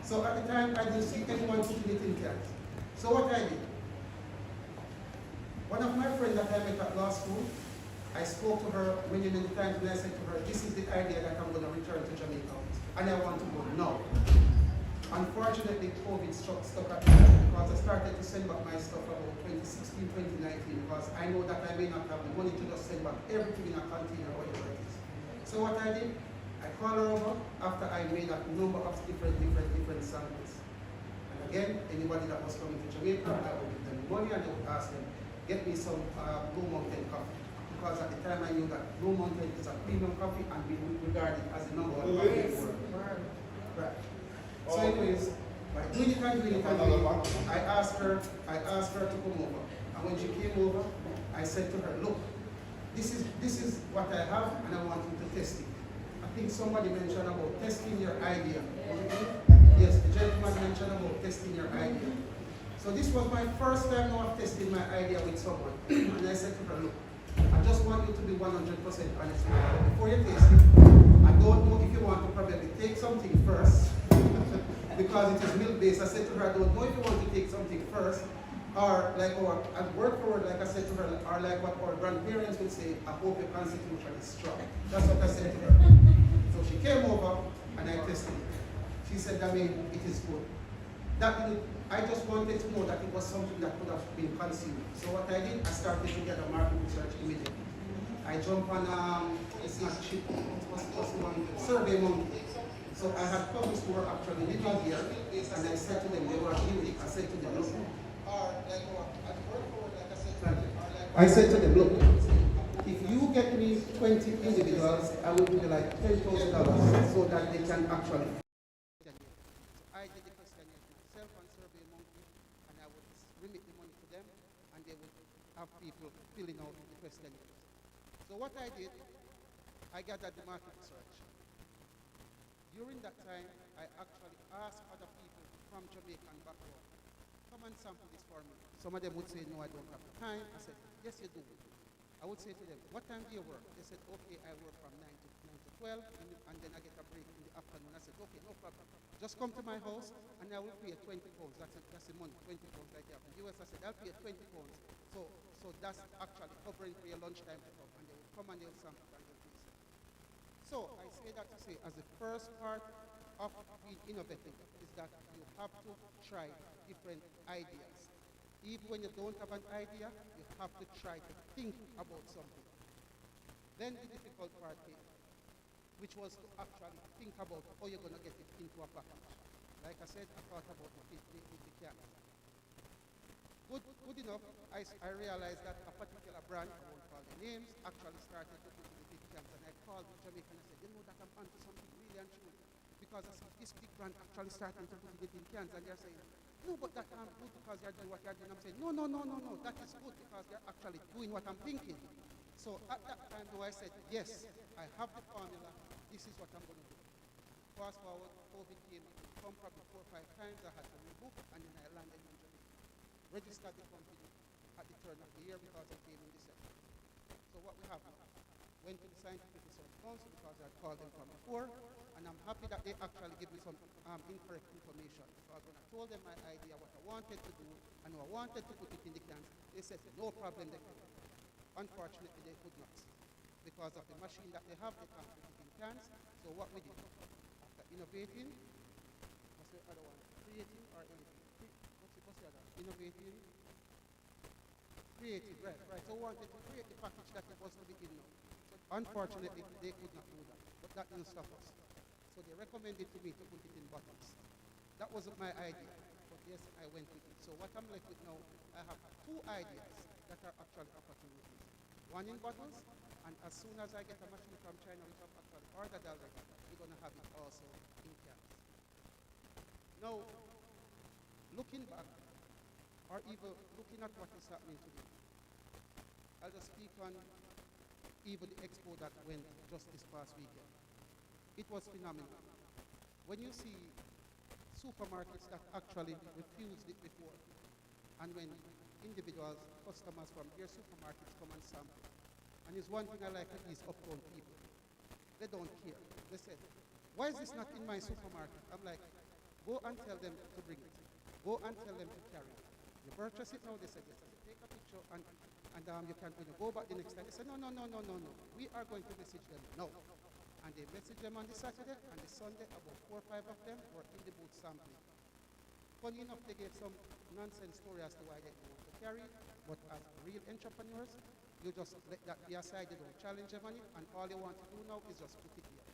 So at the time, I didn't see anyone putting it in cans. So what I did, one of my friends that I met at law school, I spoke to her many times and I said to her, this is the idea that I'm going to return to Jamaica and I want to go now. Unfortunately, COVID stuck at me because I started to send back my stuff about 2016, 2019 because I know that I may not have the money to just send back everything in a container or whatever it is. So what I did, I called her over after I made a number of different samples. And again, anybody that was coming to Jamaica, I would give them money and I would ask them, get me some Blue Mountain coffee. Because at the time I knew that Blue Mountain is a premium coffee and we would regard it as the number one coffee in the world. Right. So anyways, by doing it, I asked her to come over. And when she came over, I said to her, look, this is what I have and I want you to test it. I think somebody mentioned about testing your idea. Yes, the gentleman mentioned about testing your idea. So this was my first time now of testing my idea with someone. And I said to her, look, I just want you to be 100% honest with me. Before you taste it, I don't know if you want to probably take something first, because it is milk-based. I said to her, I don't know if you want to take something first, or like at word for word, like I said to her, or like what our grandparents would say, I hope your constitution is strong. That's what I said to her. So she came over and I tested it. She said, I mean, it is good. I just wanted to know that it was something that could have been consumed. So what I did, I started to get a market research immediately. I jumped on, it's not cheap, it was one, Survey Monkey. So I had published who were actually living here, and I said to them, they were unique. I said to them, look, I said to them, look, if you get me 20 individuals, I will give you like $10,000 so that they can actually. I did the questionnaire myself on Survey Monkey, and I would remit the money to them, and they would have people filling out the questionnaire. So what I did, I gathered the market research. During that time, I actually asked other people from Jamaica and background, come and sample this for me. Some of them would say, no, I don't have the time. I said, yes, you do. I would say to them, what time do you work? They said, okay, I work from 9 to 12, and then I get a break in the afternoon. I said, okay, no problem. Just come to my house, and I will pay 20 pounds. That's the money, 20 pounds like that. In the US, I said, I'll pay 20 pounds. So that's actually covering for your lunchtime to come, and they will come and they will sample and they'll taste it. So I say that to say, as the first part of being innovative is that you have to try different ideas. Even when you don't have an idea, you have to try to think about something. Then the difficult part came, which was to actually think about how you're going to get it into a package. Like I said, I thought about the can. Good enough, I realized that a particular brand, I won't call the names, actually started to put in the big cans. And I called the Jamaican and I said, you know that I'm onto something really and true. Because I see this big brand actually starting to put it in cans, and they're saying, no, but that can't good because you're doing what you're doing. I'm saying, no, that is good because they're actually doing what I'm thinking. So at that time, though, I said, yes, I have the formula, this is what I'm going to do. Fast forward, COVID came, come probably 4 or 5 times, I had to rebook, and then I landed in Jamaica. Registered the company at the turn of the year because it came in December. So what we have now, went to the Scientific Research Council because I had called them from before, and I'm happy that they actually gave me some incorrect information. Because when I told them my idea, what I wanted to do, and who I wanted to put it in the cans, they said, no problem, they can. Unfortunately, they could not. Because of the machine that they have, they can't put it in cans. So what we did, after innovating, what's the other one? Creating or innovating? What's the other? Innovating? Creative, right. So we wanted to create the package that it was to be in now. So unfortunately, they could not do that. But that didn't stop us. So they recommended to me to put it in bottles. That wasn't my idea, but yes, I went with it. So what I'm left with now, I have two ideas that are actually opportunities. One in bottles, and as soon as I get a machine from China, which I've actually ordered already, we're going to have it also in cans. Now, looking back, or even looking at what is happening today, I'll just speak on even the expo that went just this past weekend. It was phenomenal. When you see supermarkets that actually refused it before, and when individuals, customers from their supermarkets come and sample, and it's one thing I like with these uptown people. They don't care. They said, why is this not in my supermarket? I'm like, go and tell them to bring it. Go and tell them to carry it. You purchase it now, they said, yes. Take a picture and you can, when you go back the next time, they said, no. We are going to message them now. And they messaged them on the Saturday and the Sunday, about 4 or 5 of them were in the booth sampling. Funny enough, they gave some nonsense story as to why they don't want to carry it, but as real entrepreneurs, you just let that be aside, you don't challenge them on it, and all you want to do now is just put it here.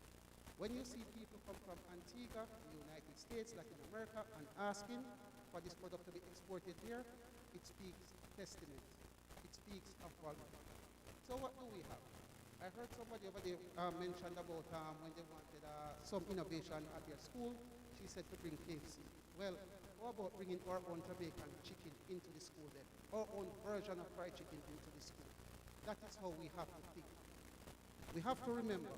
When you see people come from Antigua, the United States, Latin America, and asking for this product to be exported here, it speaks testament. It speaks of volume. So what do we have? I heard somebody over there mentioned about when they wanted some innovation at their school. She said to bring KFC. Well, how about bringing our own Jamaican chicken into the school then? Our own version of fried chicken into the school. That is how we have to think. We have to remember,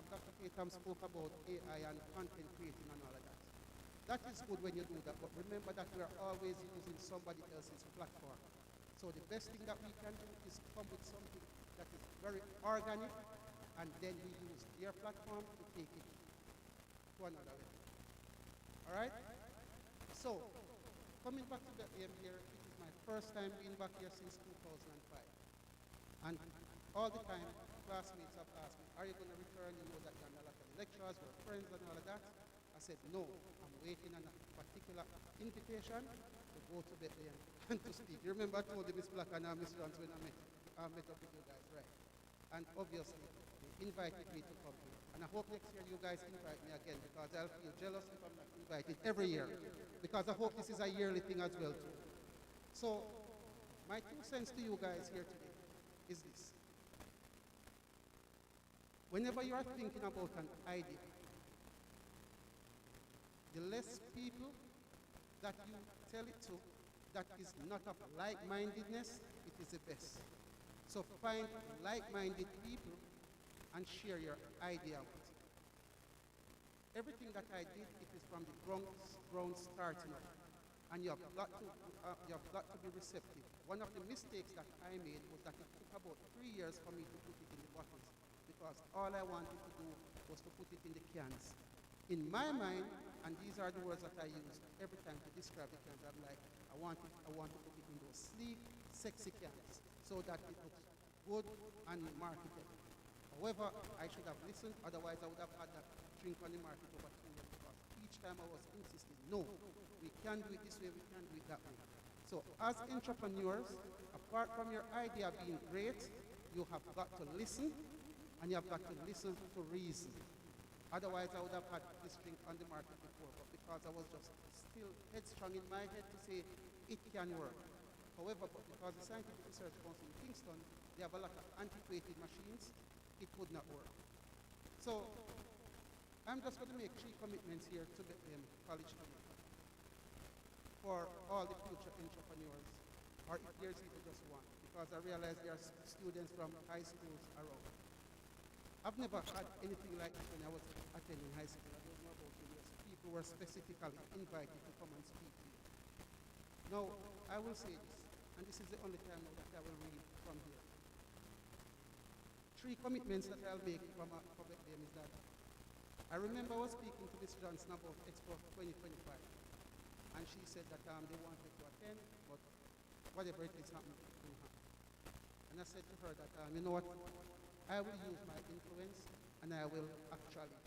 Dr. Ketam spoke about AI and content creating and all of that. That is good when you do that, but remember that we are always using somebody else's platform. So the best thing that we can do is come with something that is very organic, and then we use their platform to take it to another level. All right? So, coming back to Bethlehem here, it is my first time being back here since 2005. And all the time, classmates have asked me, are you going to return? You know that you're on a lot of lectures, we're friends and all of that. I said, no, I'm waiting on a particular invitation to go to Bethlehem and to speak. You remember I told you Miss Black and Miss Jones when I met up with you guys, right? And obviously, they invited me to come here. And I hope next year you guys invite me again, because I'll feel jealous if I'm not invited every year. Because I hope this is a yearly thing as well too. So, my 2 cents to you guys here today is this. Whenever you are thinking about an idea, the less people that you tell it to that is not of like-mindedness, it is the best. So find like-minded people and share your idea with. Everything that I did, it is from the ground starting up. And you have got to be receptive. One of the mistakes that I made was that it took about 3 years for me to put it in the bottles, because all I wanted to do was to put it in the cans. In my mind, and these are the words that I use every time to describe the cans, I'm like, I want to put it in those sleek, sexy cans, so that it looks good and marketable. However, I should have listened, otherwise I would have had that drink on the market over 2 years, because each time I was insisting, no, we can do it this way, we can do it that way. So as entrepreneurs, apart from your idea being great, you have got to listen, and you have got to listen to reason. Otherwise, I would have had this drink on the market before, but because I was just still headstrong in my head to say it can work. However, because the Scientific Research Council in Kingston, they have a lot of antiquated machines, it would not work. So, I'm just going to make 3 commitments here to Bethlehem College for all the future entrepreneurs, or if there's even just one, because I realize there are students from high schools around. I've never had anything like this when I was attending high school. I don't know about you. People were specifically invited to come and speak to you. Now, I will say this, and this is the only time that I will read from here. 3 commitments that I'll make from for Bethlehem is that I remember I was speaking to Ms. Johnson about Expo 2025, and she said that they wanted to attend, but whatever it is happening, it will happen. And I said to her that, you know what, I will use my influence, and I will actually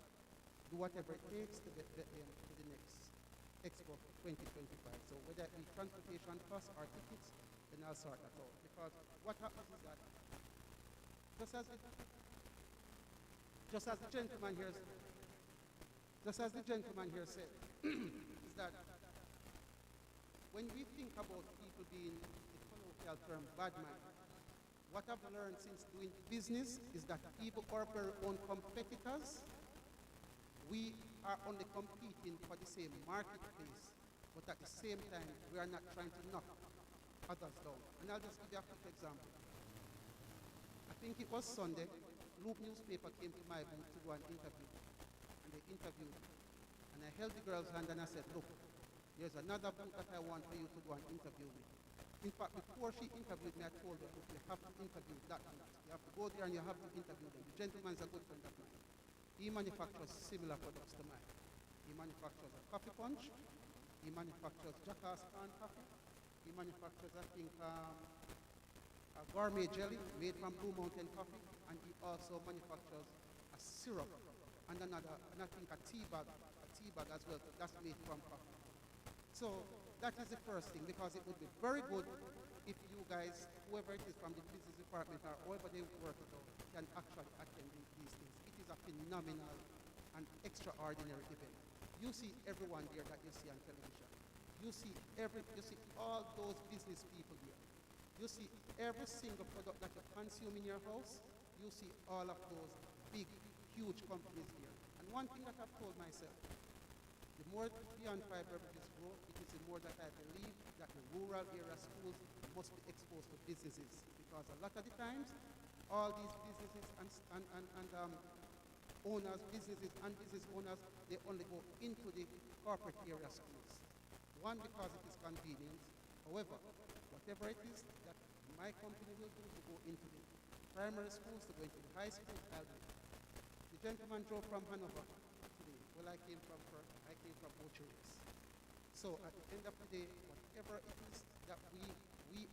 do whatever it takes to get Bethlehem to the next Expo 2025. So whether it be transportation costs or tickets, then I'll sort that out. Because what happens is that, just as the gentleman here said, is that when we think about people being, the colloquial term, bad man, what I've learned since doing business is that people are our own competitors. We are only competing for the same marketplace, but at the same time, we are not trying to knock others down. And I'll just give you a quick example. I think it was Sunday, Loop newspaper came to my booth to do an interview. And they interviewed me. And I held the girl's hand and I said, look, there's another booth that I want for you to go and interview with. In fact, before she interviewed me, I told her, look, you have to interview that booth. You have to go there and you have to interview them. The gentleman's a good friend of mine. He manufactures similar products to mine. He manufactures a coffee punch. He manufactures Jackass Pan coffee. He manufactures, I think, a gourmet jelly made from Blue Mountain coffee. And he also manufactures a syrup and another, and I think a tea bag as well. That's made from coffee. So that is the first thing, because it would be very good if you guys, whoever it is from the business department or whoever they work it out, can actually attend these things. It is a phenomenal and extraordinary event. You see everyone there that you see on television. You see all those business people there. You see every single product that you consume in your house. You see all of those big, huge companies there. And one thing that I've told myself, the more Beyond 5 beverages grow, it is the more that I believe that the rural area schools must be exposed to businesses, because a lot of the times, all these businesses and owners, businesses and business owners, they only go into the corporate area schools. One, because it is convenient. However, whatever it is that my company will do to go into the primary schools, to go into the high schools, I'll do. The gentleman drove from Hanover today. Well, I came from Ocheres. So at the end of the day, whatever it is that we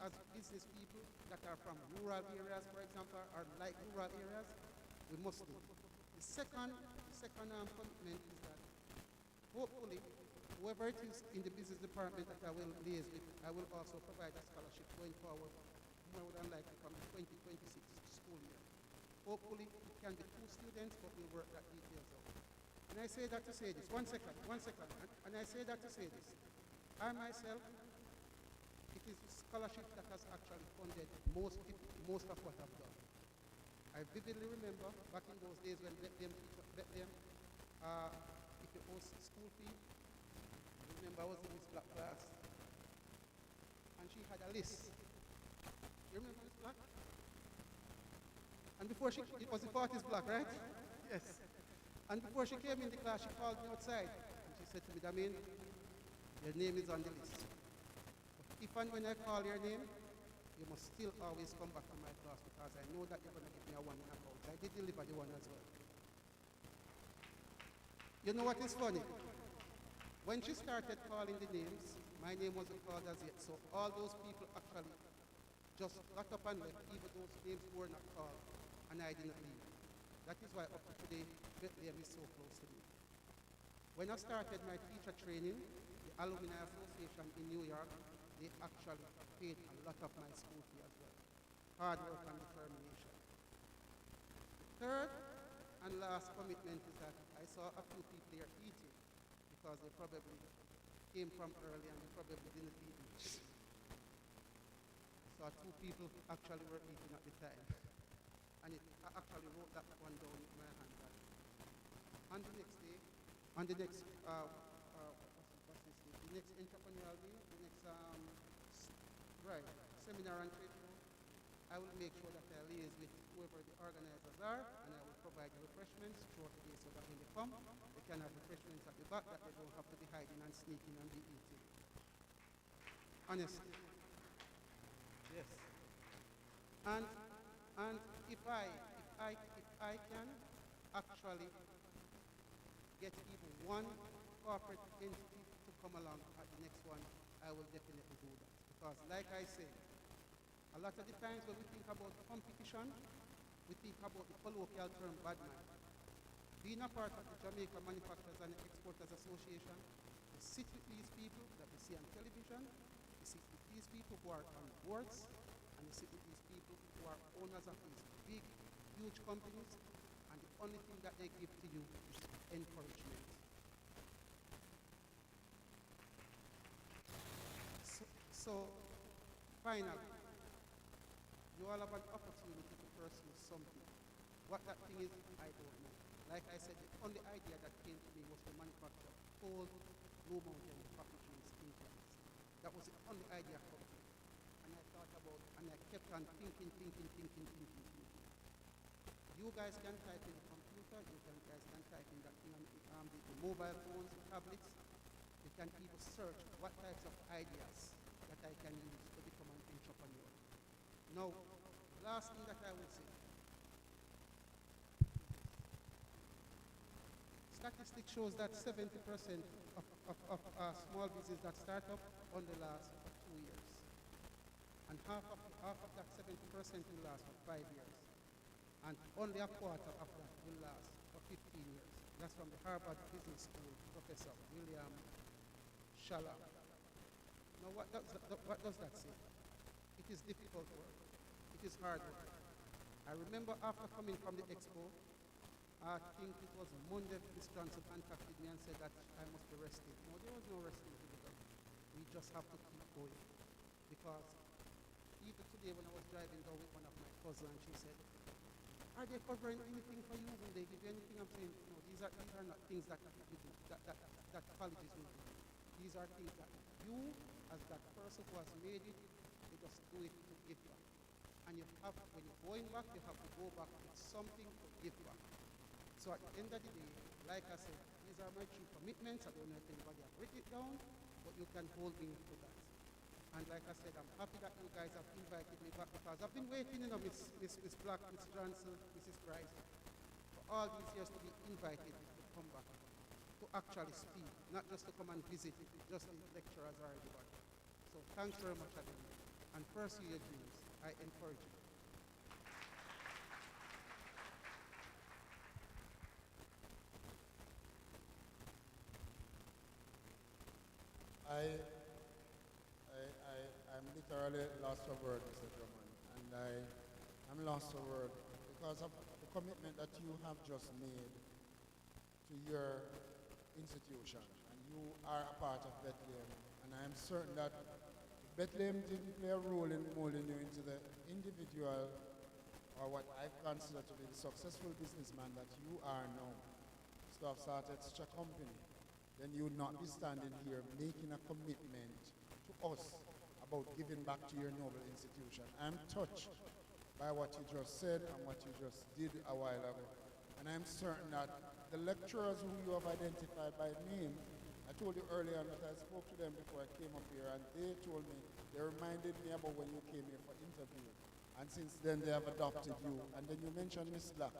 as business people that are from rural areas, for example, or like rural areas, we must do. The second commitment is that hopefully, whoever it is in the business department that I will liaise with, I will also provide a scholarship going forward, more than likely from the 2026 school year. Hopefully, it can be 2 students, but we'll work that details out. And I say that to say this, one second. And I say that to say this. I myself, it is scholarship that has actually funded most of what I've done. I vividly remember back in those days when Bethlehem, if you owe school fee, I remember I was in this black class, and she had a list. You remember this black? And before it was the 40s black, right? Yes. And before she came in the class, she called me outside, and she said to me, Damien, your name is on the list. But if and when I call your name, you must still always come back to my class, because I know that you're going to give me a 1 in account. I did deliver the 1 as well. You know what is funny? When she started calling the names, my name wasn't called as yet, so all those people actually just got up and left, even those names were not called, and I didn't leave. That is why up to today, Bethlehem is so close to me. When I started my teacher training, the Alumni Association in New York, they actually paid a lot of my school fee as well. Hard work and determination. The third and last commitment is that I saw a few people here eating, because they probably came from early and they probably didn't eat much. I saw 2 people actually were eating at the time. And I actually wrote that one down with my hand. On the next day, on the next, the next entrepreneurial day, the next seminar and trade show, I will make sure that I liaise with whoever the organizers are, and I will provide the refreshments throughout the day, so that when they come, they can have refreshments at the back, that they don't have to be hiding and sneaking and be eating. Honestly. Yes. And if I can actually get even one corporate entity to come along at the next one, I will definitely do that. Because like I say, a lot of the times when we think about competition, we think about the colloquial term bad man. Being a part of the Jamaica Manufacturers and Exporters Association, we sit with these people that we see on television, we sit with these people who are on boards, and we sit with these people who are owners of these big, huge companies, and the only thing that they give to you is encouragement. So finally, you all have an opportunity to pursue something. What that thing is, I don't know. Like I said, the only idea that came to me was to manufacture cold, low-mountain packages in plants. That was the only idea for me. And I thought about, and I kept on thinking. You guys can type in the computer, guys can type in that thing on the mobile phones, tablets. You can even search what types of ideas that I can use to become an entrepreneur. Now, last thing that I would say, statistics shows that 70% of small business that start up only last for 2 years. And half of that 70% will last for 5 years. And only a quarter of that will last for 15 years. That's from the Harvard Business School Professor William Shalom. Now what does that say? It is difficult work. It is hard work. I remember after coming from the expo, I think it was Monday, Mr. Johnson contacted me and said that I must be resting. No, there was no resting to be done. We just have to keep going. Because even today when I was driving down with one of my cousins, she said, are they covering anything for you? Will they give you anything? I'm saying, no, these are not things that you do, that colleges will do. These are things that you, as that person who has made it, you just do it to give back. And you have, when you're going back, you have to go back with something to give back. So at the end of the day, like I said, these are my 3 commitments. I don't know if anybody has written it down, but you can hold me to that. And like I said, I'm happy that you guys have invited me back because I've been waiting, Miss Black, Miss Johnson, Mrs. Price, for all these years to be invited to come back, to actually speak, not just to come and visit, just the lecturers are everybody. So thanks very much again. And pursue your dreams. I encourage you. I'm literally lost for words, Mr. Drummond, and I'm lost for words because of the commitment that you have just made to your institution, and you are a part of Bethlehem, and I am certain that Bethlehem didn't play a role in molding you into the individual or what I consider to be the successful businessman that you are now. To have started such a company, then you would not be standing here making a commitment to us about giving back to your noble institution. I'm touched by what you just said and what you just did a while ago. And I'm certain that the lecturers who you have identified by name, I told you earlier that I spoke to them before I came up here, and they told me, they reminded me about when you came here for interview. And since then they have adopted you. And then you mentioned Miss Black.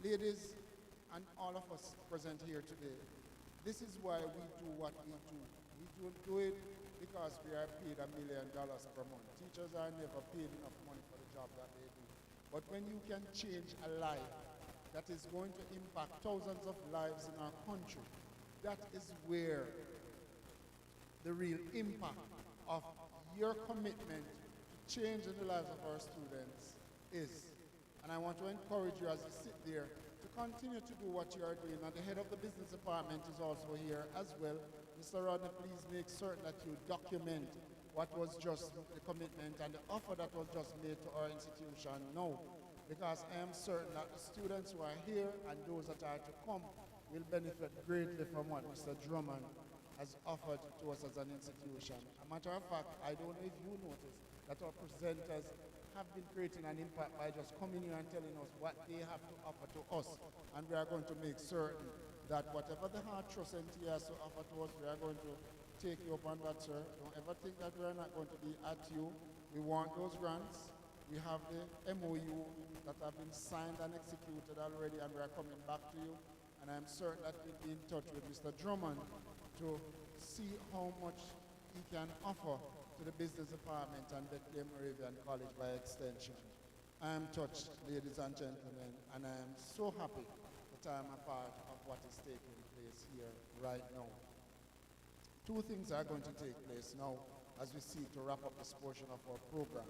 Ladies, and all of us present here today, this is why we do what we do. We don't do it because we are paid $1 million per month. Teachers are never paid enough money for the job that they do. But when you can change a life that is going to impact thousands of lives in our country, that is where the real impact of your commitment to change in the lives of our students is. And I want to encourage you as you sit there to continue to do what you are doing. And the head of the business department is also here as well. Mr. Rodney, please make certain that you document what was just the commitment and the offer that was just made to our institution now. Because I am certain that the students who are here and those that are to come will benefit greatly from what Mr. Drummond has offered to us as an institution. A matter of fact, I don't know if you noticed that our presenters have been creating an impact by just coming here and telling us what they have to offer to us. And we are going to make certain that whatever the Heart Trust NT has to offer to us, we are going to take you up on that, sir. Don't ever think that we are not going to be at you. We want those grants. We have the MOU that have been signed and executed already, and we are coming back to you. And I'm certain that we'll be in touch with Mr. Drummond to see how much he can offer to the business department and Bethlehem Moravian College by extension. I am touched, ladies and gentlemen, and I am so happy that I am a part of what is taking place here right now. Two things are going to take place now as we seek to wrap up this portion of our program.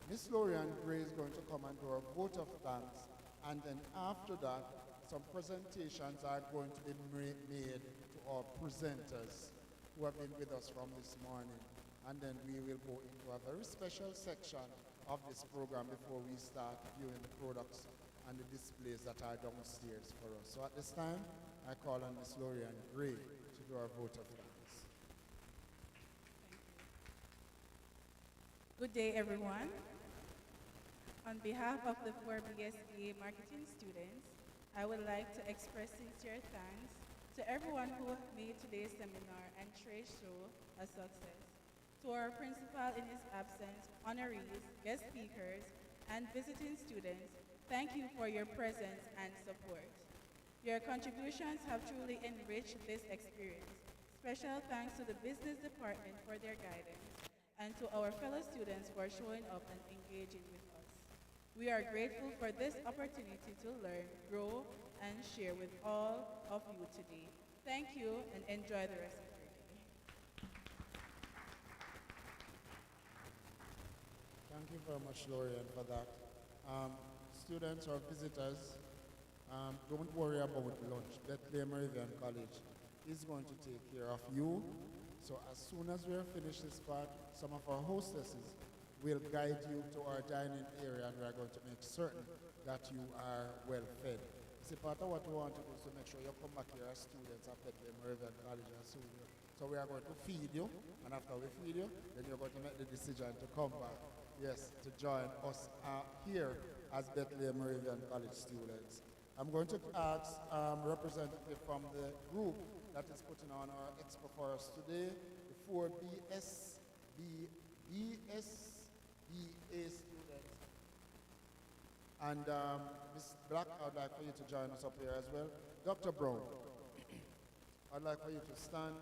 Miss Lorian Gray is going to come and do a vote of thanks, and then after that, some presentations are going to be made to our presenters who have been with us from this morning. And then we will go into a very special section of this program before we start viewing the products and the displays that are downstairs for us. So at this time, I call on Miss Lorian Gray to do our vote of thanks. Good day, everyone. On behalf of the 4 BSA marketing students, I would like to express sincere thanks to everyone who made today's seminar and trade show a success. To our principal in his absence, honorees, guest speakers, and visiting students, thank you for your presence and support. Your contributions have truly enriched this experience. Special thanks to the business department for their guidance, and to our fellow students for showing up and engaging with us. We are grateful for this opportunity to learn, grow, and share with all of you today. Thank you, and enjoy the rest of your day. Thank you very much, Lorian, for that. Students or visitors, don't worry about lunch. Bethlehem Moravian College is going to take care of you. So as soon as we are finished this part, some of our hostesses will guide you to our dining area, and we are going to make certain that you are well fed. See, part of what we want to do is to make sure you come back here as students at Bethlehem Moravian College as soon. So we are going to feed you, and after we feed you, then you're going to make the decision to come back, yes, to join us here as Bethlehem Moravian College students. I'm going to ask representative from the group that is putting on our expo for us today, the 4 BSBA students. And Ms. Black, I'd like for you to join us up here as well. Dr. Brown, I'd like for you to stand.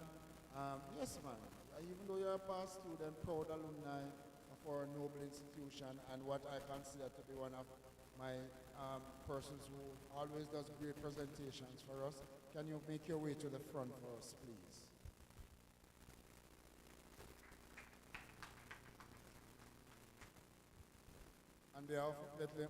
Yes, ma'am. Even though you're a past student, proud alumni of our noble institution, and what I consider to be one of my persons who always does great presentations for us, can you make your way to the front for us, please? On behalf of Bethlehem.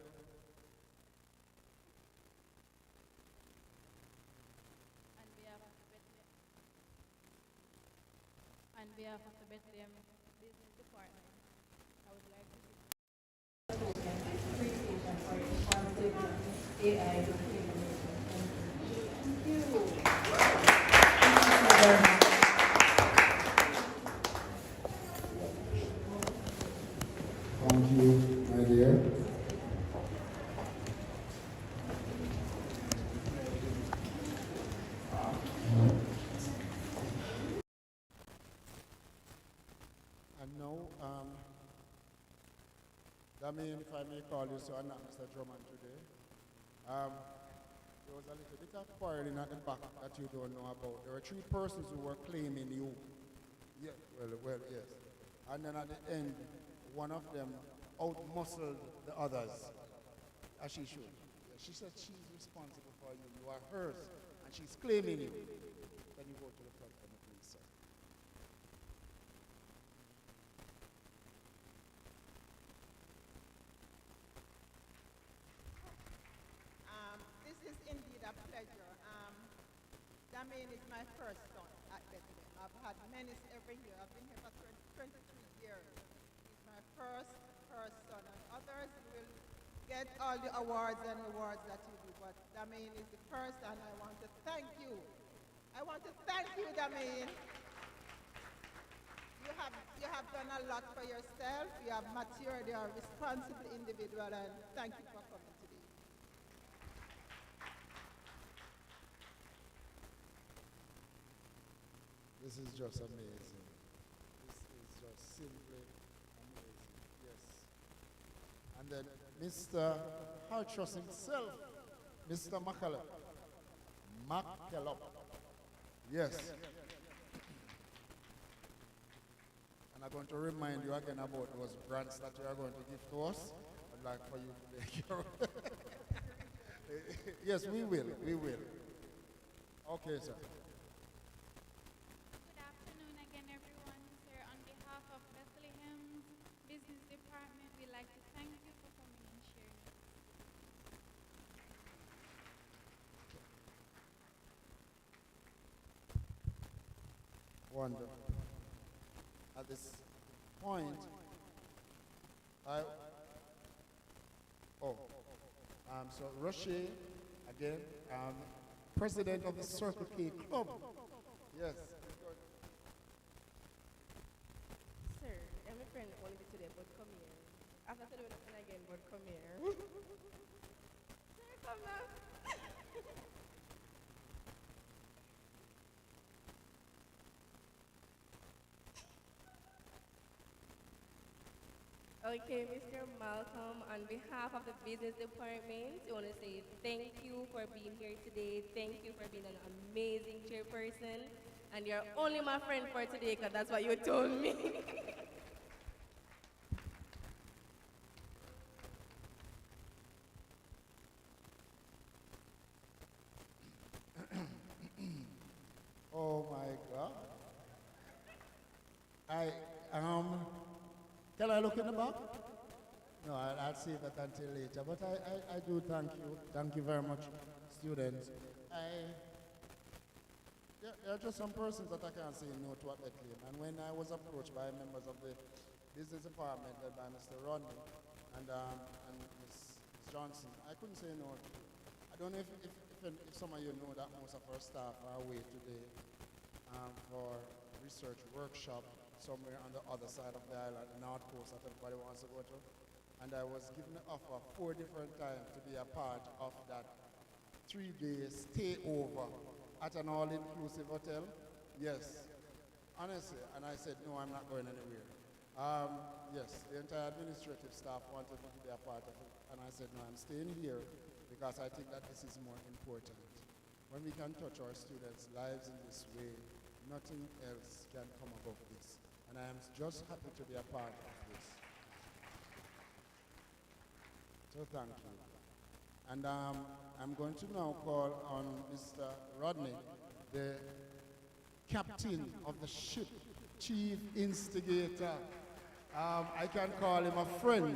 On behalf of the Bethlehem Business Department, I would like to appreciation for your responsive AI implementation. Thank you. Thank you, my dear. And now, Damien, if I may call you so, and not Mr. Drummond today. There was a little bit of quarreling at the back that you don't know about. There were 3 persons who were claiming you. Yeah, well, yes. And then at the end, one of them out-muscled the others, as she should. Yeah, she said she's responsible for you. You are hers, and she's claiming you. Can you go to the front for me, please, sir? This is indeed a pleasure. Damien is my first son at Bethlehem. I've had many every year. I've been here for 23 years. He's my first son, and others will get all the awards and rewards that you do, but Damien is the first, and I want to thank you. I want to thank you, Damien. You have done a lot for yourself. You have matured. You are a responsible individual, and thank you for coming today. This is just amazing. This is just simply amazing. Yes. And then Mr. Hartrus himself, Mr. McCallum. McCallum. Yes. And I'm going to remind you again about those grants that you are going to give to us. I'd like for you to take care of. Yes, we will. We will. Okay, sir. Good afternoon again, everyone. Sir, on behalf of Bethlehem's Business Department, we'd like to thank you for coming and sharing. Wonderful. At this point, so Rocher, again, president of the Circle K Club. Yes. Sir, I'm a friend only today, but come here. After today, nothing again, but come here. Sir, come now. Okay, Mr. Malcolm, on behalf of the business department, I want to say thank you for being here today. Thank you for being an amazing chairperson. And you're only my friend for today because that's what you told me. Oh my God. Can I look in the back? No, I'll save that until later. But I do thank you. Thank you very much, students. There are just some persons that I can't say no to at Bethlehem. And when I was approached by members of the business department led by Mr. Rodney and Ms. Johnson, I couldn't say no. I don't know if some of you know that most of our staff are away today for research workshop somewhere on the other side of the island, the North Coast, that everybody wants to go to. And I was given an offer 4 different times to be a part of that 3-day stay over at an all-inclusive hotel. Yes, honestly. And I said, no, I'm not going anywhere. Yes, the entire administrative staff wanted me to be a part of it. And I said, no, I'm staying here because I think that this is more important. When we can touch our students' lives in this way, nothing else can come above this. And I am just happy to be a part of this. So thank you. And I'm going to now call on Mr. Rodney, the captain of the ship, chief instigator. I can call him a friend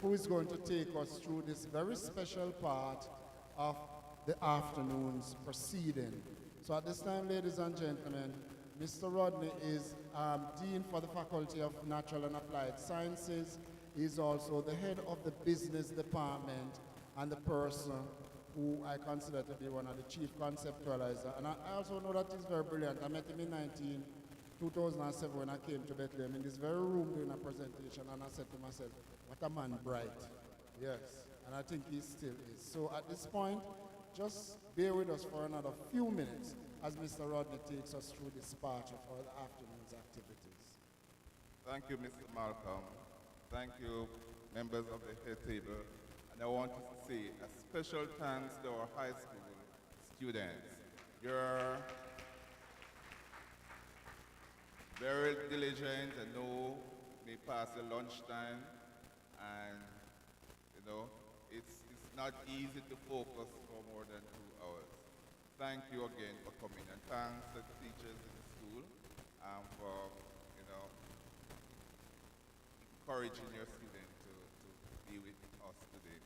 who is going to take us through this very special part of the afternoon's proceeding. So at this time, ladies and gentlemen, Mr. Rodney is Dean for the Faculty of Natural and Applied Sciences. He's also the head of the business department and the person who I consider to be one of the chief conceptualizers. And I also know that he's very brilliant. I met him in 2007 when I came to Bethlehem in this very room doing a presentation, and I said to myself, what a man bright. Yes, and I think he still is. So at this point, just bear with us for another few minutes as Mr. Rodney takes us through this part of our afternoon's activities. Thank you, Mr. Malcolm. Thank you, members of the head table. And I want to say a special thanks to our high school students. You're very diligent. I know may pass the lunchtime, and it's not easy to focus for more than 2 hours. Thank you again for coming, and thanks to the teachers in the school for encouraging your students to be with us today.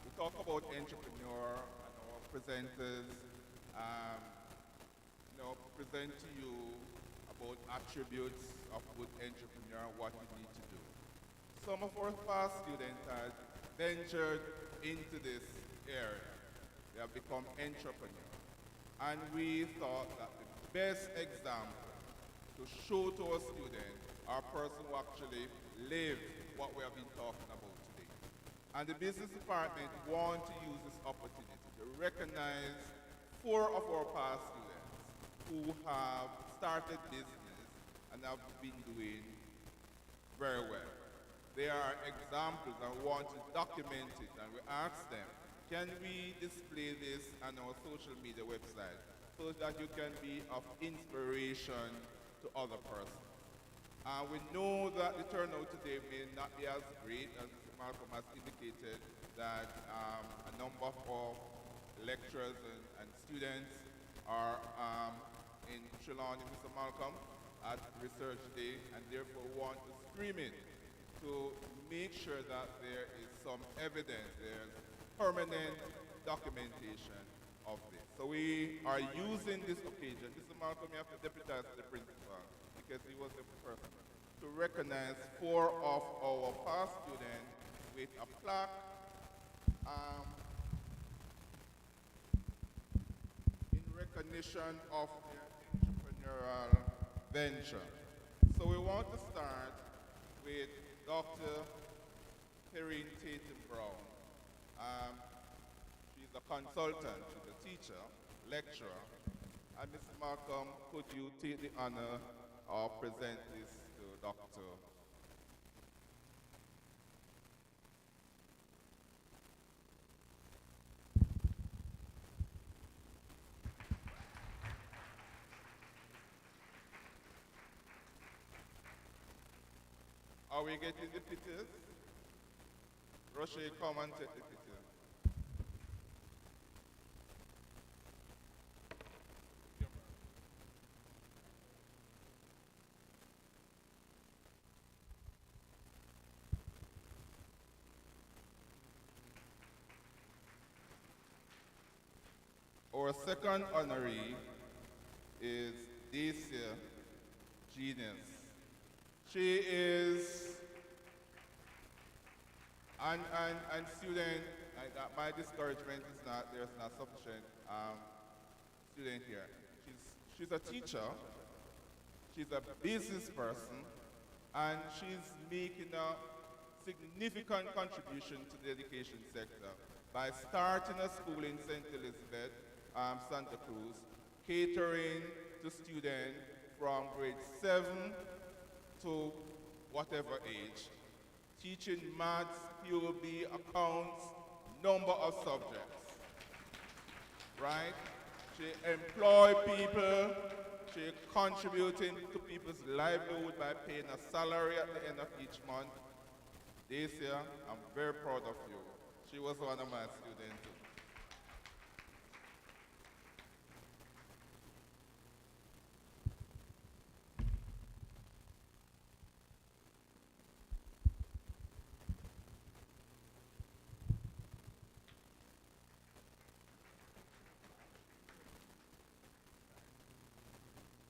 We talk about entrepreneur, and our presenters present to you about attributes of good entrepreneur, what you need to do. Some of our past students have ventured into this area. They have become entrepreneurs. And we thought that the best example to show to our students are a person who actually lived what we have been talking about today. And the business department want to use this opportunity to recognize 4 of our past students who have started business and have been doing very well. There are examples and we want to document it, and we ask them, can we display this on our social media website so that you can be of inspiration to other persons? We know that the turnout today may not be as great as Malcolm has indicated, that a number of lecturers and students are in Trelawney, Mr. Malcolm, at Research Day, and therefore want to stream it to make sure that there is some evidence, there's permanent documentation of this. So we are using this occasion. Mr. Malcolm, you have to deputize the principal because he was the person to recognize 4 of our past students with a plaque in recognition of their entrepreneurial venture. So we want to start with Dr. Perrine Tatum Brown. She's a consultant, she's a teacher, lecturer. And Mr. Malcolm, could you take the honor of present this to Dr. Are we getting the pictures? Rocher, come and take the pictures. Our second honoree is Dacia Genius. She is and student, my discouragement is not, there's not sufficient student here. She's a teacher, she's a business person, and she's making a significant contribution to the education sector by starting a school in St. Elizabeth, Santa Cruz, catering to students from grade 7 to whatever age, teaching maths, POB, accounts, number of subjects, right? She employs people, she contributing to people's livelihood by paying a salary at the end of each month. This year, I'm very proud of you. She was one of my students.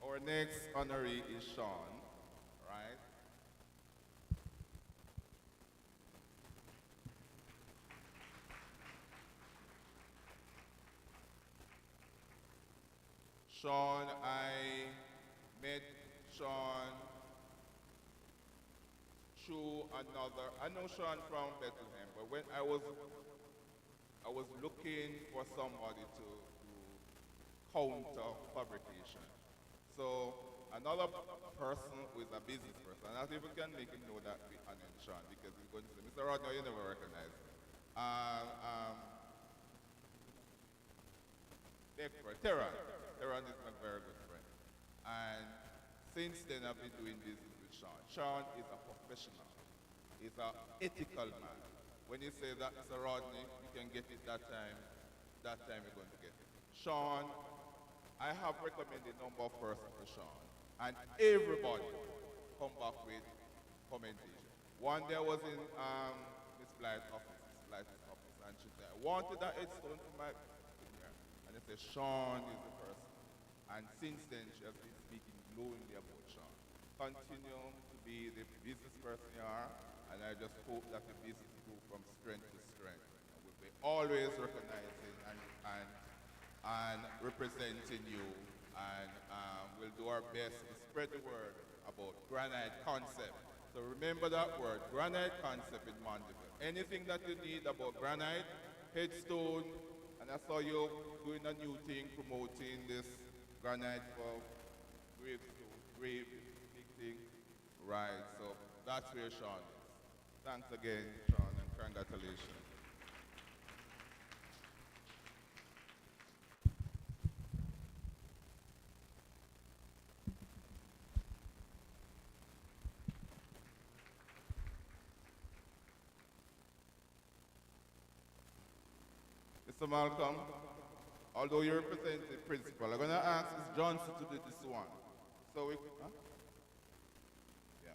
Our next honoree is Sean, right? Sean, I met Sean through another, I know Sean from Bethlehem, but when I was looking for somebody to counter fabrication. So another person who is a business person, and if we can make him know that we honor Sean, because he's going to say, Mr. Rodney, you never recognize me. Terran is my very good friend. And since then I've been doing business with Sean. Sean is a professional. He's an ethical man. When you say that, Mr. Rodney, you can get it that time you're going to get it. Sean, I have recommended a number of persons to Sean, and everybody come back with commentation. One day I was in Miss Blythe's office, and she said, I wanted that headstone for my finger. And I said, Sean is the person. And since then, she has been speaking glowingly about Sean. Continue to be the business person you are, and I just hope that the business go from strength to strength. And we'll be always recognizing and representing you, and we'll do our best to spread the word about Granite Concept. So remember that word, Granite Concept in Mandeville. Anything that you need about granite, headstone, and I saw you doing a new thing, promoting this granite for gravestone, grave, big thing. Right, so that's where Sean is. Thanks again, Sean, and congratulations. Mr. Malcolm, although you represent the principal, I'm going to ask Ms. Johnson to do this one. So we, huh? Yeah.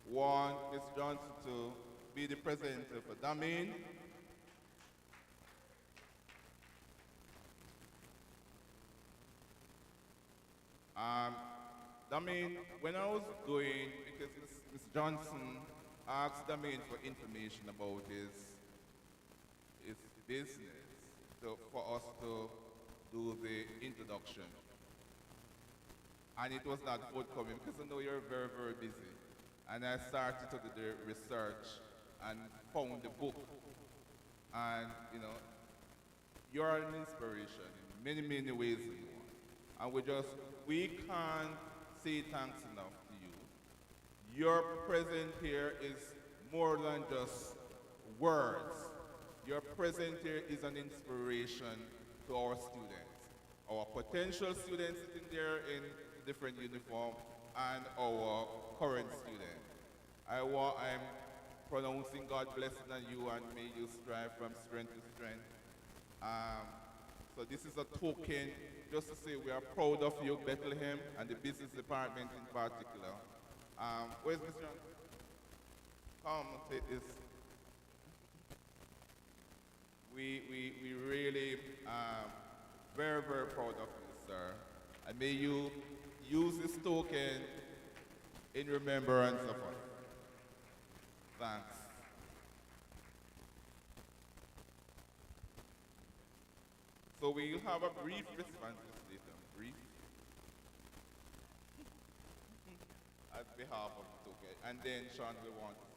Want Ms. Johnson to be the presenter for Damin. Damin, when I was doing, because Ms. Johnson asked Damin for information about his business for us to do the introduction. And it was not forthcoming because I know you're very, very busy. And I started to do the research and found the book. And, you know, you're an inspiration in many, many ways and more. And we can't say thanks enough to you. Your presence here is more than just words. Your presence here is an inspiration to our students, our potential students sitting there in different uniform, and our current students. I'm pronouncing God blessing on you, and may you strive from strength to strength. So this is a token just to say we are proud of you, Bethlehem, and the business department in particular. Where's Mr. Johnson? Come, take this. We really very, very proud of you, sir. And may you use this token in remembrance of us. Thanks. So we'll have a brief response later. Brief. At behalf of the token. And then Sean will want to say.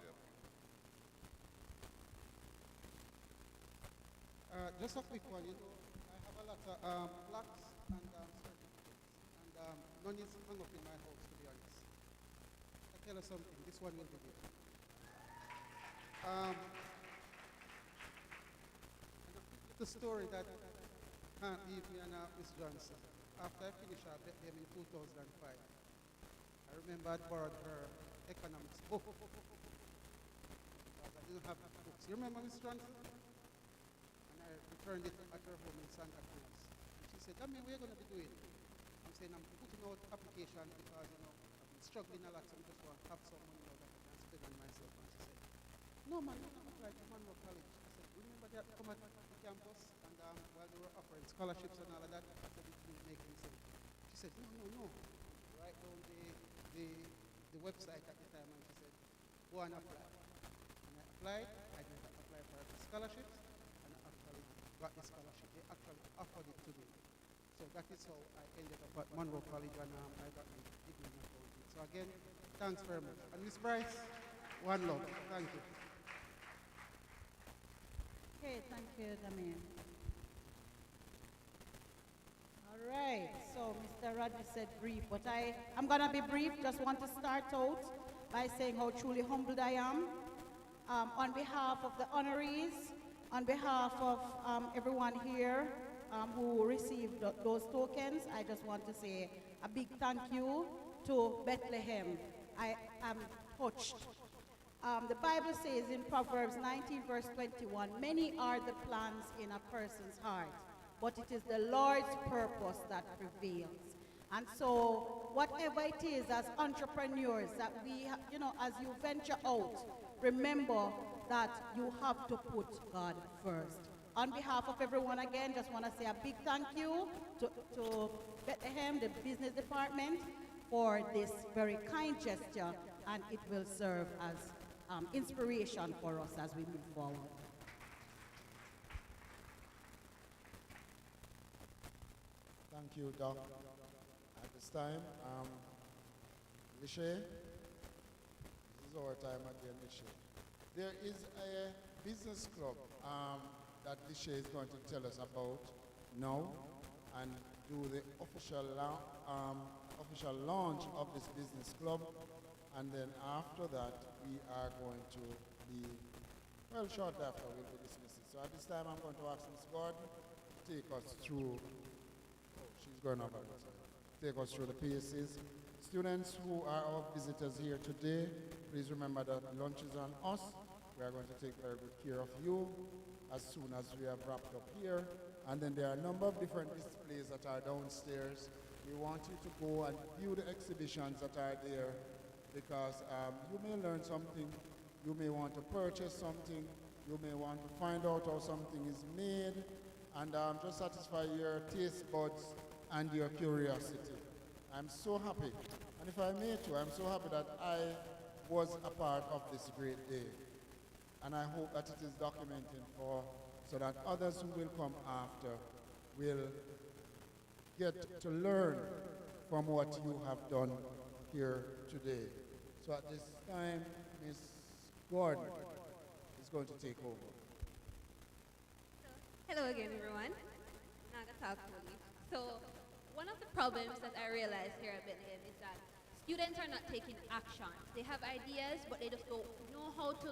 Just a quick one, you know, I have a lot of plaques and certificates, and none is hung up in my house, to be honest. I tell you something, this one will be there. The story that can't leave me and Miss Johnson. After I finished at Bethlehem in 2005, I remember I borrowed her economics book. I didn't have books. You remember Miss Johnson? I returned it at her home in Santa Cruz. And she said, Dami, what are you going to be doing? I'm saying, I'm putting out application because, you know, I've been struggling a lot, so I just want to have some money now that I can spend on myself. And she said, no, man, you're not applying to Monroe College. I said, remember that come at the campus? And while they were offering scholarships and all of that, I said, it didn't make any sense. She said, no. Write down the website at the time, and she said, go and apply. And I applied. I did apply for scholarships. Got the scholarship. They actually offered it to me. So that is how I ended up at Monroe College, and I got my degree in accounting. So again, thanks very much. And Miss Bryce, one love. Thank you. Okay, thank you, Damien. All right, so Mr. Rodney said brief, but I'm going to be brief. Just want to start out by saying how truly humbled I am. On behalf of the honorees, on behalf of everyone here who received those tokens, I just want to say a big thank you to Bethlehem. I am touched. The Bible says in Proverbs 19 verse 21, many are the plans in a person's heart, but it is the Lord's purpose that prevails. And so whatever it is as entrepreneurs that we, you know, as you venture out, remember that you have to put God first. On behalf of everyone again, just want to say a big thank you to Bethlehem, the business department, for this very kind gesture, and it will serve as inspiration for us as we move forward. Thank you, Doc. At this time, Lishay, this is our time again, Lishay. There is a business club that Lishay is going to tell us about now and do the official launch of this business club. And then after that, we are going to be, well, shortly after we'll be dismissing. So at this time, I'm going to ask Ms. Gordon to take us through, she's going over there, sorry. Take us through the PSCs. Students who are our visitors here today, please remember that lunch is on us. We are going to take very good care of you as soon as we have wrapped up here. And then there are a number of different displays that are downstairs. We want you to go and view the exhibitions that are there because you may learn something, you may want to purchase something, you may want to find out how something is made, and just satisfy your taste buds and your curiosity. I'm so happy, and if I may too, I'm so happy that I was a part of this great day. And I hope that it is documented so that others who will come after will get to learn from what you have done here today. So at this time, Ms. Gordon is going to take over. Hello again, everyone. So one of the problems that I realized here at Bethlehem is that students are not taking action. They have ideas, but they just don't know how to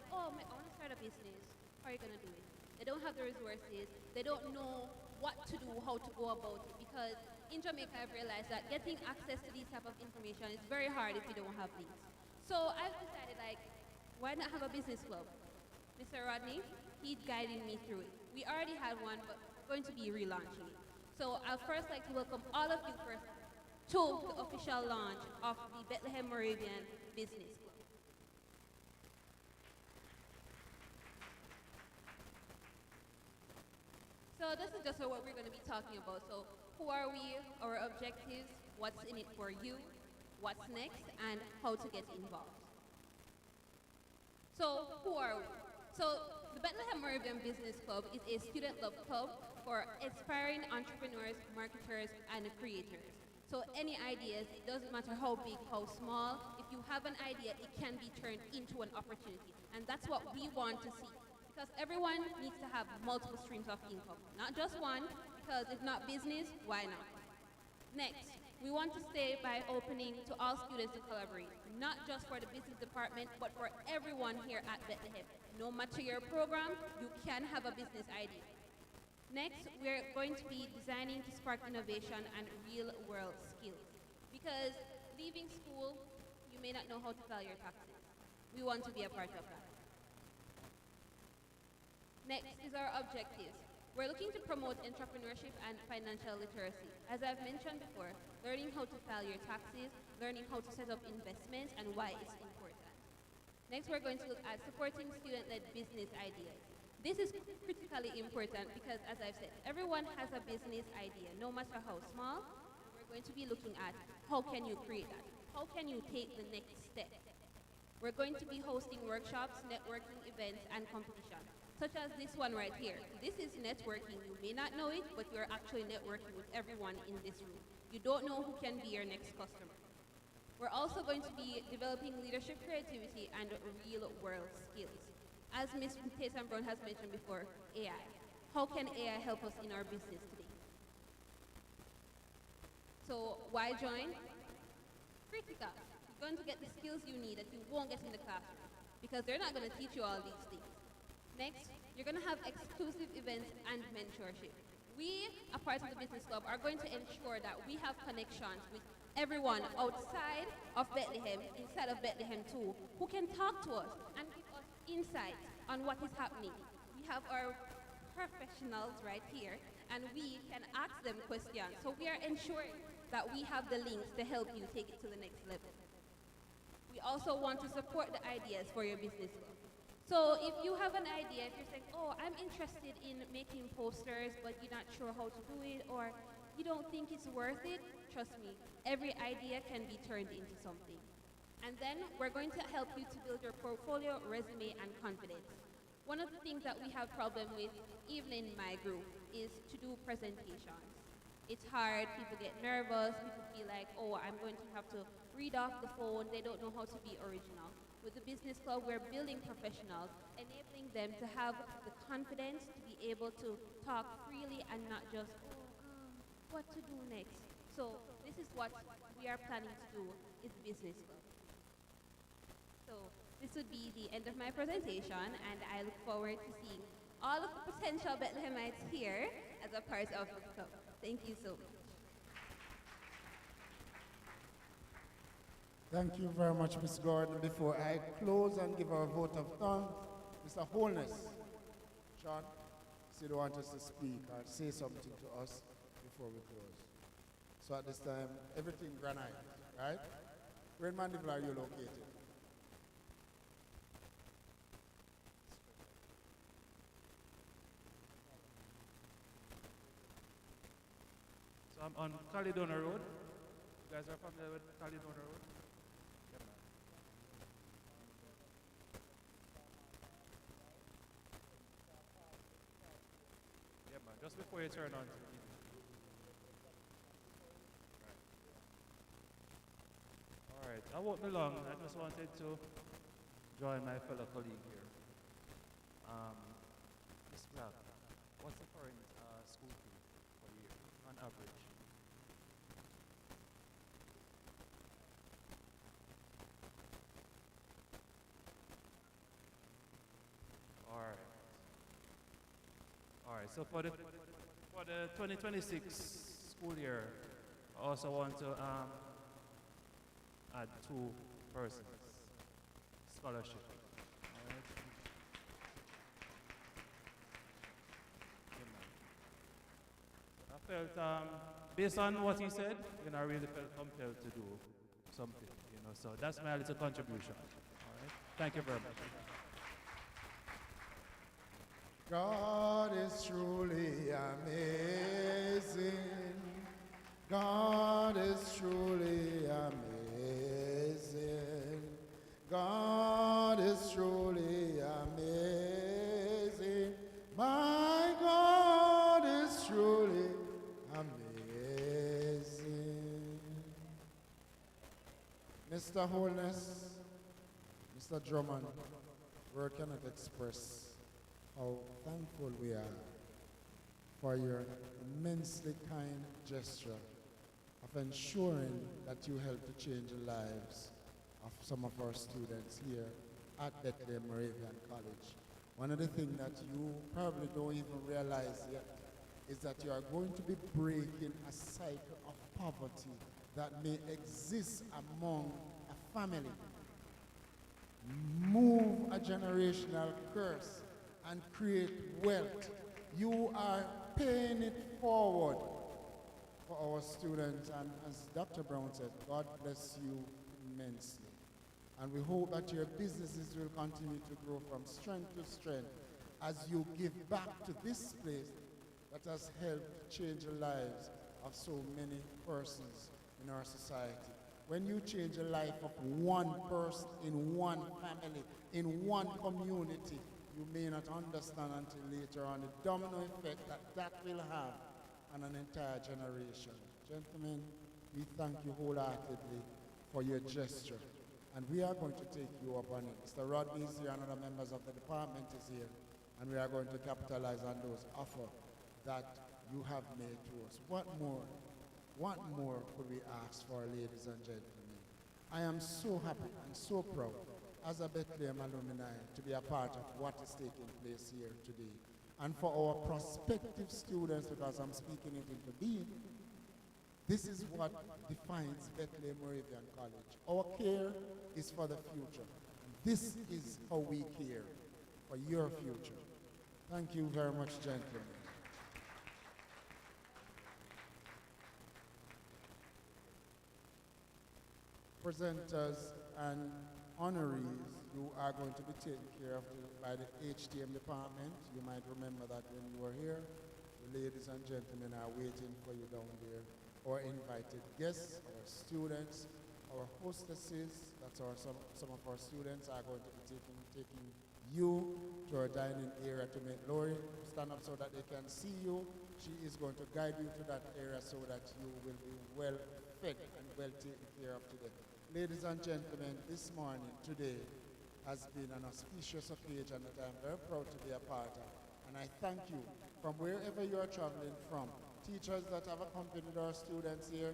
I want to start a business. How are you going to do it? They don't have the resources. They don't know what to do, how to go about it. Because in Jamaica, I've realized that getting access to these type of information is very hard if you don't have these. So I've decided, why not have a business club? Mr. Rodney, he's guiding me through it. We already had one, but we're going to be relaunching it. So I'd first like to welcome all of you first to the official launch of the Bethlehem Moravian Business Club. So this is just what we're going to be talking about. So who are we, our objectives, what's in it for you, what's next, and how to get involved. So who are we? So the Bethlehem Moravian Business Club is a student-led club for aspiring entrepreneurs, marketers, and creators. So any ideas, it doesn't matter how big, how small, if you have an idea, it can be turned into an opportunity. And that's what we want to see. Because everyone needs to have multiple streams of income. Not just one, because if not business, why not? Next, we want to stay by opening to all students to collaborate. Not just for the business department, but for everyone here at Bethlehem. No matter your program, you can have a business idea. Next, we're going to be designing to spark innovation and real-world skills. Because leaving school, you may not know how to file your taxes. We want to be a part of that. Next is our objectives. We're looking to promote entrepreneurship and financial literacy. As I've mentioned before, learning how to file your taxes, learning how to set up investments, and why it's important. Next, we're going to look at supporting student-led business ideas. This is critically important because, as I've said, everyone has a business idea, no matter how small. We're going to be looking at how can you create that? How can you take the next step? We're going to be hosting workshops, networking events, and competitions, such as this one right here. This is networking. You may not know it, but you're actually networking with everyone in this room. You don't know who can be your next customer. We're also going to be developing leadership, creativity, and real-world skills. As Ms. Taysom Brown has mentioned before, AI. How can AI help us in our business today? So why join? Critical. You're going to get the skills you need that you won't get in the classroom because they're not going to teach you all these things. Next, you're going to have exclusive events and mentorship. We, a part of the business club, are going to ensure that we have connections with everyone outside of Bethlehem, inside of Bethlehem too, who can talk to us and give us insights on what is happening. We have our professionals right here, and we can ask them questions. So we are ensuring that we have the links to help you take it to the next level. We also want to support the ideas for your business club. So if you have an idea, if you're saying, oh, I'm interested in making posters, but you're not sure how to do it, or you don't think it's worth it, trust me, every idea can be turned into something. And then we're going to help you to build your portfolio, resume, and confidence. One of the things that we have problem with, even in my group, is to do presentations. It's hard, people get nervous, people feel like, oh, I'm going to have to read off the phone, they don't know how to be original. With the business club, we're building professionals, enabling them to have the confidence to be able to talk freely and not just, what to do next. So this is what we are planning to do is business club. So This would be the end of my presentation, and I look forward to seeing all of the potential Bethlehemites here as a part of the club. Thank you so much. Thank you very much, Ms. Gordon. Before I close and give our vote of thanks, Mr. Holness, Sean, so you want us to speak or say something to us before we close. So at this time, everything granite, right? Where in Mandeville are you located? So I'm on Caledonia Road. You guys are familiar with Caledonia Road? Yeah, man. Yeah, man. Just before you turn on. All right. I won't be long. I just wanted to join my fellow colleague here. Ms. Black, what's the current school fee per year on average? All right, so for the 2026 school year, I also want to add 2 persons scholarship. All right. I felt, based on what he said, I really felt compelled to do something, so that's my little contribution. All right, thank you very much. God is truly amazing. God is truly amazing. God is truly amazing. My God is truly amazing. Mr. Holness, Mr. Drummond, word cannot express how thankful we are for your immensely kind gesture of ensuring that you help to change the lives of some of our students here at Bethlehem Moravian College. One of the things that you probably don't even realize yet is that you are going to be breaking a cycle of poverty that may exist among a family. Move a generational curse and create wealth. You are paying it forward for our students, and as Dr. Brown said, God bless you immensely. And we hope that your businesses will continue to grow from strength to strength as you give back to this place that has helped change the lives of so many persons in our society. When you change the life of one person in one family, in one community, you may not understand until later on the domino effect that will have on an entire generation. Gentlemen, we thank you wholeheartedly for your gesture, and we are going to take you up on it. Mr. Rodney is here, and other members of the department is here, and we are going to capitalize on those offers that you have made to us. What more could we ask for, ladies and gentlemen? I am so happy and so proud as a Bethlehem alumni to be a part of what is taking place here today. And for our prospective students, because I'm speaking it into being, this is what defines Bethlehem Moravian College. Our care is for the future. And this is how we care for your future. Thank you very much, gentlemen. Presenters and honorees who are going to be taken care of by the HTM department. You might remember that when you were here, the ladies and gentlemen are waiting for you down there. Our invited guests, our students, our hostesses, that's some of our students are going to be taking you to our dining area to make Lori stand up so that they can see you. She is going to guide you to that area so that you will be well fed and well taken care of today. Ladies and gentlemen, this morning, today, has been an auspicious occasion that I'm very proud to be a part of. And I thank you from wherever you are traveling from. Teachers that have accompanied our students here,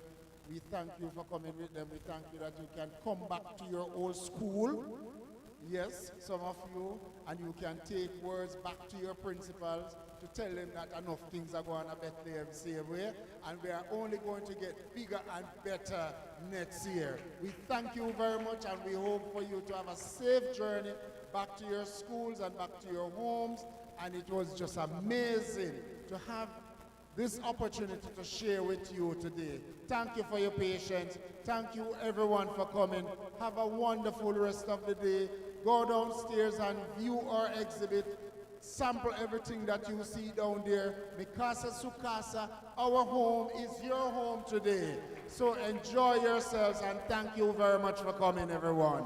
we thank you for coming with them. We thank you that you can come back to your old school. Yes, some of you, and you can take words back to your principals to tell them that enough things are going to Bethlehem same way, and we are only going to get bigger and better next year. We thank you very much, and we hope for you to have a safe journey back to your schools and back to your homes, and it was just amazing to have this opportunity to share with you today. Thank you for your patience. Thank you everyone for coming. Have a wonderful rest of the day. Go downstairs and view our exhibit. Sample everything that you see down there. Mikasa Sukasa, our home is your home today. So enjoy yourselves and thank you very much for coming, everyone.